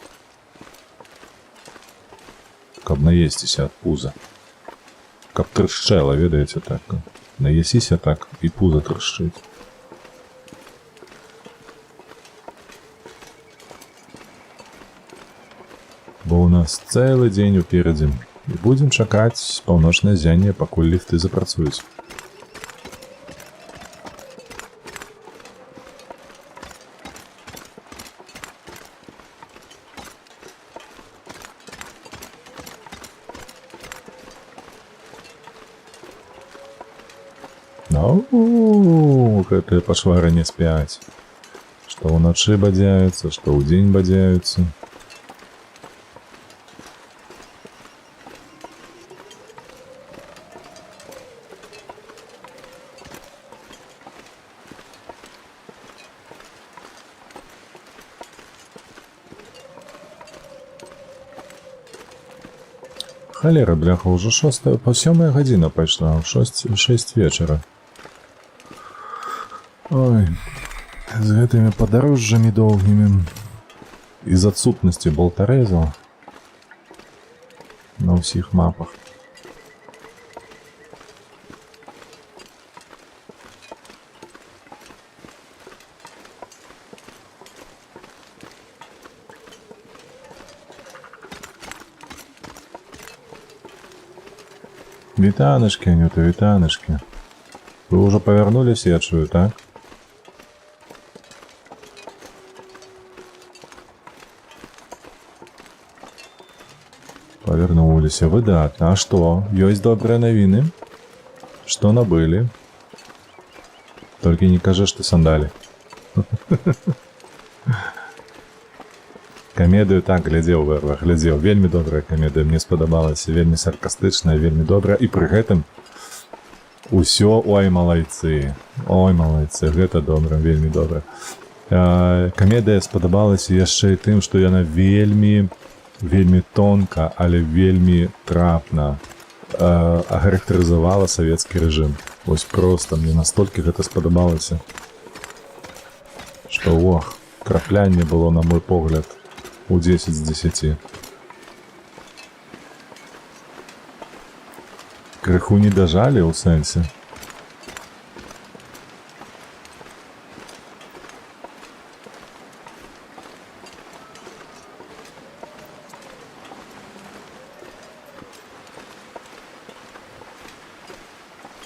Каб наесціся ад пуза. Каб трышчэла, ведаеце, так. Наесіся так, і пуза трышчыць. Бо у нас цэлы дзень уперадзе. І будзем чакаць паўночнае ззянне, пакуль ліфты запрацуюць. Ну, гэтыя пашвары не спяць. Што ўначы бадзяюцца, што ўдзень бадзяюцца. Халера, бляха, ўжо 7 гадзіна пайшла, 6 вечара. Ой, з гэтымі падарожжамі доўгімі і з адсутнасці болтарэзаў на ўсіх мапах. Вітанышкі, Анюта, вітанышкі. Вы ўжо павярнуліся, я чую, так? Павярнуліся, выдатна. А што? Ёсць добрыя навіны? Што набылі? Толькі не кажы, што сандалі. Камедыю так глядзеў, глядзеў. Вельмі добрая камедыя, мне спадабалася, вельмі саркастычная, вельмі добрая. І пры гэтым Усё, ой, малайцы. Ой, малайцы, гэта добра, вельмі добра. Камедыя спадабалася яшчэ і тым, што яна вельмі тонка, але вельмі трапна ахарактарызавала савецкі рэжым. Вось проста мне настолькі гэта спадабалася, што ох, краплянне было, на мой погляд, у 10 з 10. Крыху не дажалі ў сэнсе.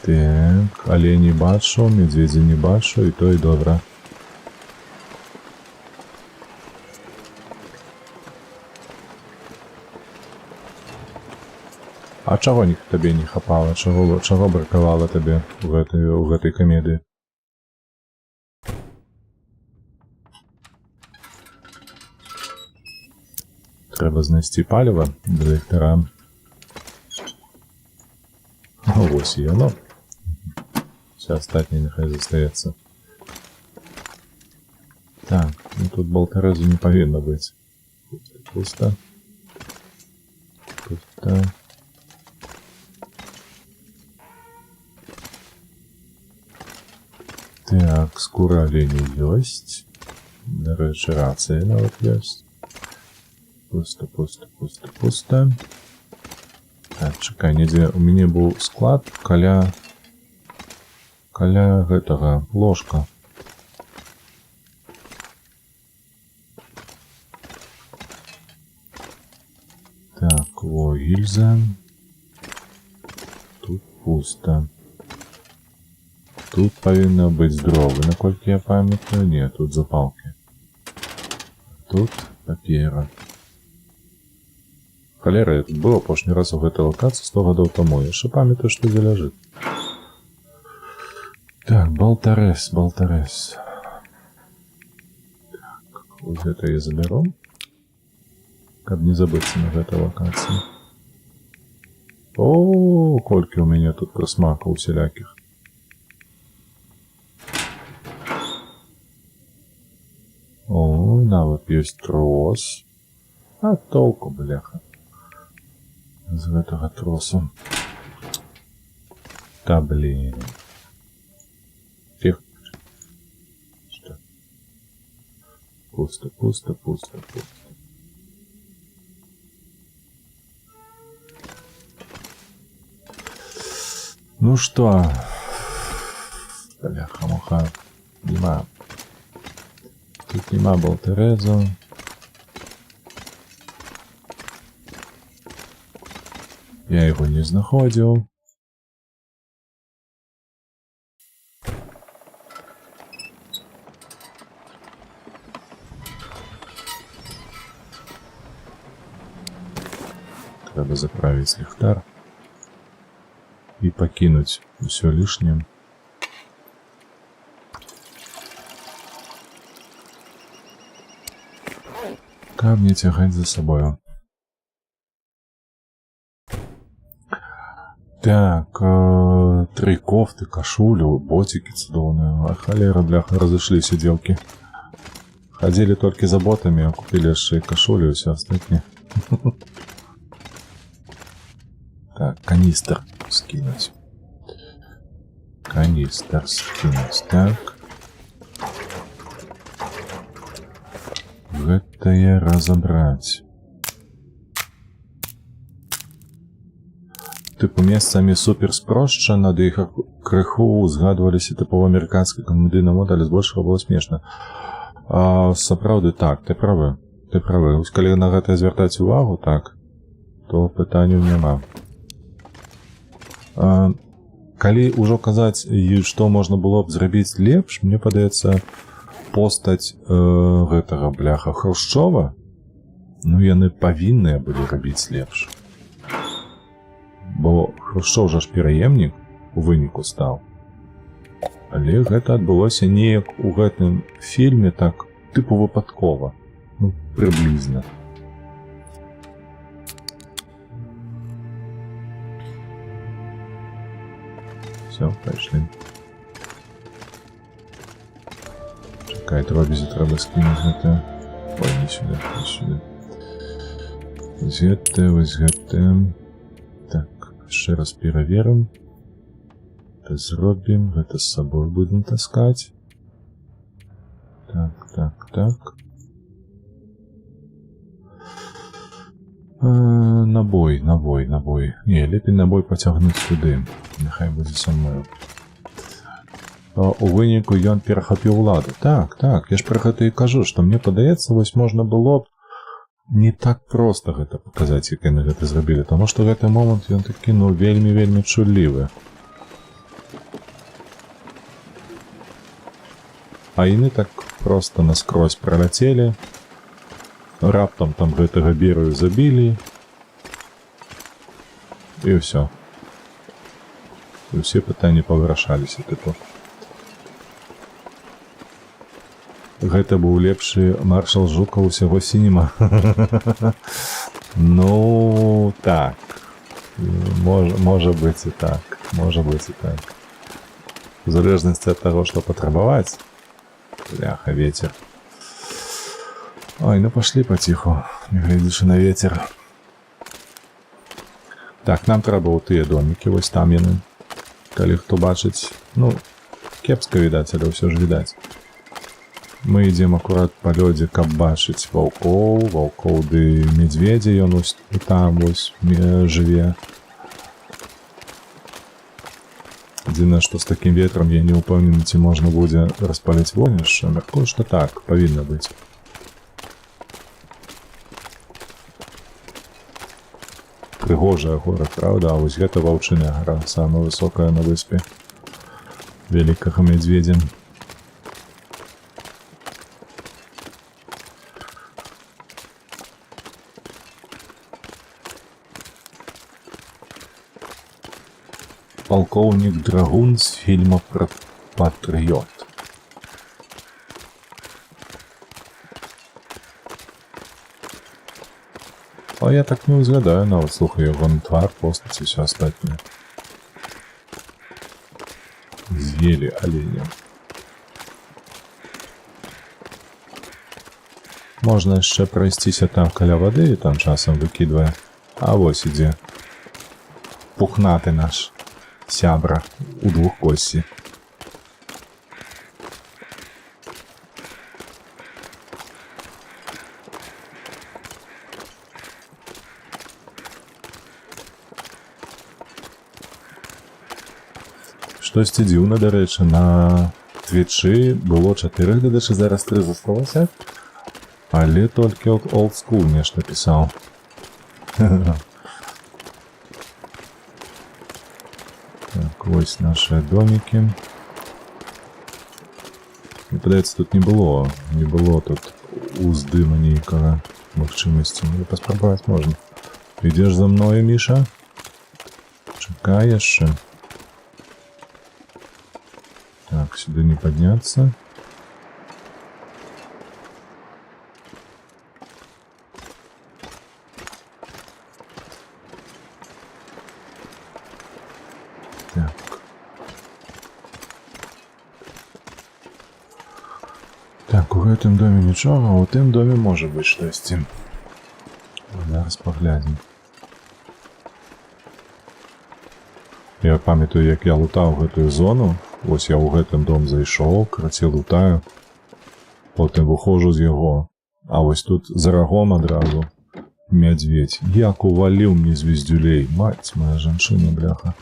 Так, алені бачу, медведзі не бачу, і то і добра. А чаго табе не хапала? Чаго бракавала табе ў гэтай камедыі? Трэба знайсці паліва для ліхтара. Вось і яно. Все астатняе няхай застаецца. Так, ну тут болтарэзу не павінна быць. Пуста. Пуста. Так, скура оленя ёсць. Дарэчы, рацыя нават ёсць. Пуста, пуста, пуста, пуста. Так, чакай, недзе у мяне быў склад каля гэтага ложка. Так, во, гільза. Тут пуста. Тут павінна быць дровы, наколькі я памятаю. Не, тут запалкі. Тут папера. Халера, я тут быў апошні раз у гэтай лакацыі 100 гадоў таму. Я яшчэ памятаю, што дзе ляжыць. Так, болтарэз. Так, вот гэта я забяру, каб не забыцца на гэтай лакацыі. О, колькі у мяне тут прысмакаў усялякіх. О, нават ёсць трос. А толку, бляха, з гэтага тросу. Та, блин. Тихо. Что? Пусто, пусто, пусто, пусто. Ну что? Бляха-муха. Нема. Тут нема болтерезу. Я его не знаходзіў. Трэба заправіць ліхтар і пакінуць усё лішняе. Каб не цягаць за сабою. Так, 3 кофты, кашулю, ботики цудоўныя. А халера, бляха, разышліся дзеўкі. Хадзілі толькі за ботамі, а купілі яшчэ і кашулю і ўсё астатняе. Так, каністр скінуць. Каністр скінуць, так. Гэтае разабраць. Типу, месцамі супер спрошчана, ды іх крыху згадваліся тыпова амерыканскі камедыйны мод, але збольшага было смешна. Сапраўды так, ты правы. Ты правы. Калі на гэта звяртаць увагу, так, то пытанняў няма. Калі ўжо казаць, што можна было б зрабіць лепш, мне падаецца, постаць гэтага, бляха, Хрушчова, ну, яны павінныя былі рабіць лепш. Бо Хрушчоў жа ж пераемнік у выніку стаў. Але гэта адбылося неяк у гэтым фільме так тыпу выпадкова. Ну, прыблізна. Всё. Пайшлі. Чакай, дробязі трэба скінуць гэта. Ой, не сюды, не сюды. Вось гэта, вось гэта. Так, яшчэ раз пераверым. Это зробім, гэта з сабой будем таскаць. Так, так, так. Набой, набой, набой. Не, лепей набой пацягнуць сюды. Няхай будзе са мною. У выніку ён перахапіў уладу. Так, так, я ж пра гэта і кажу, што мне падаецца, вось можна было б не так проста гэта паказаць, як яны гэта зрабілі, таму што гэты момант ён такі, ну, вельмі-вельмі чуллівы. А яны так проста наскрозь праляцелі, раптам там гэтага бераю забілі, і ўсё. І ўсе пытанні павырашаліся, тыпу. Гэта быў лепшы маршал Жукаў усяго сінема. Ну, так. Можа быць і так. Можа быць і так. В залежнасці ад таго, што патрабаваць. Бляха, ветер. Ой, ну пашлі паціху, не гледзячы на ветер. Так, нам трэба ў тыя домікі, вось там яны. Калі хто бачыць, ну, кепска відаць, але ўсё ж відаць. Мы ідзем акурат па лёдзе, каб бачыць ваўкоў ды медведзя, ён ось там вось жыве. Адзінае, што з такім ветрам я не ўпэўнены, ці можна будзе распаліць вогнішча. Мяркую, што так, павінна быць. Прыгожая гора, правда? А вось гэта ваўчыная гара, самая высокая на выспе вялікага мядзведзя. Полковник Драгун з фільма про Патріот. А я так не узгадаю, нават слухаю його на твар, постаці, все остатнє. З'їли оленя. Можна ще пройстися там каля води і там часом викидує. А ось іде пухнатий наш сябра у двохкосці. Штосьці дзіўна, дарэчы, на Твічы было 4 гледачы, зараз 3 засталося, але толькі Old School нешта пісаў. Так, вось наши домики. Мне падаецца, тут не было тут уздыма нейкага магчымасці. Ну, паспрабаваць можна. Ідзеш за мною, Міша? Чакай яшчэ. Так, сюда не подняться. Так. Так, у гэтым доме нічога, а у тым доме можа быць штосьці. Зараз паглядзім. Я памятаю, як я лутаў гэтую зону. Вось я ў гэтым дом зайшоў, краце лутаю. Потым выходжу з яго. А вось тут за рагом адразу мядзведь. Як уваліў мне звездюлей. Маць моя жанчына, бляха.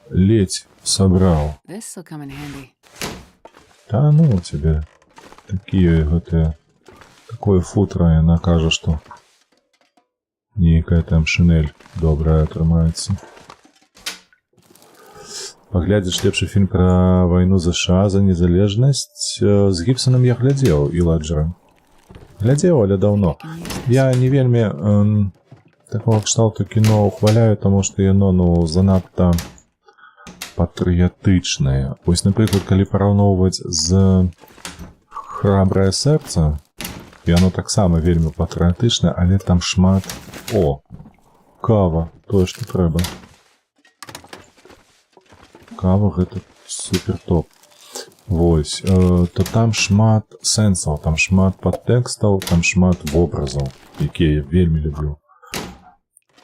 Ледь сабраў. Та ну тебе. Такія гэтыя. Такое футра, яна кажа, што нейкая там шинель добрая атрымаецца. Паглядзіш лепшы фільм пра вайну ЗША за незалежнасць. З Гібсонам я глядзеў і Ладжерам. Глядзеў, але даўно. Я не вельмі такого кшталту кіно ухваляю, таму што яно, ну, занадта патрыятычнае. Вось, напрыклад, калі параўноўваць з «Храбрае сэрца», яно таксама вельмі патрыятычнае, але там шмат... О, кава, тое, што трэба. цікава, гэта супер топ. Вось, то там шмат сэнсаў, там шмат падтэкстаў, там шмат вобразаў, якія я вельмі люблю.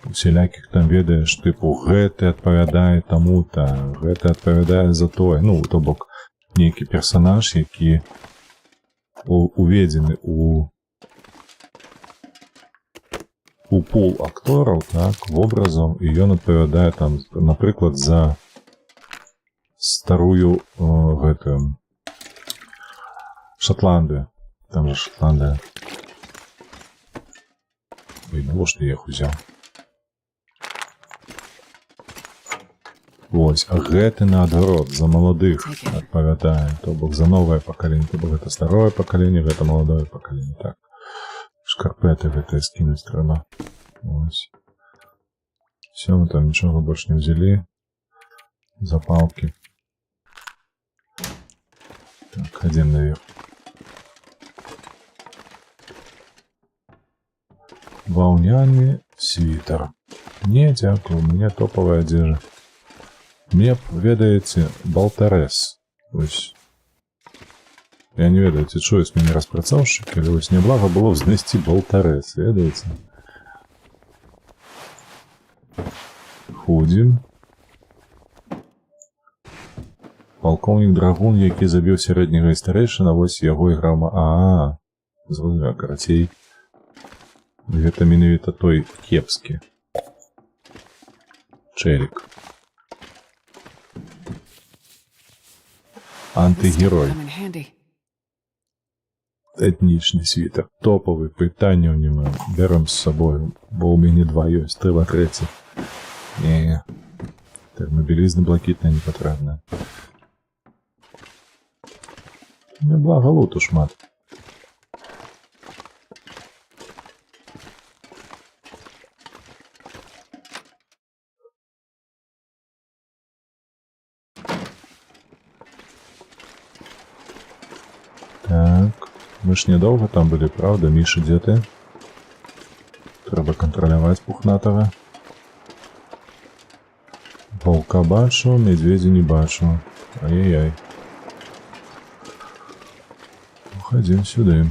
Усялякіх там ведаеш, тыпу, гэты адпавядае таму-то, гэты адпавядае за тое. Ну, то бок, нейкі персанаж, які уведзены у пул актораў, так, вобразаў, і ён адпавядае там, напрыклад, за старую гэтую Шотландию. Там же Шотландия. Ой, навошта я іх узяў? Вось, а гэты наадварот за маладых адпавядае, то бок за новае пакаленне, то бок гэта старое пакаленне, гэта маладое пакаленне, так. Шкарпеты гэтыя скінуць трэба. Вось. Все, мы там нічога больш не ўзялі. Запалкі. Так, ходим наверх. Ваўняны свитер. Не, дякую, у меня топовая одежда. Мне, ведаеце, болтарес. Вось. Я не ведаю, ці чуюць мяне распрацоўшчыкі, але вось няблага было знайсці болтарес, ведаеце? Ходзім. Палкоўнік Драгун, які забіў сярэдняга і старэйшына, вось яго іграў... Зразумела, карацей. Гэта менавіта той кепскі. Чэлік. Антыгерой. Этнічны світер. Топовы, пытанняў няма. Бяром з сабою, бо ў мяне 2 ёсць, трэба 3. Не. Тэрмабілізна блакітная не патрэбная. Неблаго луту шмат. Так, мы ж недолго там были, правда? Миша, где ты? Треба контролировать пухнатого. Волка бачу, медведя не бачу. Ай-яй-яй. Уходим сюда.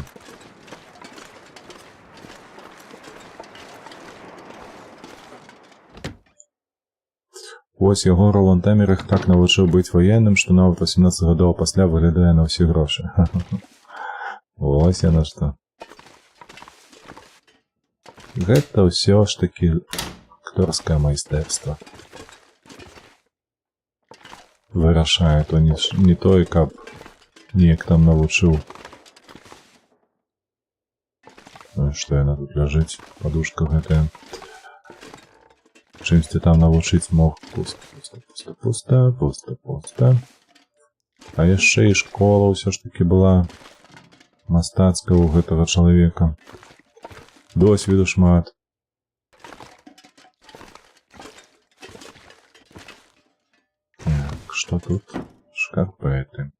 Ось яго Роланд Эммер іх так навучыў быць ваенным, што нават 18 гадоў пасля выглядае на ўсе грошы. Ось яна што. Гэта ўсё ж такі акторскае майстэрства. Вырашае, то не той, каб неяк там навучыў. Ну, што яна тут ляжыць, падушка гэтая. Чымсьці там навучыць мог. Пуста. А яшчэ і школа ўсё ж такі была мастацкая ў гэтага чалавека. Досведу шмат. Так, што тут? Шкарпеты.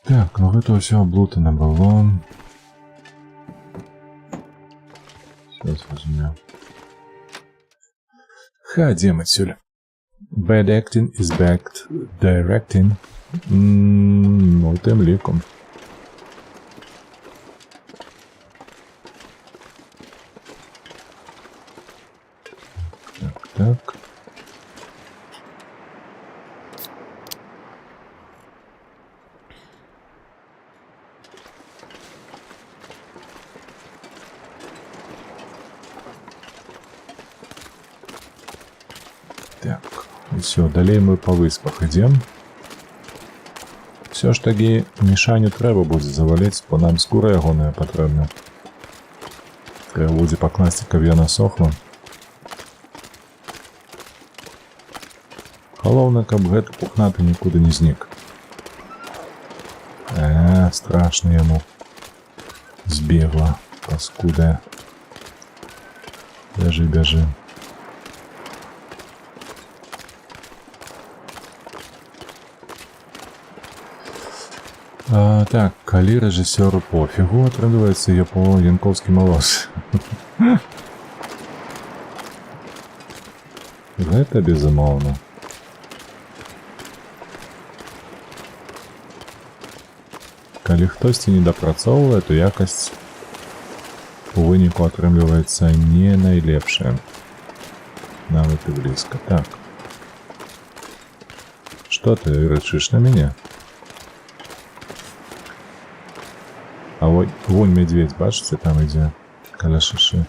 Так, ну гэта ўсё аблутана было. Все зразумеў. Хадзім адсюль. Bad acting is bad directing. Ну, тым ліком. Так. Все, далей мы по выспах ідзем. Все ж таки Мішаню трэба будзе заваліць, бо нам скура ягоная патрэбна. Трэба будзе пакласці, каб яна сохла. Галоўна, каб гэты пухнаты нікуды не знік. Страшна яму. Збегла, паскудая. Бяжы. Так, калі рэжысёру пофігу, атрымліваецца янковскі малос. Гэта безумоўна. Калі хтосьці не дапрацоўвае, то якасць у выніку атрымліваецца не найлепшая. Нават і блізка. Так. Што ты рычыш на мяне? А вон медведь, бачыце, там ідзе каля шышы.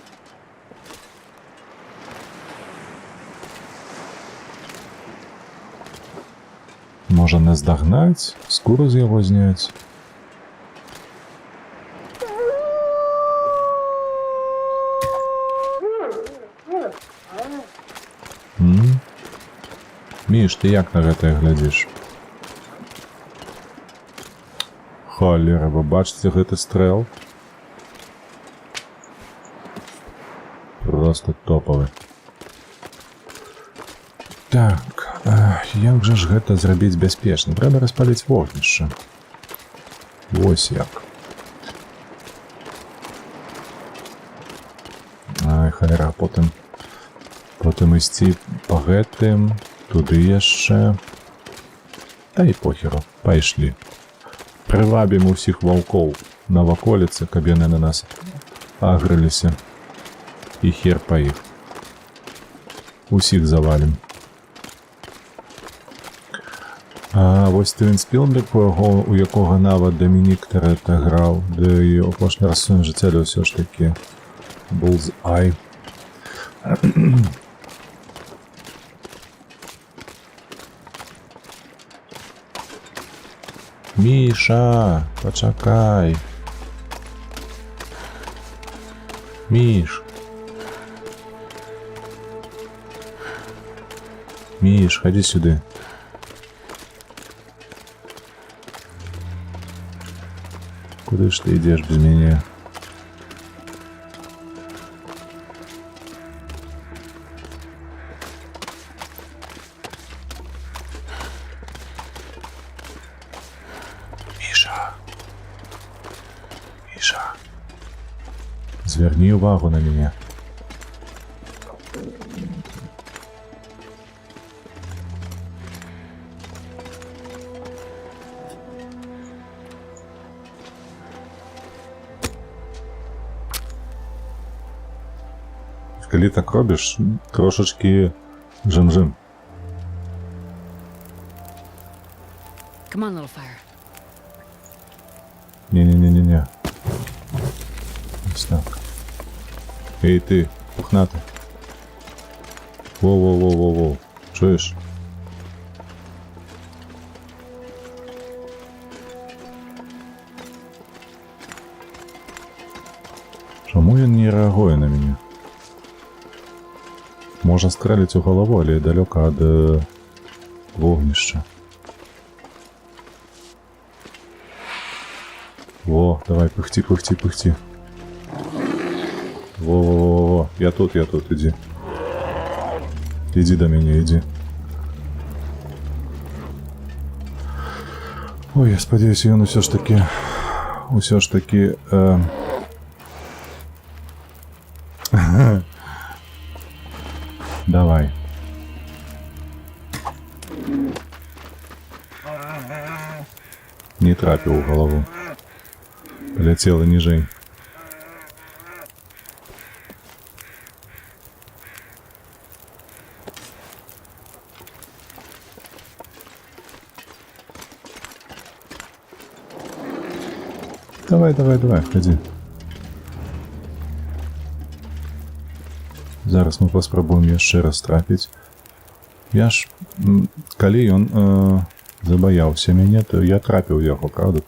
Можа нас дагнаць, скуру з яго зняць. Міш, ты як на гэтае глядзіш? Холера, вы бачыце гэты стрэл? Просто топавы. Так, як жа ж гэта зрабіць бяспечна? Трэба распаліць вогнішча. Вось як. Ай, холера, потым ісці па гэтым, туды яшчэ. Та і похеру, пайшлі. Прывабім усіх ваўкоў на ваколіцы, каб яны на нас агрыліся. І хер па іх. Усіх завалім. А вось Стывен Спілберг, у якога нават Дамінік Торетто граў, ды і апошні раз сваім жыцця ўсё ж такі Bullseye. Міша, пачакай. Міш. Міш, хадзі сюды. Куды ж ты ідзеш без мяне? Міша. Зверні увагу на мяне. Калі так робіш, трошачкі жым-жым. Come on, little fire. Не-не-не-не-не. Ось так. Эй, ты, пухнатый. Воу-воу-воу-воу-воу. Чуєш? Чому він не реагує на мене? Можна стрелять у голову, але далеко від вогнища. Во, давай, пыхти, пыхти, пыхти. Во-во-во-во, я тут, иди. Иди до меня, иди. Ой, я сподіваюся, він усё ж таки... Давай. Не трапил в голову. Полетела ниже. Давай, ходи. Зараз мы паспрабуем яшчэ раз трапіць. Я ж, калі ён забаяўся мяне, то я трапіў яго, правда?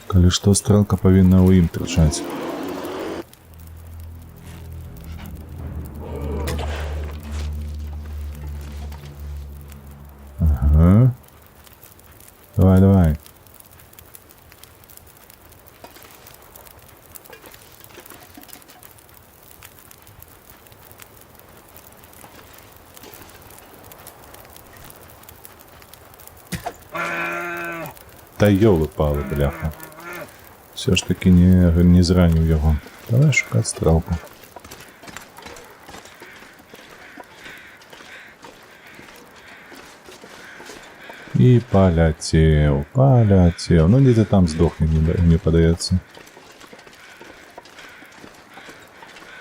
Калі што, стрэлка павінна ў ім трычаць. Ага. Давай. Та ёлы-палы, бляха. Все ж таки не зранив його. Давай шукати стрелку. И полетел. Ну, где-то там сдохнет, мне подается.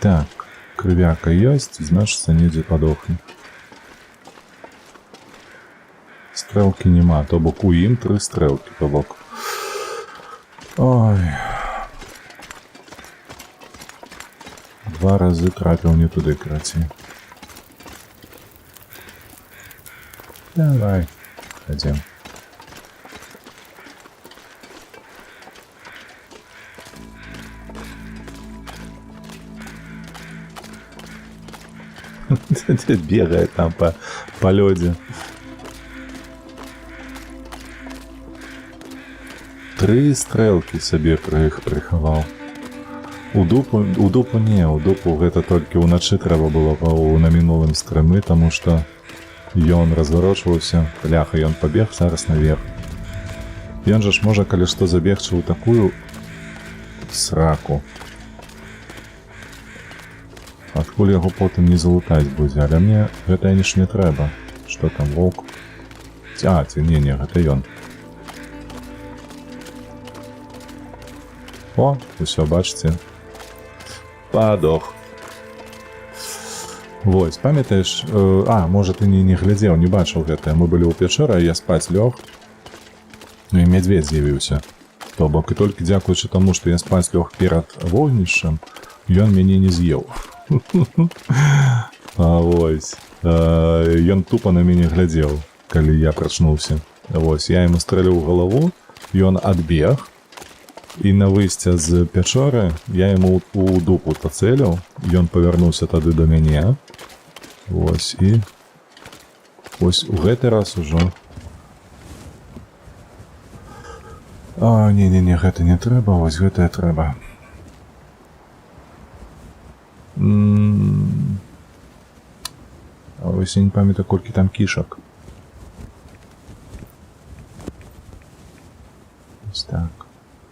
Так, кровяка есть, значит, ніде подохнет. Стрелки нема, то бок у ім 3 стрелки, то бок. Ой. 2 рази трапив не туди, короче. Давай, ходим. Бегает там по лёде. 3 стрелки себе приховал. У дупу гэта толькі ўначы трэба было на мінулым стрымы, таму што ён разварочваўся, бляха, ён пабег зараз наверх. Ён жа ж можа, калі што, забегчы ў такую сраку. Адкуль яго потым не залутаць будзе, але мне гэта ніж не трэба. Што там, волк? Ці не, гэта ён. О, усё, бачыце. Падох. Вось, памятаеш, можа ты не глядзеў, не бачыў гэта. Мы былі ў пячэры, я спаць лёг. Ну і мядзведь з'явіўся. То бок, і толькі дзякуючы таму, што я спаць лёг перад вогнішчам, ён мяне не з'еў. Вось. Ён тупа на мяне глядзеў, калі я прачнуўся. Вось, я яму стрэліў у галаву, ён адбег, і на выйсце з пячоры я яму у дупу пацэліў, ён павярнуўся тады да мяне. Вось, і вось у гэты раз ужо. Не, гэта не трэба, вось гэтае трэба. Вось я не памятаю, колькі там кішак. Вось так.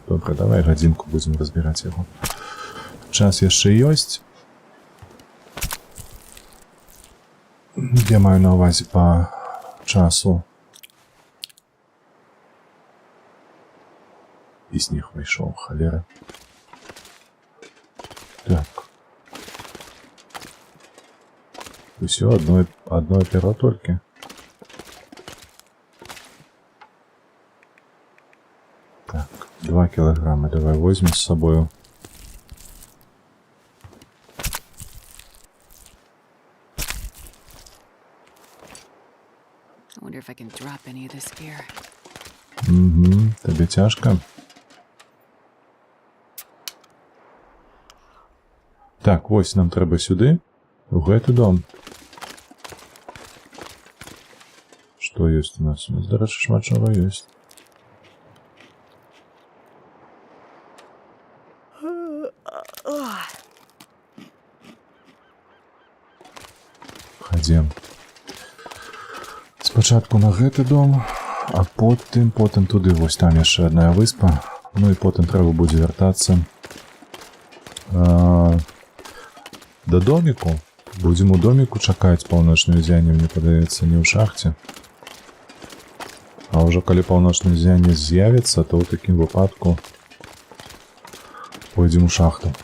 Добра, давай гадзінку будзем разбіраць яго. Час яшчэ ёсць. Я маю на ўвазе па часу. І снег пайшоў, халера. Так. Усё, одно перо толькі. Так, 2 килограмма давай возьмем с собою. Тебе тяжко? Так, ось нам треба сюди, у гэты дом. Что есть у нас? У нас, до речі, шмат чого есть. Ходім. Спочатку на гэты дом, а потым туди, ось там яшчэ одна виспа. Ну і потым треба будзе вяртацца до доміку. Будем у доміку чакаць паўночную зяню, мне падаецца, не ў шахце. А ўжо калі паўночная зяня з'явіцца, то ў такім выпадку пойдзем у шахту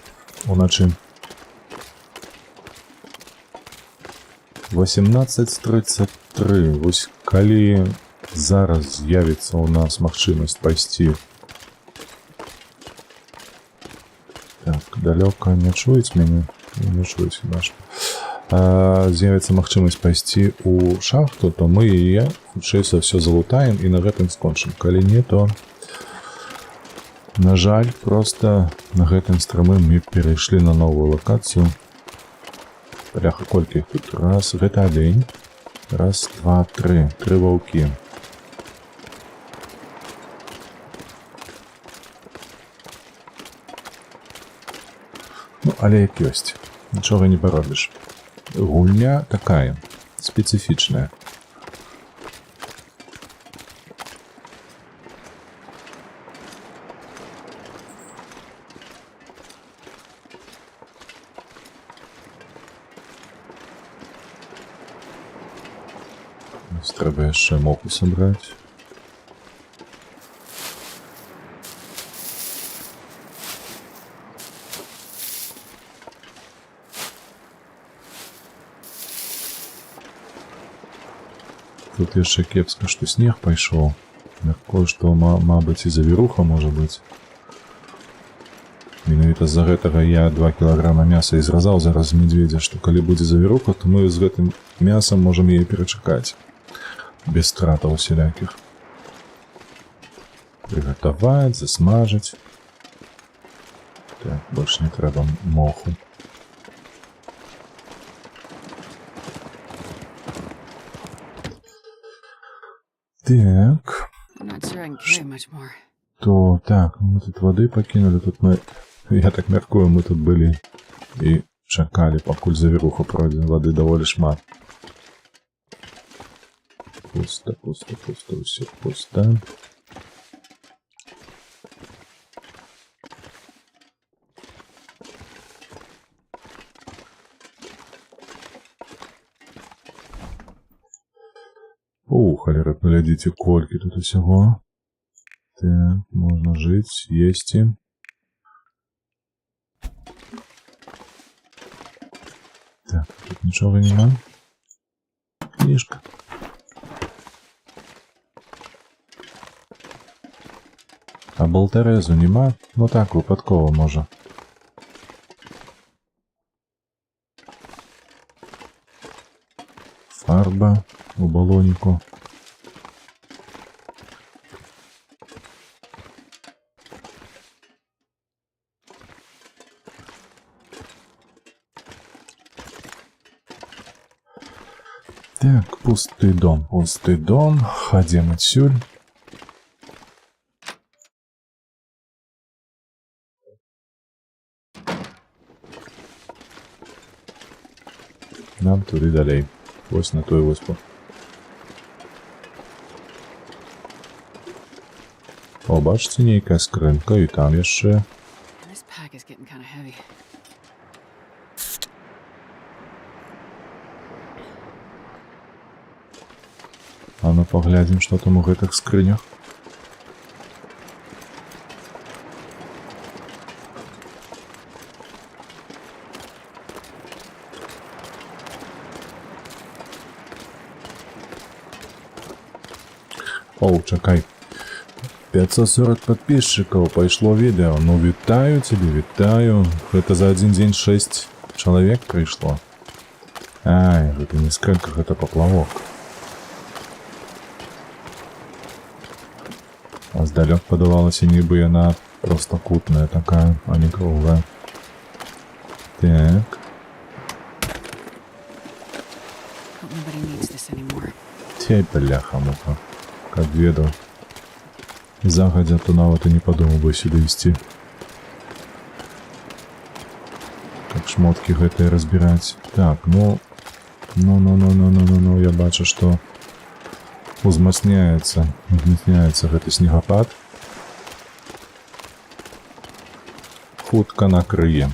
уначы. 18:33. Вось калі зараз з'явіцца ў нас магчымасць пайсці. Так, далёка не чуюць мяне? Не чуюць, бачу. З'явіцца магчымасць пайсці ў шахту, то мы яе хутчэй за ўсё залутаем і на гэтым скончым. Калі не, то на жаль, просто на гэтым стрымы мы перайшлі на новую лакацыю. Бляха, колькі тут? Раз, гэта алень. Раз, два, тры. 3 ваўкі. Ну, але як ёсць. Нічога не паробіш. Гульня такая, специфичная. Треба яшчэ моху сабраць. Тут яшчэ кепска, што снег пайшоў. Мяркую, што, мабыць, і завіруха можа быць. Менавіта з-за гэтага я 2 кілаграма мяса і зразаў зараз з медведзя, што калі будзе завіруха, то мы з гэтым мясам можам яе перачакаць. Без стратаў усялякіх. Прыгатаваць, засмажыць. Так, больш не трэба моху. Так. I'm not sure I can carry much more. То, так, мы тут воды покинули, тут мы, я так мяркую, мы тут были и чакали, пакуль завіруха пройдзе, воды даволі шмат. Пусто, пусто, пусто, все пусто. Халера, глядзіце, колькі тут усяго. Так, можна жыць, есці. Так, тут нічога нема. Кніжка. А болтарезу нема? Ну так, випадково, можа. Фарба у балоніку. Так, пусты дом, ходим отсюль. Нам туди далей, ось на той виспу. О, бачите, нейкая скринка, і там яшчэ. This pack is getting kind of heavy. А ну поглядим, что там у гэтых скрынях. Оу, чакай. 540 подписчиков, пошло видео. Ну, вітаю тебе, вітаю. Это за один день 6 человек пришло. Ай, это не скрынках, это поплавок. А здалёк падавалася, нібы яна простакутная такая, а не круглая. Так. Тей, бляха-муха. Как ведаў. Загадзя, то нават і не падумаў бы сюды ісці. Как шмоткі гэтыя разбіраць. Так, ну, я бачу, што узмацняецца гэты снегапад. Хутка накрые.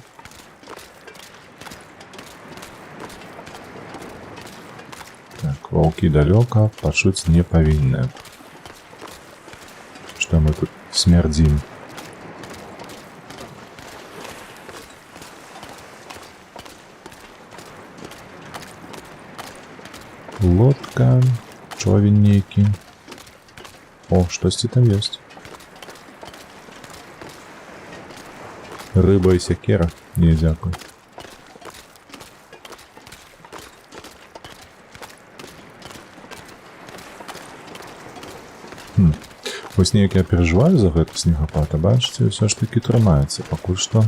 Так, ваўкі далёка, пачуць не павінны. Што мы тут смярдзім. Лодка. Човен нейкі. О, штосьці там ёсць. Рыба і сякера? Не, дзякуй. Вось неяк я перажываю за гэты снегапад, а бачыце, ўсё ж такі трымаецца. Пакуль што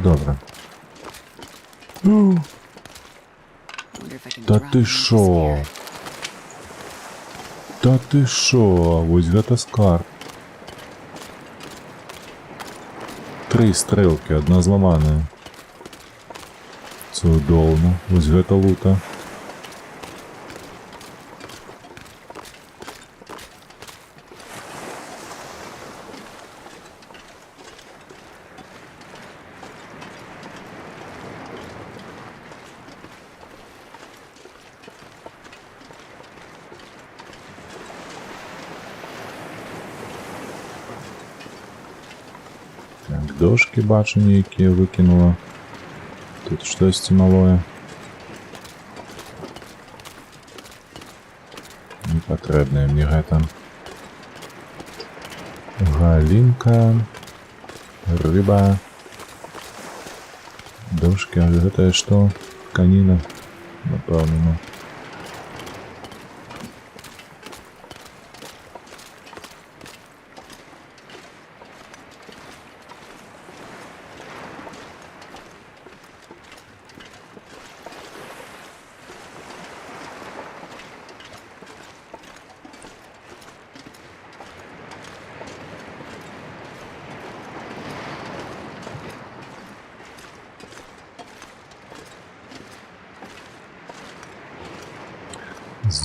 добра. Да ты шо? Да ты шо? Вось гэта скарб. 3 стрэлкі, адна зламаная. Цудоўна. Вось гэта лута. Так, дошки бачу нейкія выкінула. Тут штосьці малое. Не патрэбнае мне гэта. Галінка. Рыба. Дошки, а гэта што? Тканіна. Напэўна.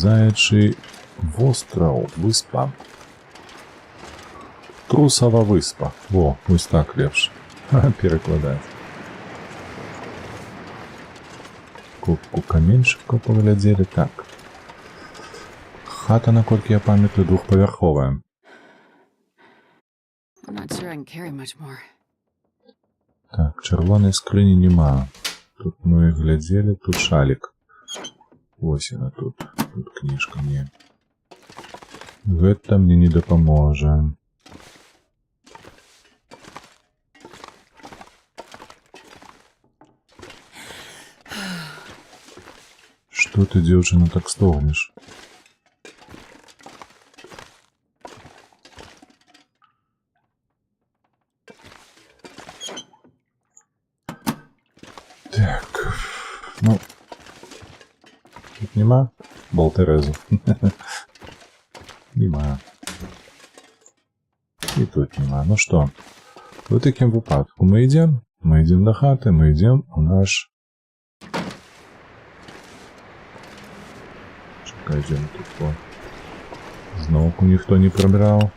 Заячий востраў, выспа. Трусава выспа. Во, вось так лепш. Перакладаць. Кубку каменьчыкаў паглядзелі. Так. Хата, наколькі я памятаю, двухпавярховая. Так, чырвонай скрыні няма. Тут мы глядзелі, тут шалік. Вось яна тут. Тут кніжка мне. Гэта мне не дапаможа. Што ты, дзяўчына, так стогнеш? Так. Ну. Тут нема болтерезу. Нема. І тут нема. Ну што, у такім выпадку мы ідзем да хаты, мы ідзем у наш... Чакай, ідзем тут по... Зноўку ніхто не прабраў.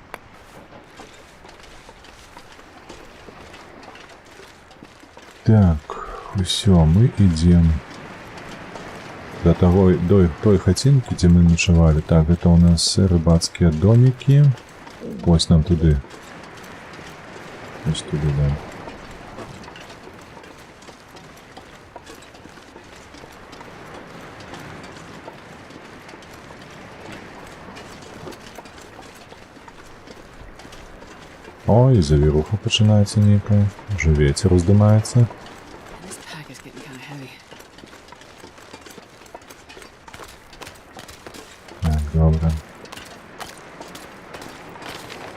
Так, усё, мы ідзем до той хацінкі, дзе мы начавалі. Так, гэта у нас рыбацкія домікі. Вось нам туды. Вось туды, да. Ой, завіруха пачынаецца нейкая. Уже вецер уздымаецца. Добре.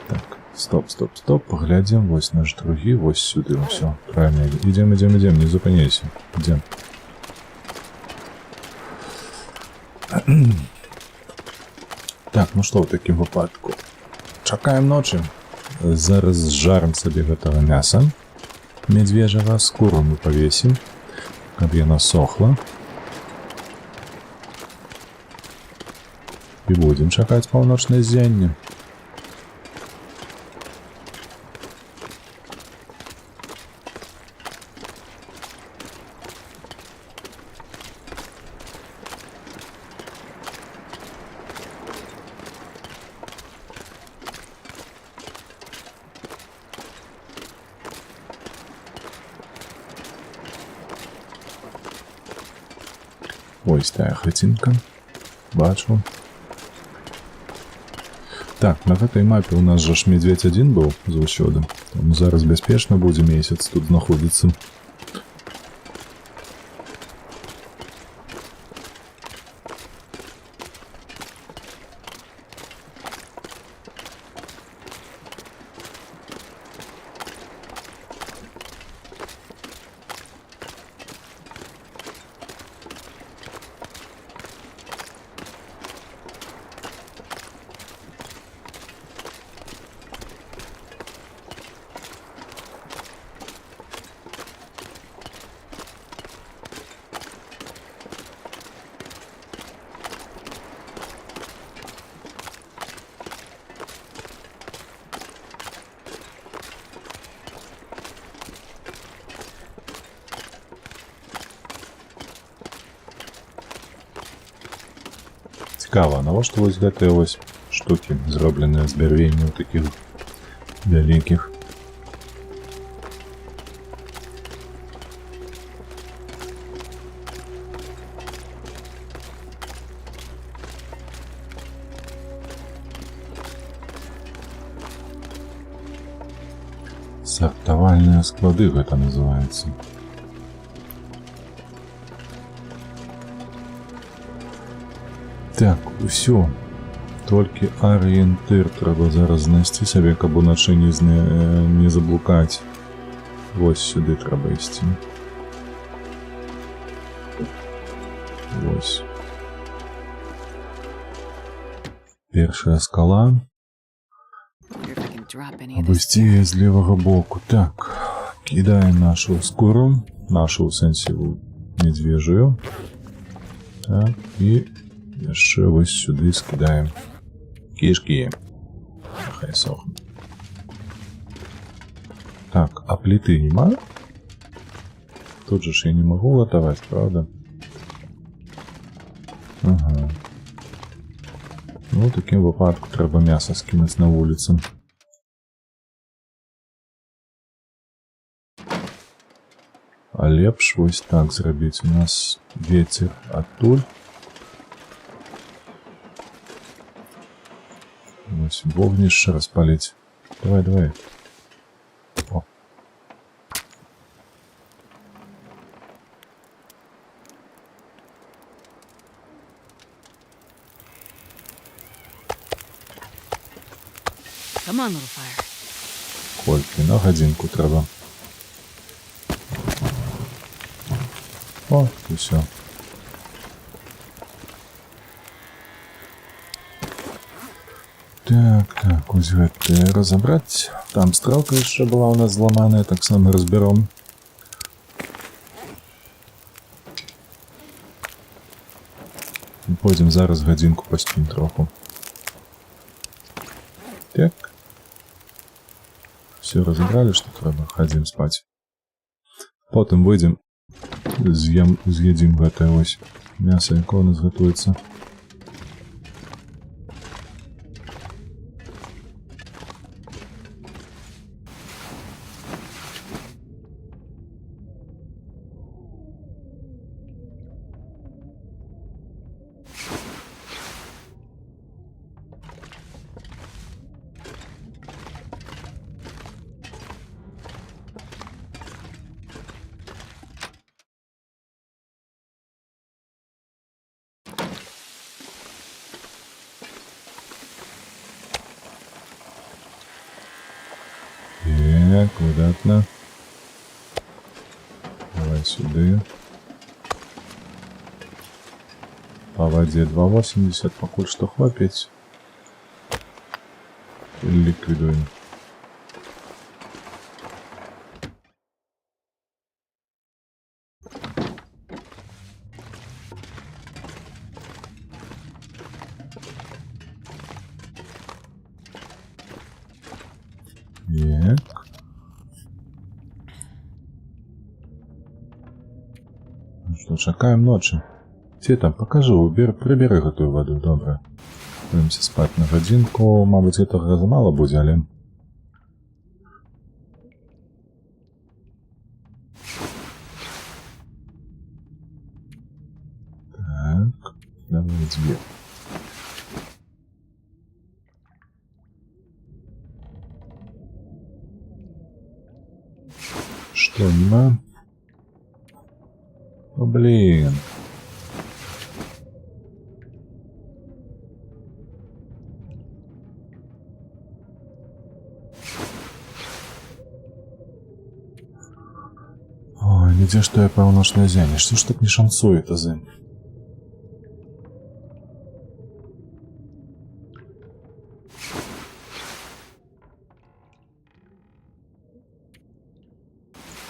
Так, стоп. Поглядзім. Вось наш другі, вось сюды. Усё, правильно. Ідзем, не зупыняйся. Ідзем. Так, ну што ў такім выпадку? Чакаем ночы. Зараз зжарым сабе гэтага мяса. Медвежага, скуру мы павесім, каб яна сохла. І будзем чакаць паўночнае ззянне. Ось тая хацінка. Бачу. Так, на гэтай мапе у нас жа ж медведь адзін быў заўсёды. Таму зараз бяспечна будзе месяц тут знаходзіцца. Цікава, навошта вось гэтыя вось штукі, зробленыя з бярвенняў такіх вялікіх? Сартавальныя склады гэта называецца. Так, усё. Толькі арыентыр трэба зараз знайсці сабе, каб уначы не заблукаць. Вось сюды трэба ісці. Вось. Першая скала. Абысці яе з левага боку. Так, кідаем нашу скуру, нашу ў сэнсе медвежую. Так, і яшчэ вось сюды скідаем кішкі. Хай сохне. Так, а плиты нема? Тут же ж я не могу готовать, правда? Ага. Ну, в таким выпадку треба мясо скинуть на вулицу. А лепш вось так зрабіць. У нас ветер адтуль. Вось вогнішча распаліць. Давай, давай. О. Come on, little fire. Колькі на гадзінку трэба. О, і все. Так, ось гэта разобрать. Там стрелка еще была у нас зламаная, так само разберем. Пойдем зараз гадзінку паспім троху. Так. Все разобрали, что треба. Ходим спать. Потом выйдем, з'едим гэтае ось мясо, якое у нас готуется. Так, выдатно. Давай сюда. По воде 2,80, покуль что хватит. Ликвидуем. Так. Ну что, чакаем ночи. Ці там, покажу, прибери гэтую воду, добре. Будемся спать на гадзінку, мабуть, гэтага раза мало будзе, але... Так, давай дзве. Что, нема? О, блин. Ой, нідзе ж тое паўночнае зямле. Што ж так не шанцуе, тазы?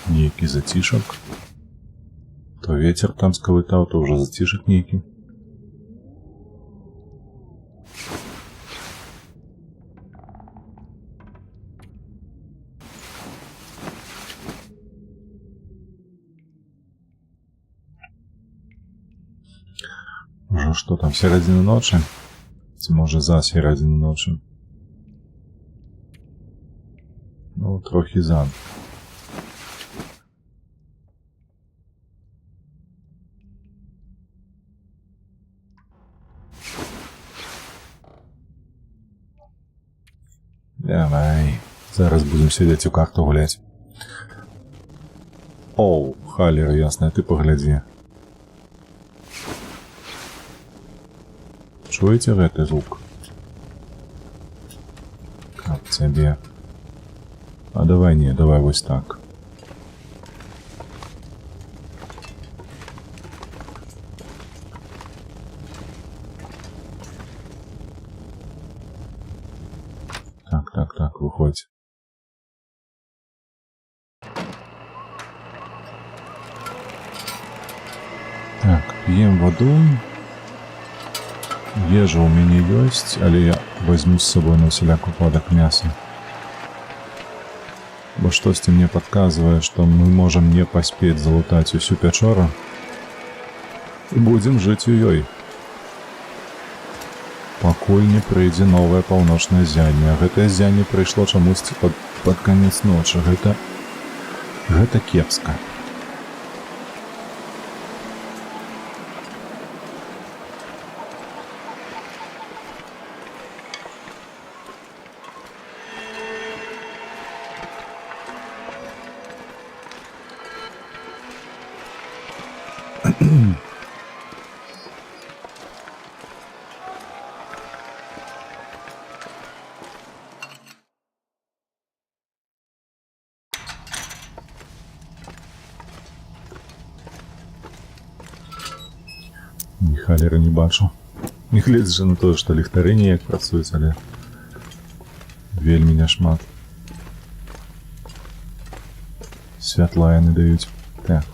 Нейкі зацішак. То ветер там скавытаў, то ўжо зацішак нейкі. Уже что там, середина ночи? Може за середину ночи? Ну, трохи за. Давай, Зараз будем сидеть у карту гулять. Оу, халер, ясно, ты погляди. Чуете гэты звук? Как тебе? А давай не, давай вот так. Так, выходит. Так, пьем воду. Ежа у меня есть, але я возьму с собой на всяк выпадок мясо. Бо штосьці мне подсказывает, что мы можем не поспеть залутать усю пячору. И будем жить у ёй. Пакуль не прыйдзе новае паўночнае зянне. А гэтае зянне прыйшло чамусьці пад канец ночы. Гэта кепска. Ні халера не бачу. Не глядзячы на тое, што ліхтары неяк працуюць, але вельмі няшмат. Святла яны даюць. Так.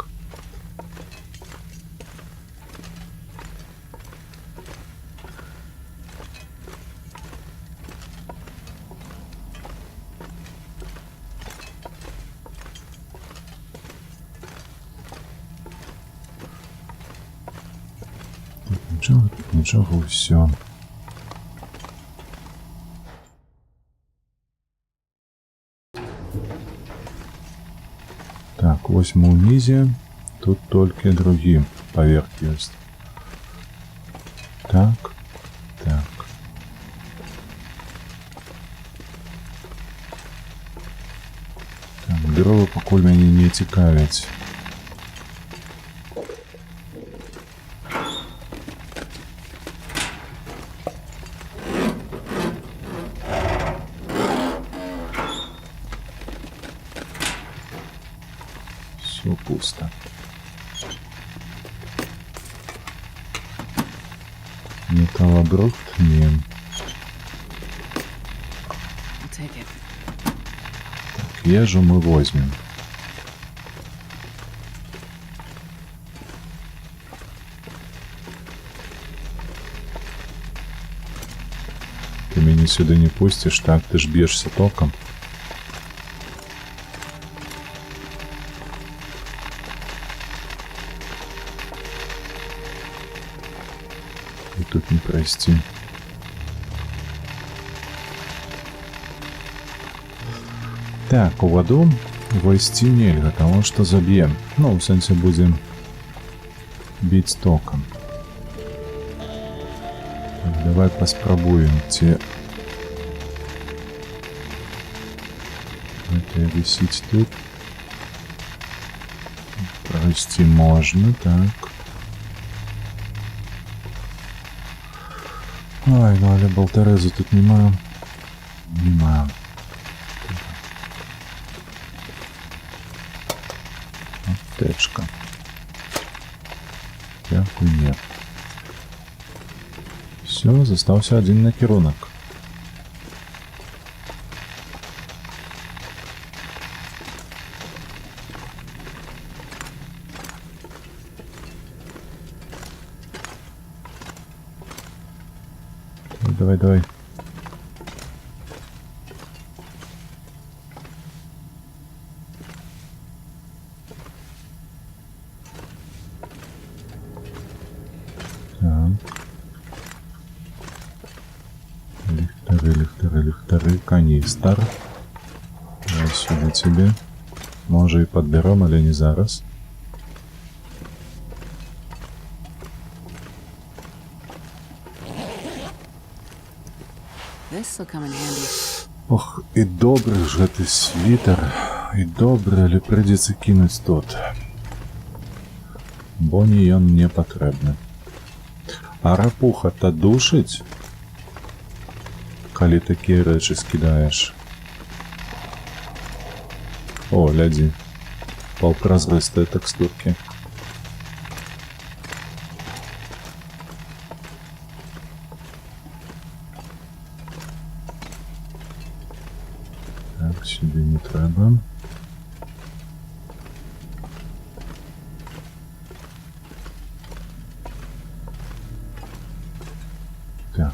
Нічого, все. Так, вось мы ўнізе. Тут толькі другі паверх ёсць. Так. Дровы пакуль мяне не цікавяць. Все пусто. Металлобрухт не. Так, ежу мы возьмем. Ты меня сюда не пустишь, так ты ж бьешься током. И тут не пройти. Так, у воду войти нельзя, потому что забьем. Ну, в сенсе будем бить током. Так, давай поспробуем те. Это висеть тут. Провести можно, так. Ой, ну але болторезу тут нема. Аптечка. Дякую, нет. Все, застался один накірунок. Давай. Ліхтари, каністр. Давай сюди тебе. Може і підберемо, але не зараз. This'll come in handy. Ох, і добры ж гэты світер, і добры, але прыйдзецца кінуць тут. Бо не ён мне патрэбны. А рапуха-то душыць, калі такія рэчы скідаеш. О, глядзі, паўпразрыстыя тэкстуркі. Так, сюди не треба. Так.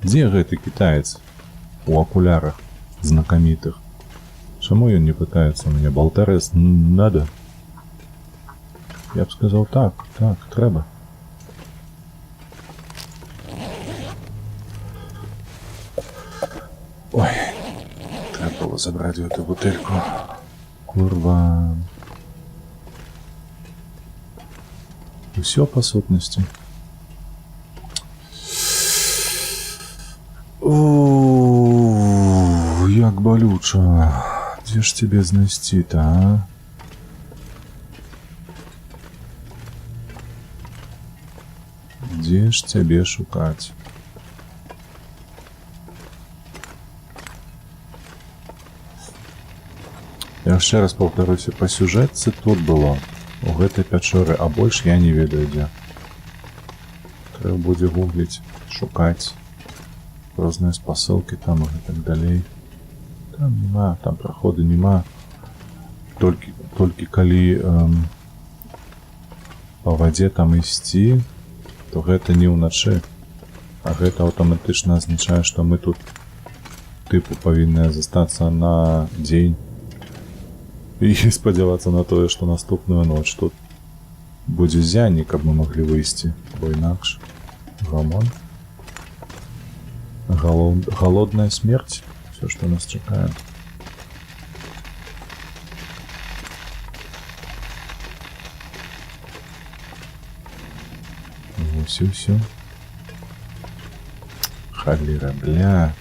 Дзе гэты кітаец? У окулярах знакамітых. Чаму ён не пытаецца мне? Болтерес надо? Я б сказаў так, трэба. Ой, треба было забрать эту бутыльку. Курва. Усё по сутнасці. О, як балюча. Дзе ж тебе знайсці-то, а? Дзе ж цябе шукаць? Я яшчэ раз паўтаруся, па сюжэтцы тут было, у гэтай пячоры, а больш я не ведаю дзе. Трэба будзе гугліць, шукаць розныя спасылкі там і так далей. Там нема, там праходу нема. Толькі калі па вадзе там ісці, то гэта не ўначы, а гэта аўтаматычна азначае, што мы тут тыпу павінны застацца на дзень і спадзявацца на тое, што наступную ноч тут будзе зянне, каб мы маглі выйсці, бо інакш гамон. Голодная смерць, все, что нас чакае. Вось і ўсё. Халера, бля.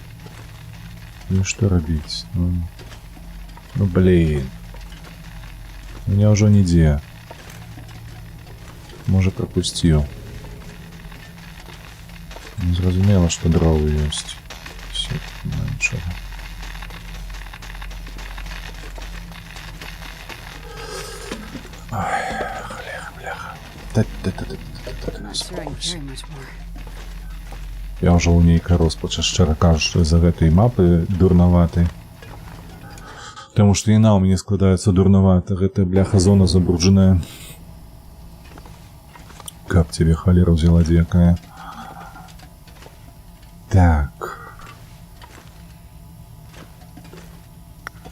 Ну што рабіць? Ну блин. Меня ўжо нідзе. Можа прапусціў. Зразумела, што дровы ёсць. Все, нічого. Ой, халера, бляха. Я ўжо ў нейкай роспачы, шчыра кажучы, за гэтай мапы дурнаватай. Таму што яна ў мяне складаецца дурнавата. Гэтая бляха зона забруджаная. Каб цябе халера ўзяла якая. Так.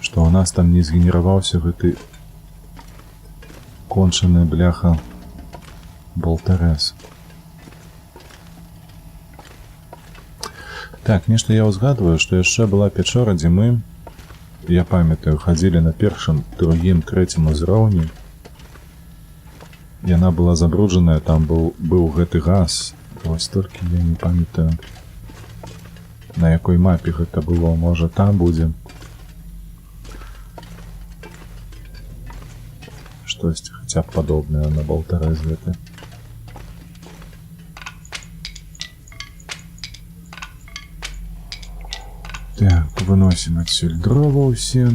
Што у нас там не згенераваўся гэты кончаная бляха болтерес. Так, нешта я ўзгадваю, што яшчэ была пячора, дзе мы, я памятаю, хадзілі на першым, другім, трэцім узроўні. Яна была забруджаная, там быў гэты газ. Вось толькі я не памятаю, на якой мапе гэта было. Можа, там будзе штосьці хаця б падобнае на болтерес гэты. Так, выносім адсюль дрова ўсе.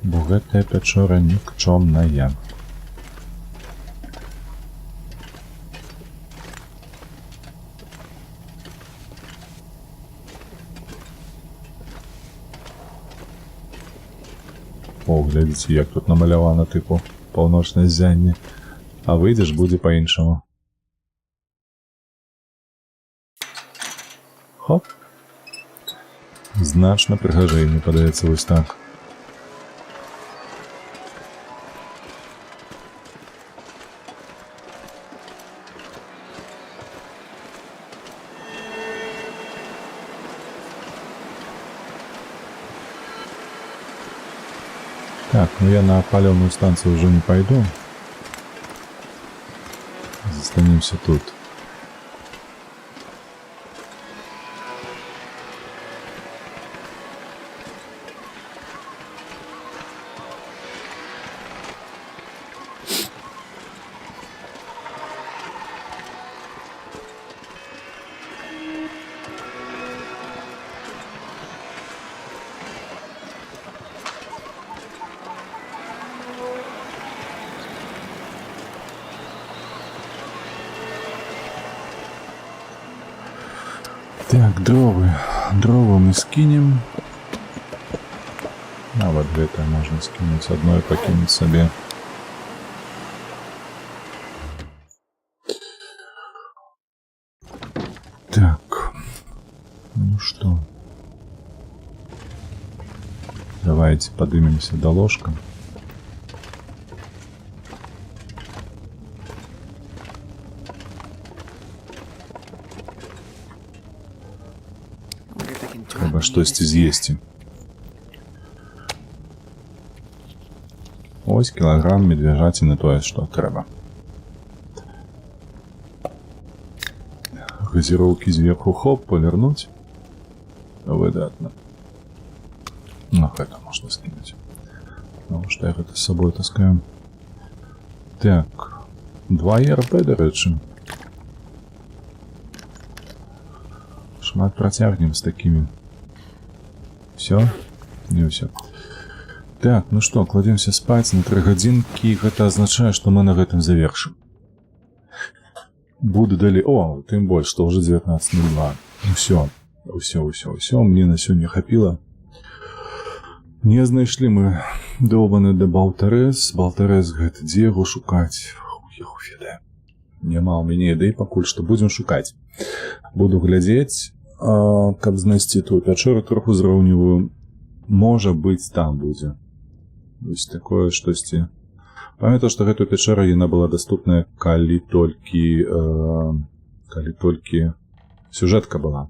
Бо гэтая пячора нікчомная. О, глядзіце, як тут намалявана тыпу паўночнае ззянне. А выйдзеш, будзе па-іншаму. Хоп. Значна прыгажэй, мне падаецца, вось так. Так, ну я на палёвную станцию уже не пойду. скінемся тут. Так, дровы мы скинем. А вот это можно скинуть одно и покинуть себе. Так, ну что, давайте поднимемся до ложка. Треба щось з'їсти. Ось кілограм медвежатини, то есть что треба. Газировки сверху хоп, повернуть. Выдатно. Ну, это можно скинуть. Потому что я это с собой таскаю. Так. 2 ЕРП, до речі. Шмат протягнем с такими. Все? Не все. Так, ну что, кладемся спать на 3 годинки. Это означает, что мы на этом завершим. Буду далее... О, тем больше, что уже 19:02. Ну все. Мне на сегодня хапило. Не знайшли мы довбаны до Балтарес. Балтарес, гэта дзе яго шукаць? Хуе. Няма ў мяне ідэй пакуль, што будзем шукаць. Буду глядзець, каб знайсці ту пячору троху зраўнівую. Можа быць, там будзе. Вось такое штосьці. Памятаю, што гэту пячэру яна была даступная, калі толькі сюжэтка была.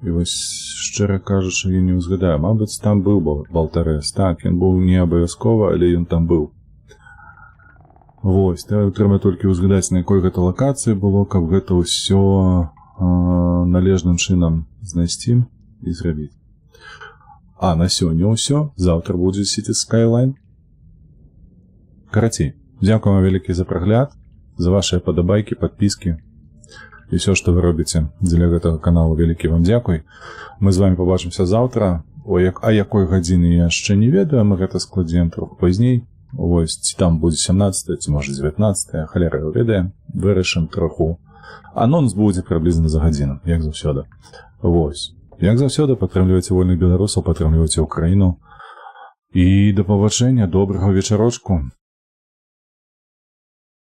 І вось, шчыра кажучы, я не ўзгадаю. Мабыць, там быў Балтарес. Так, ён быў не абавязкова, але ён там быў. Вось, трэба толькі ўзгадаць, на якой гэта лакацыі было, каб гэта ўсё належным чынам знайсці і зрабіць. А на сёння ўсё. Заўтра будзе Cities Skyline. Карацей, дзякую вам вялікі за прагляд, за вашыя падабайкі, падпіскі і ўсё, што вы робіце дзеля гэтага каналу. Вялікі вам дзякуй. Мы з вами побачымся заўтра. А якой гадзіны я яшчэ не ведаю, мы гэта складзем троху пазней. Вось, ці там будзе 17, ці можа 19, халера яго ведае. Вырашым троху. Анонс будзе прыблізна за гадзіну, як заўсёды. Вось. Як заўсёды, падтрымлівайце вольных беларусаў, падтрымлівайце Украіну. І да пабачэння, добрага вечарочку.